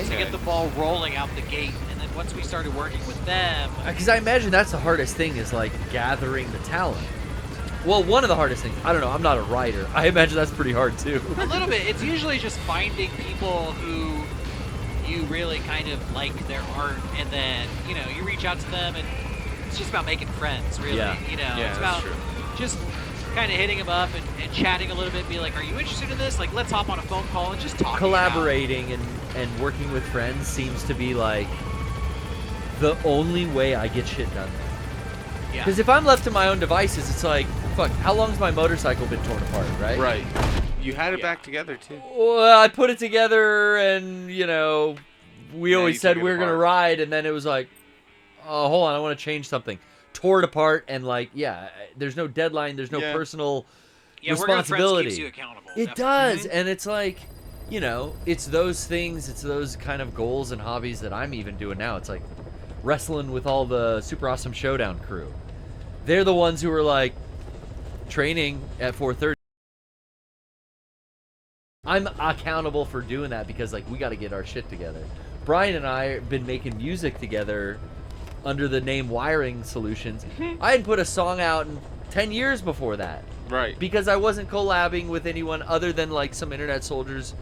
to get the ball rolling out the gate. And then once we started working with them... Because I imagine that's the hardest thing, is like gathering the talent. Well, one of the hardest things. I don't know. I'm not a writer. I imagine that's pretty hard too. A little bit. It's usually just finding people who you really kind of like their art, and then you reach out to them, and it's just about making friends, really. Yeah. You know, Yeah, it's that's about true. just kind of hitting them up and chatting a little bit. Be like, are you interested in this? Like, let's hop on a phone call and just talk. Collaborating and working with friends seems to be like the only way I get shit done. Yeah. Because if I'm left to my own devices, it's like, fuck, how long's my motorcycle been torn apart, right? Right. You had it back together too. Well, I put it together, and we Yeah, always you said took it we were gonna apart. ride, and then it was like, oh, hold on, I want to change something. Tore it apart, and there's no deadline, there's no personal Yeah, working with friends responsibility. keeps you accountable. It definitely. does, and it's like, it's those things, it's those kind of goals and hobbies that I'm even doing now. It's like wrestling with all the Super Awesome Showdown crew. They're the ones who are like training at 4:30. I'm accountable for doing that because we got to get our shit together. Brian and I have been making music together under the name Wiring Solutions. I hadn't put a song out in 10 years before that. Right. Because I wasn't collabing with anyone other than some Internet Soldiers,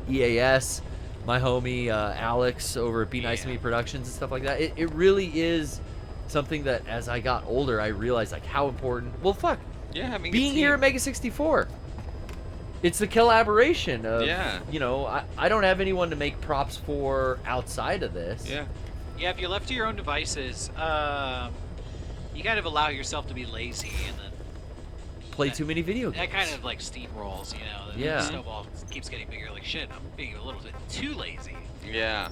EAS, my homie Alex over at Be Nice to Me Productions and stuff like that. It really is something that as I got older, I realized how important. Well, fuck. Yeah, I mean, Being here at Mega 64. It's the collaboration of, I don't have anyone to make props for outside of this. Yeah. Yeah, if you're left to your own devices, you kind of allow yourself to be lazy, and then Play too many video games. that kind of steamrolls. The Yeah. snowball keeps getting bigger. Like, shit, I'm being a little bit too lazy. Yeah.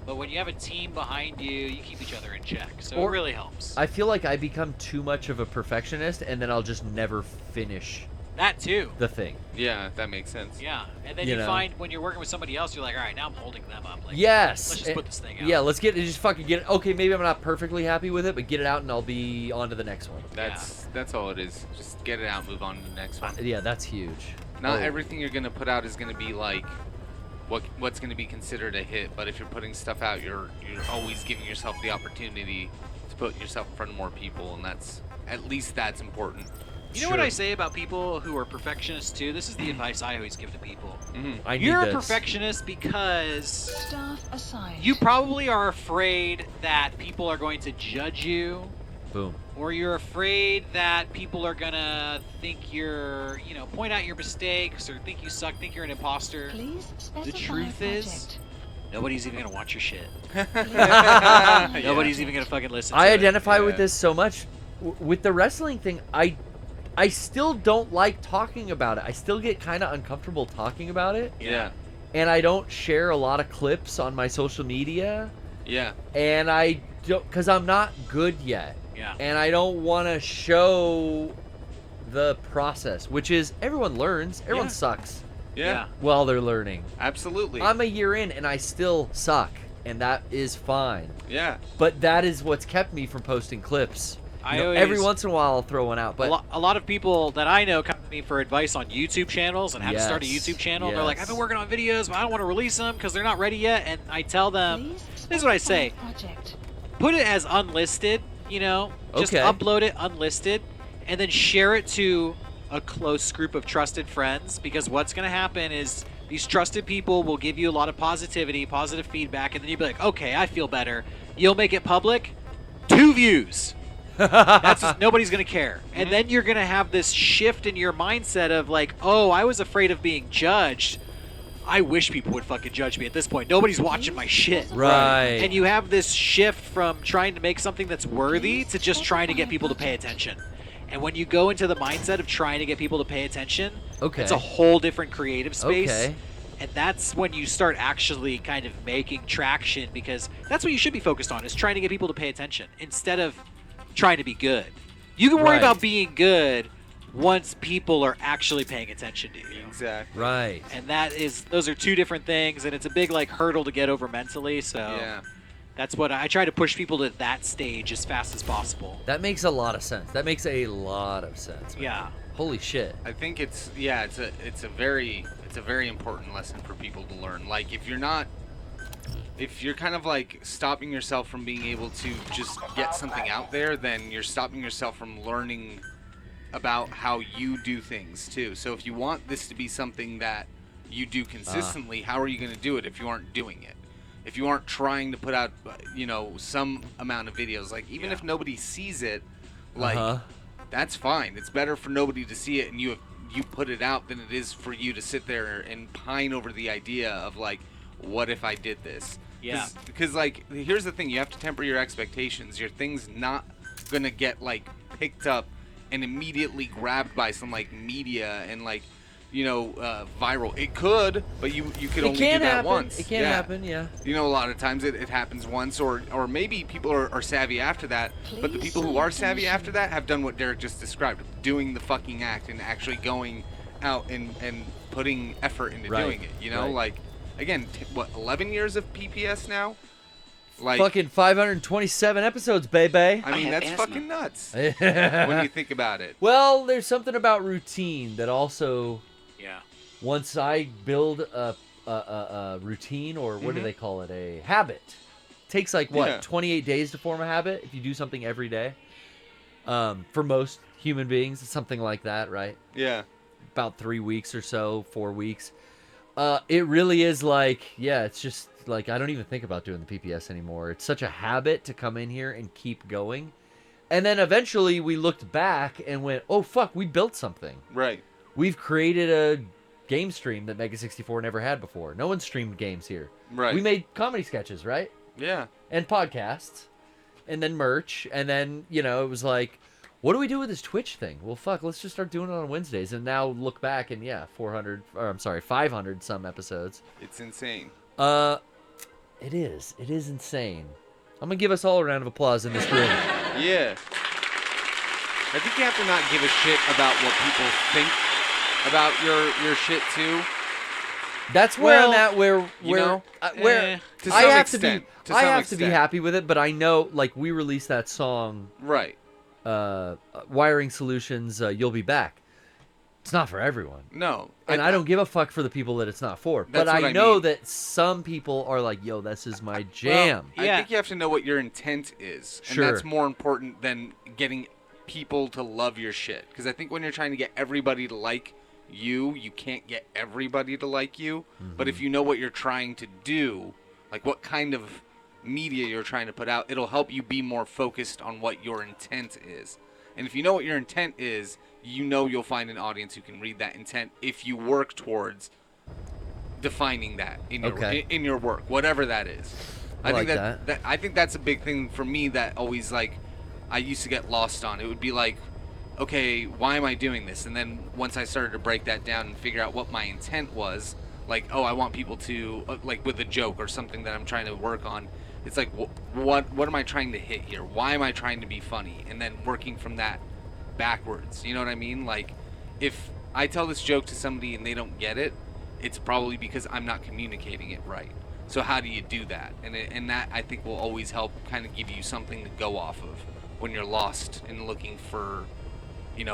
But when you have a team behind you, you keep each other in check. So it Or- really helps. I feel like I become too much of a perfectionist, and then I'll just never finish That too. the thing. Yeah, that makes sense. Yeah, and then You you know. find when you're working with somebody else, you're like, all right, now I'm holding them up. Like, Yes. let's just put this thing out. Yeah, let's just fucking get it. Okay, maybe I'm not perfectly happy with it, but get it out and I'll be on to the next one. That's all it is. Just get it out, move on to the next one. Yeah, that's huge. Not Oh. everything you're gonna put out is gonna be what's gonna be considered a hit. But if you're putting stuff out, you're always giving yourself the opportunity to put yourself in front of more people, and that's important. You know what I say about people who are perfectionists too? This is the advice I always give to people. I need You're a this. perfectionist because Staff assigned. you probably are afraid that people are going to judge you, Boom. or you're afraid that people are gonna think you're, point out your mistakes or think you suck, think you're an imposter. Please specify The truth is, project. nobody's even gonna watch your shit. Please Nobody's even gonna fucking listen to I it. identify with this so much. With the wrestling thing, I still don't like talking about it. I still get kind of uncomfortable talking about it. Yeah. And I don't share a lot of clips on my social media. Yeah. And I don't, because I'm not good yet. Yeah. And I don't want to show the process, which is everyone learns. Everyone Yeah. sucks Yeah. while they're learning. Absolutely. I'm a year in and I still suck. And that is fine. Yeah. But that is what's kept me from posting clips. I Every always- once in a while I'll throw one out. But a lot of people that I know come to me for advice on YouTube channels and how to start a Yes, YouTube channel. They're like, yes. I've been working on videos, but I don't want to release them because they're not ready yet. And I tell them, Please this is what I specify say. project. Put it as unlisted, just Okay. upload it unlisted, and then share it to a close group of trusted friends, because what's going to happen is these trusted people will give you a lot of positivity, positive feedback, and then you'll be like, okay, I feel better. You'll make it public, 2 views. That's just, nobody's going to care. And then you're going to have this shift in your mindset of like, oh, I was afraid of being judged. I wish people would fucking judge me at this point. Nobody's watching my shit. Right. And you have this shift from trying to make something that's worthy to just trying to get people to pay attention. And when you go into the mindset of trying to get people to pay attention, Okay. it's a whole different creative space. Okay. And that's when you start actually kind of making traction, because that's what you should be focused on, is trying to get people to pay attention instead of trying to be good. You can worry Right. about being good once people are actually paying attention to you. Exactly. Right. And those are two different things, and it's a big hurdle to get over mentally. So Yeah. that's what I try to push people to that stage as fast as possible. That makes a lot of sense. That makes a lot of sense. Man. Yeah. Holy shit. I think it's a very important lesson for people to learn. Like if you're kind of stopping yourself from being able to just get something out there, then you're stopping yourself from learning about how you do things too. So if you want this to be something that you do consistently, how are you going to do it if you aren't doing it? if you aren't trying to put out, some amount of videos, like even if nobody sees it, like that's fine. It's better for nobody to see it and you put it out than it is for you to sit there and pine over the idea of like, what if I did this? Yeah. Because like, here's the thing: you have to temper your expectations. Your thing's not gonna get like picked up and immediately grabbed by some like media and like, viral. It could, but you could only do that once. It can happen, yeah. A lot of times it happens once, or maybe people are savvy after that. But the people who are savvy after that have done what Derrick just described, doing the fucking act and actually going out and putting effort into doing it. Like, again, 11 years of PPS now? Like, fucking 527 episodes, baby. I mean, that's fucking nuts when you think about it. Well, there's something about routine that also... Yeah. Once I build a routine, or what do they call it, a habit, it takes like 28 days to form a habit if you do something every day. For most human beings, it's something like that, right? Yeah. About 3 weeks or so, 4 weeks. It really is like, it's just like I don't even think about doing the PPS anymore. It's such a habit to come in here and keep going. And then eventually we looked back and went, oh fuck, we built something. Right. We've created a game stream that Mega 64 never had before. No one streamed games here. Right. We made comedy sketches, right? Yeah. And podcasts. And then merch. And then, it was like, what do we do with this Twitch thing? Well, fuck, let's just start doing it on Wednesdays. And now look back and 500 some episodes. It's insane. It is. It is insane. I'm going to give us all a round of applause in this room. Yeah. I think you have to not give a shit about what people think about your shit too. That's where I'm at. Where to I some have extent, to be. I have to be happy with it, but I know, like, we released that song, right? Wiring Solutions. You'll Be Back. It's not for everyone. No, and I don't give a fuck for the people that it's not for. But I know that some people are like, "Yo, this is my jam." Well, I think you have to know what your intent is, and that's more important than getting people to love your shit. Because I think when you're trying to get everybody to like you can't get everybody to like you. But if you know what you're trying to do, like what kind of media you're trying to put out, it'll help you be more focused on what your intent is. And if you know what your intent is, you'll find an audience who can read that intent if you work towards defining that in your work, whatever that is. I think that I think that's a big thing for me that always, like, I used to get lost on. It would be like, okay, why am I doing this? And then once I started to break that down and figure out what my intent was, like, oh, I want people to, like, with a joke or something that I'm trying to work on, it's like, what am I trying to hit here? Why am I trying to be funny? And then working from that backwards. You know what I mean? Like, if I tell this joke to somebody and they don't get it, it's probably because I'm not communicating it right. So how do you do that? And that, I think, will always help kind of give you something to go off of when you're lost and looking for,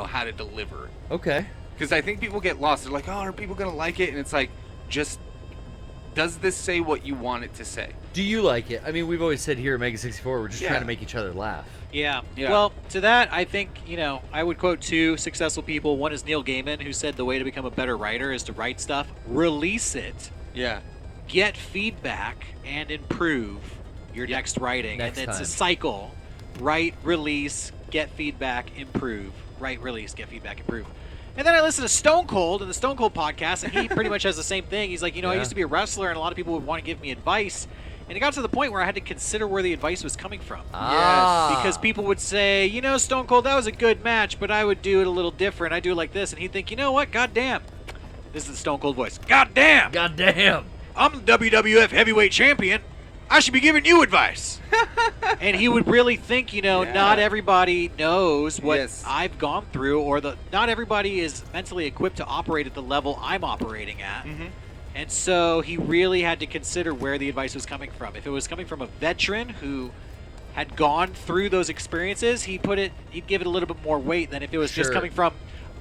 how to deliver. Okay. Because I think people get lost. They're like, oh, are people going to like it? And it's like, just, does this say what you want it to say? Do you like it? I mean, we've always said here at Mega 64, we're just trying to make each other laugh. Yeah. Well, to that, I think, I would quote two successful people. One is Neil Gaiman, who said the way to become a better writer is to write stuff, release it, get feedback, and improve your next writing. And it's a cycle. Write, release, get feedback, improve. Write, release, get feedback, improve. And then I listened to Stone Cold in the Stone Cold podcast, and he pretty much has the same thing. He's like, I used to be a wrestler, and a lot of people would want to give me advice. And it got to the point where I had to consider where the advice was coming from. Ah. Because people would say, Stone Cold, that was a good match, but I would do it a little different. I do it like this. And he'd think, you know what? God damn. This is the Stone Cold voice. God damn. God damn. I'm the WWF heavyweight champion. I should be giving you advice. And he would really think, not everybody knows what I've gone through, or not everybody is mentally equipped to operate at the level I'm operating at. Mm-hmm. And so he really had to consider where the advice was coming from. If it was coming from a veteran who had gone through those experiences, he'd give it a little bit more weight than if it was just coming from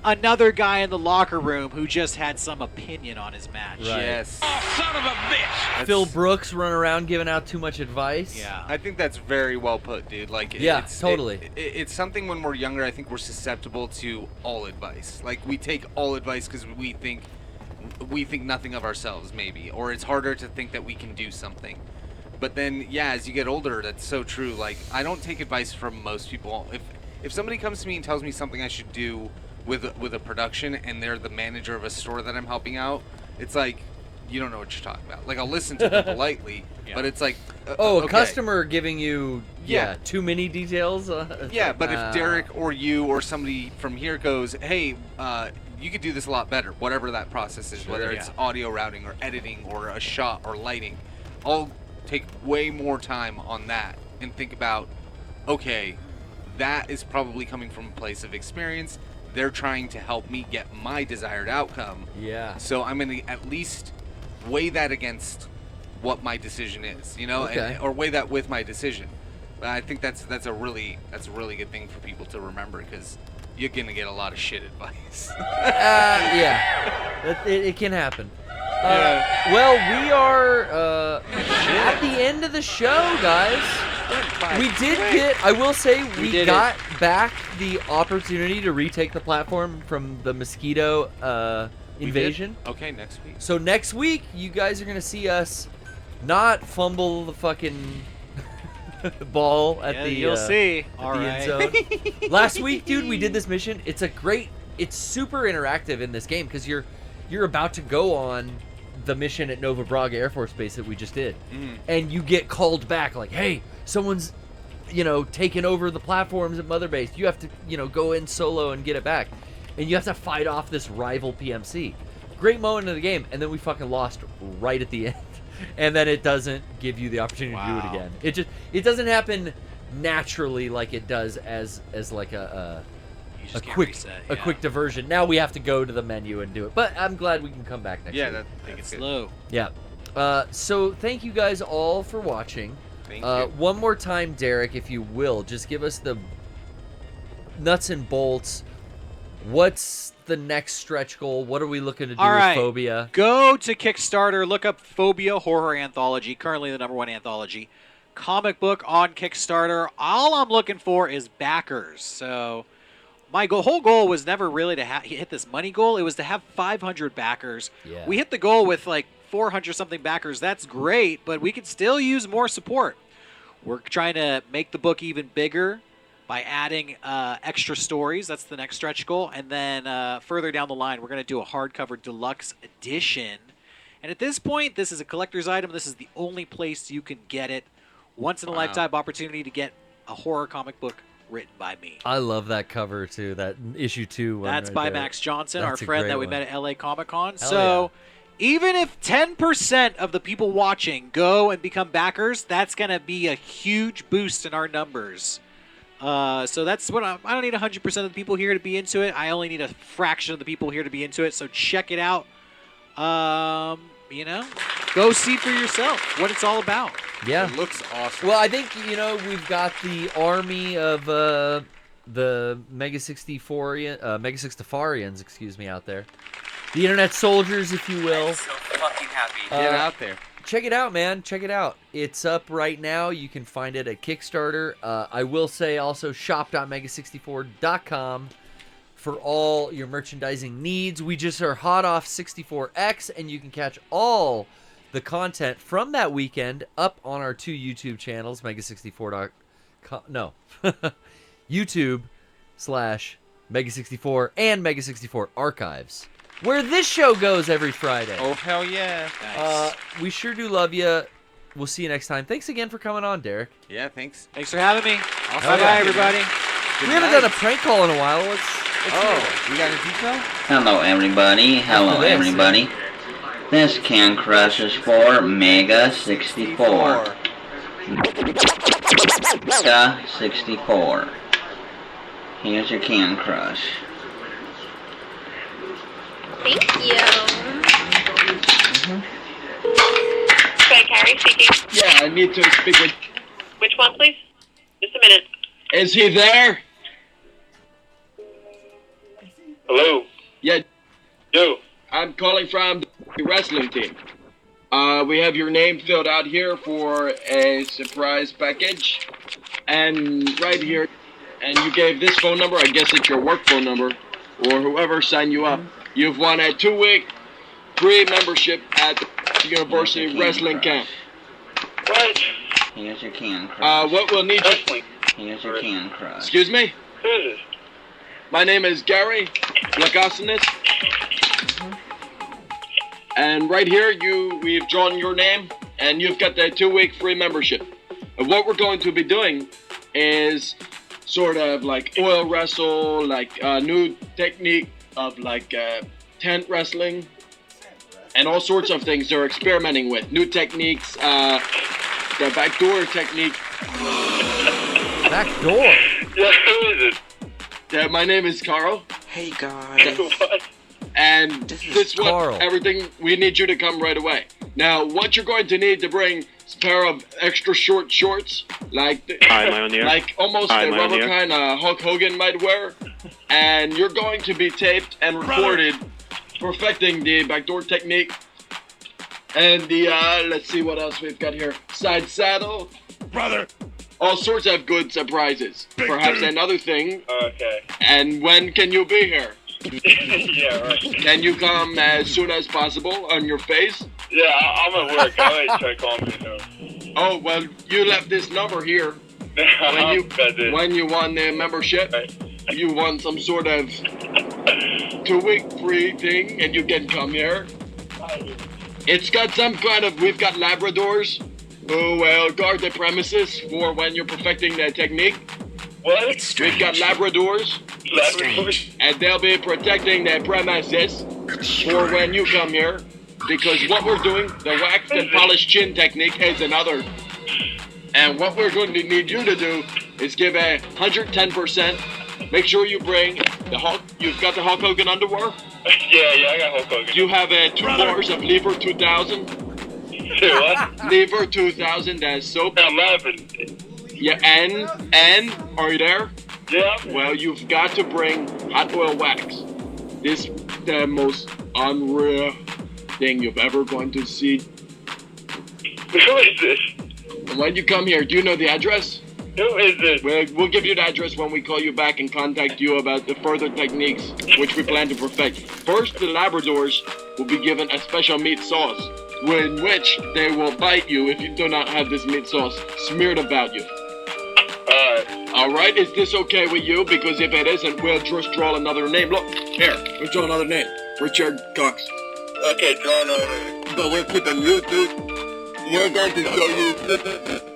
another guy in the locker room who just had some opinion on his match. Right. Yes. Oh, son of a bitch! Phil Brooks running around giving out too much advice. Yeah. I think that's very well put, dude. Like, totally. It's something when we're younger, I think we're susceptible to all advice. Like, we take all advice because we think nothing of ourselves, maybe. Or it's harder to think that we can do something. But then, yeah, as you get older, that's so true. Like, I don't take advice from most people. If somebody comes to me and tells me something I should do with a production, and they're the manager of a store that I'm helping out, it's like, you don't know what you're talking about. Like, I'll listen to them politely, but it's like, a okay. customer giving you too many details. Yeah, like, but if Derek or you or somebody from here goes, hey, you could do this a lot better, whatever that process is, whether it's audio routing or editing or a shot or lighting, I'll take way more time on that and think about, okay, that is probably coming from a place of experience. They're trying to help me get my desired outcome. Yeah. So I'm going to at least weigh that against what my decision is, you know, or weigh that with my decision. But I think that's a really good thing for people to remember, because you're going to get a lot of shit advice. Yeah. It can happen. Well, we are at the end of the show, guys. We did get, I will say, we got back the opportunity to retake the platform from the mosquito invasion. Okay, next week. So next week, you guys are going to see us not fumble the fucking ball at the you'll see. at All the right. end zone. Last week, dude, we did this mission. It's super interactive in this game, because you're about to go on the mission at Nova Braga Air Force Base that we just did, and you get called back like, hey, someone's taken over the platforms at Mother Base. You have to go in solo and get it back, and you have to fight off this rival PMC. Great moment of the game, and then we fucking lost right at the end. And then it doesn't give you the opportunity to do it again. It doesn't happen naturally like it does as like a quick diversion. Now we have to go to the menu and do it. But I'm glad we can come back next week. That's slow. Yeah. So thank you guys all for watching. Thank you. One more time, Derek, if you will, just give us the nuts and bolts. What's the next stretch goal? What are we looking to do with Fobia? Go to Kickstarter, look up Fobia Horror Anthology, currently the #1 anthology. Comic book on Kickstarter. All I'm looking for is backers. So my whole goal was never really to hit this money goal. It was to have 500 backers. Yeah. We hit the goal with like 400-something backers. That's great, but we could still use more support. We're trying to make the book even bigger by adding extra stories. That's the next stretch goal. And then further down the line, we're going to do a hardcover deluxe edition. And at this point, this is a collector's item. This is the only place you can get it. Once-in-a-lifetime opportunity to get a horror comic book written by me. I love that cover, too. That issue 2 one. That's right by there. Max Johnson, That's our a friend great that we one. met at LA Comic-Con. Hell So even if 10% of the people watching go and become backers, that's going to be a huge boost in our numbers. So that's what I don't need 100% of the people here to be into it. I only need a fraction of the people here to be into it. So check it out. Go see for yourself what it's all about. Yeah. It looks awesome. Well, I think, we've got the army of the Mega 64ians, excuse me, out there. The internet soldiers, if you will. I'm so fucking happy. Get out there. Check it out, man. Check it out. It's up right now. You can find it at Kickstarter. I will say also shop.mega64.com for all your merchandising needs. We just are hot off 64X, and you can catch all the content from that weekend up on our 2 YouTube channels, Mega64.com. No. YouTube/Mega64 and Mega64 Archives, where this show goes every Friday. Oh, hell yeah. Nice. We sure do love you. We'll see you next time. Thanks again for coming on, Derek. Yeah, thanks. Thanks for having me. Awesome. Bye-bye, everybody. Good We haven't night. done a prank call in a while. Let's we got a detail? Hello everybody, hello After this, everybody. This can crush is for Mega 64. Mega 64. Here's your can crush. Thank you. Okay, Carrie speaking. Yeah, I need to speak with... Which one, please? Just a minute. Is he there? Hello? Yeah. Yo. I'm calling from the wrestling team. We have your name filled out here for a surprise package. And right here, and you gave this phone number, I guess it's your work phone number, or whoever signed you up. You've won a 2-week free membership at the University Wrestling Camp. What? Here's your can crush. What we'll need you... Here's your can crush. Excuse me? Who is this? My name is Garrett Acosta. And right here, we've drawn your name, and you've got the 2-week free membership. And what we're going to be doing is sort of like oil wrestle, like a new technique of like tent wrestling, and all sorts of things they're experimenting with. New techniques, the backdoor technique. Backdoor? Yeah, who is it? My name is Carl. Hey guys. What? And this one, Carl. everything, we need you to come right away. Now, what you're going to need to bring is a pair of extra short shorts, like almost the rubber kind of Hulk Hogan might wear. And you're going to be taped and recorded, perfecting the backdoor technique. And the, let's see what else we've got here. Side saddle. Brother. All sorts of good surprises. Perhaps another thing. Okay. And when can you be here? Yeah, right. Can you come as soon as possible on your face? Yeah, I'm at work. I'll let you try calling me soon. Oh, well, you left this number here. When you won the membership, you won some sort of 2-week free thing, and you can come here. It's got some kind of, we've got Labradors who will guard the premises for when you're perfecting that technique. What? We've got Labradors. And they'll be protecting the premises for when you come here. Because what we're doing, the waxed and polished chin technique is another. And what we're going to need you to do is give 110%. Make sure you bring the Hulk. You've got the Hulk Hogan underwear? Yeah, I got Hulk Hogan. You have 2 bars of Lever 2000. Say what? Lever 2000, that's soap. I'm laughing. Yeah, and, are you there? Yeah. Well, you've got to bring hot oil wax. This the most unreal thing you've ever going to see. Who is this? When you come here, do you know the address? Who is this? We'll give you the address when we call you back and contact you about the further techniques which we plan to perfect. First, the Labradors will be given a special meat sauce, in which they will bite you if you do not have this meat sauce smeared about you. Alright, is this okay with you? Because if it isn't, we'll just draw another name. Look, here, we'll draw another name. Richard Cox. Okay, draw another name. But we'll put the new dude. We're going to show you